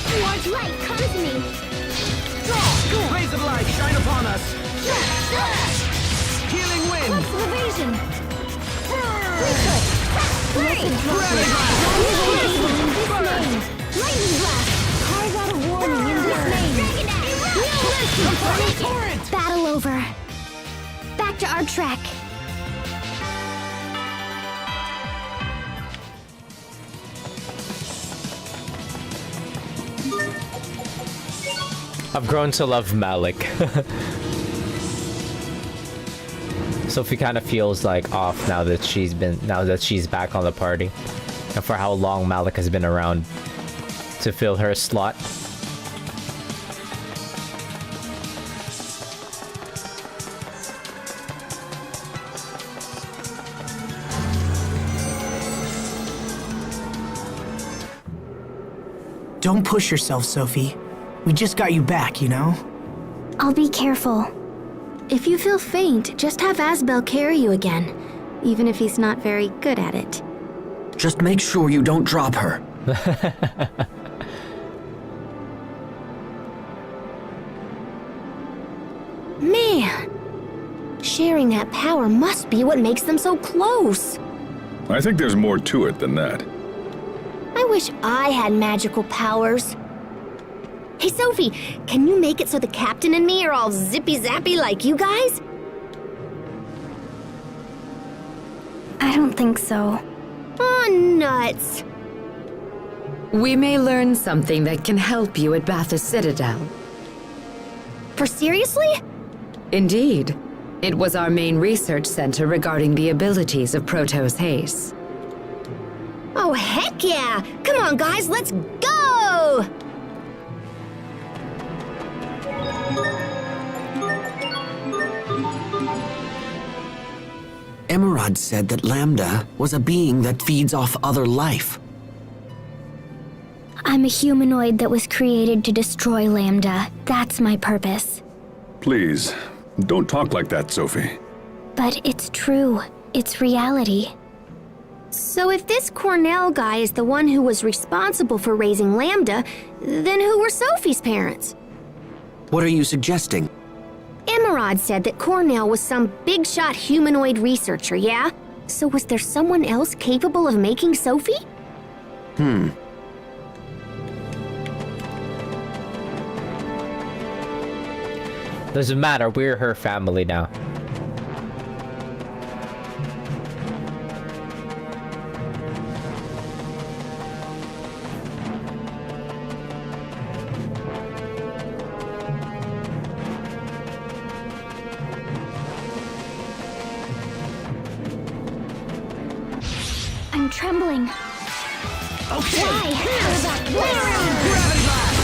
S15: Towards light, come to me.
S11: Draw! Rays of light shine upon us! Healing wind!
S15: Clubs of evasion.
S11: Gravity
S15: Lightning blast. Carve out a warning in this name. Battle over. Back to our track.
S1: I've grown to love Malik. Sophie kind of feels like off now that she's back on the party, and for how long Malik has been around to fill her slot.
S3: Don't push yourself, Sophie. We just got you back, you know?
S15: I'll be careful.
S18: If you feel faint, just have Asbel carry you again, even if he's not very good at it.
S5: Just make sure you don't drop her.
S2: Man, sharing that power must be what makes them so close.
S4: I think there's more to it than that.
S2: I wish I had magical powers. Hey, Sophie, can you make it so the captain and me are all zippy-zappy like you guys?
S15: I don't think so.
S2: Oh, nuts.
S20: We may learn something that can help you at Bathurst Citadel.
S2: For seriously?
S20: Indeed. It was our main research center regarding the abilities of Protoss Haste.
S2: Oh, heck yeah! Come on, guys, let's go!
S5: Emerald said that Lambda was a being that feeds off other life.
S15: I'm a humanoid that was created to destroy Lambda. That's my purpose.
S4: Please, don't talk like that, Sophie.
S15: But it's true. It's reality.
S2: So if this Cornell guy is the one who was responsible for raising Lambda, then who were Sophie's parents?
S5: What are you suggesting?
S2: Emerald said that Cornell was some big-shot humanoid researcher, yeah? So was there someone else capable of making Sophie?
S1: Doesn't matter, we're her family now.
S15: I'm trembling.
S11: Okay!
S15: Why? How about this?
S11: Gravity Blast!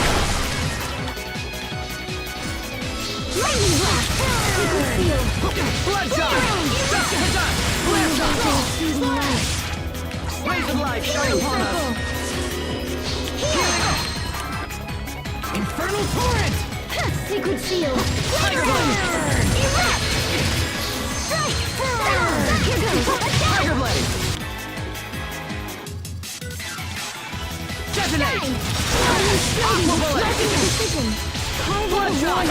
S15: Lightning blast! Secret seal!
S11: Blood Shot! Dust to the dust! Blast Shot! Rays of light shine upon us! Infernal Torrent!
S15: Secret seal!
S11: Tiger Blade!
S15: Erupt! Strike! Here goes!
S11: Tiger Blade! Detonate! Aqua Bullet!
S15: Precision!
S11: Blood Shot!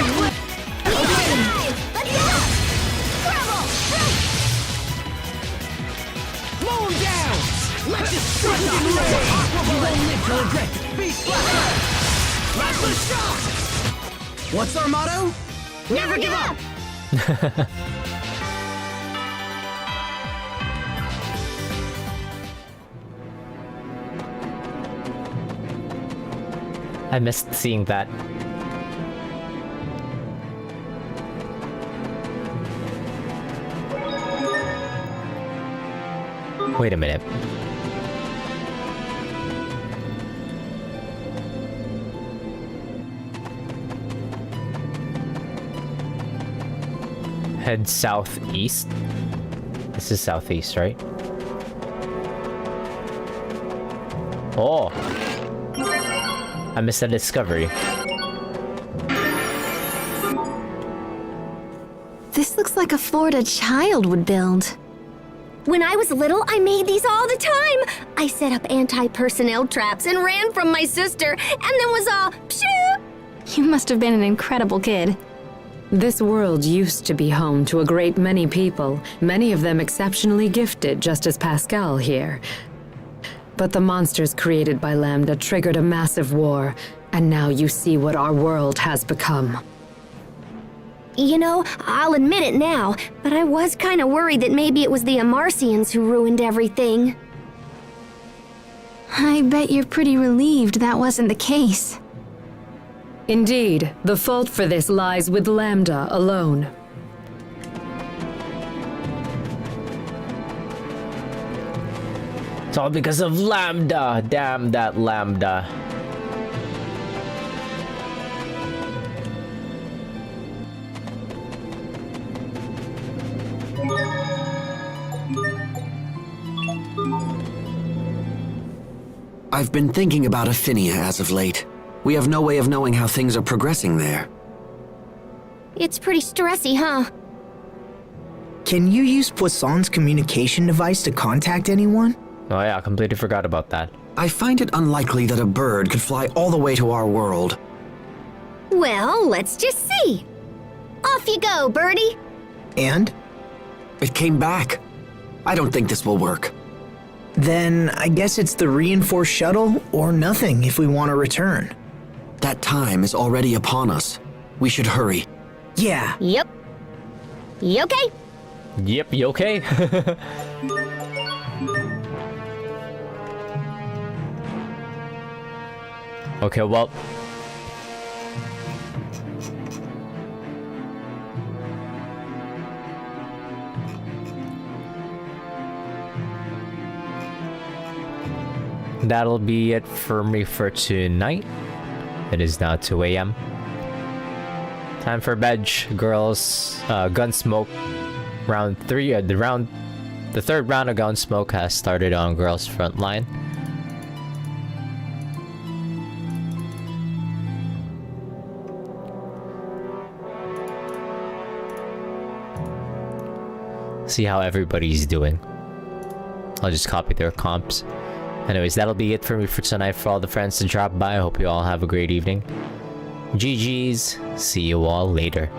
S11: Mow him down! Let destruction reign! Aqua Bullet! You won't live to regret! Beast Blaster! Plasma Shock! What's our motto? Never give up!
S1: I missed seeing that. Wait a minute. Head southeast. This is southeast, right? Oh! I missed a discovery.
S18: This looks like a Florida child would build.
S2: When I was little, I made these all the time. I set up anti-personnel traps and ran from my sister, and then was all pshoo!
S18: You must have been an incredible kid.
S20: This world used to be home to a great many people, many of them exceptionally gifted, just as Pascal here. But the monsters created by Lambda triggered a massive war, and now you see what our world has become.
S2: You know, I'll admit it now, but I was kind of worried that maybe it was the Amarcians who ruined everything.
S18: I bet you're pretty relieved that wasn't the case.
S20: Indeed, the fault for this lies with Lambda alone.
S1: It's all because of Lambda. Damn that Lambda.
S5: I've been thinking about Affinia as of late. We have no way of knowing how things are progressing there.
S2: It's pretty stressy, huh?
S3: Can you use Poisson's communication device to contact anyone?
S1: Oh yeah, I completely forgot about that.
S5: I find it unlikely that a bird could fly all the way to our world.
S2: Well, let's just see. Off you go, birdie.
S3: And?
S5: It came back. I don't think this will work.
S3: Then I guess it's the reinforced shuttle or nothing if we want to return.
S5: That time is already upon us. We should hurry.
S3: Yeah.
S2: Yep. You okay?
S1: Yep, you okay? Okay, well. That'll be it for me for tonight. It is now 2 a.m. Time for bed, girls. Gunsmoke. Round 3. The third round of Gunsmoke has started on girls' front line. See how everybody's doing. I'll just copy their comps. Anyways, that'll be it for me for tonight. For all the friends to drop by, I hope you all have a great evening. GG's. See you all later.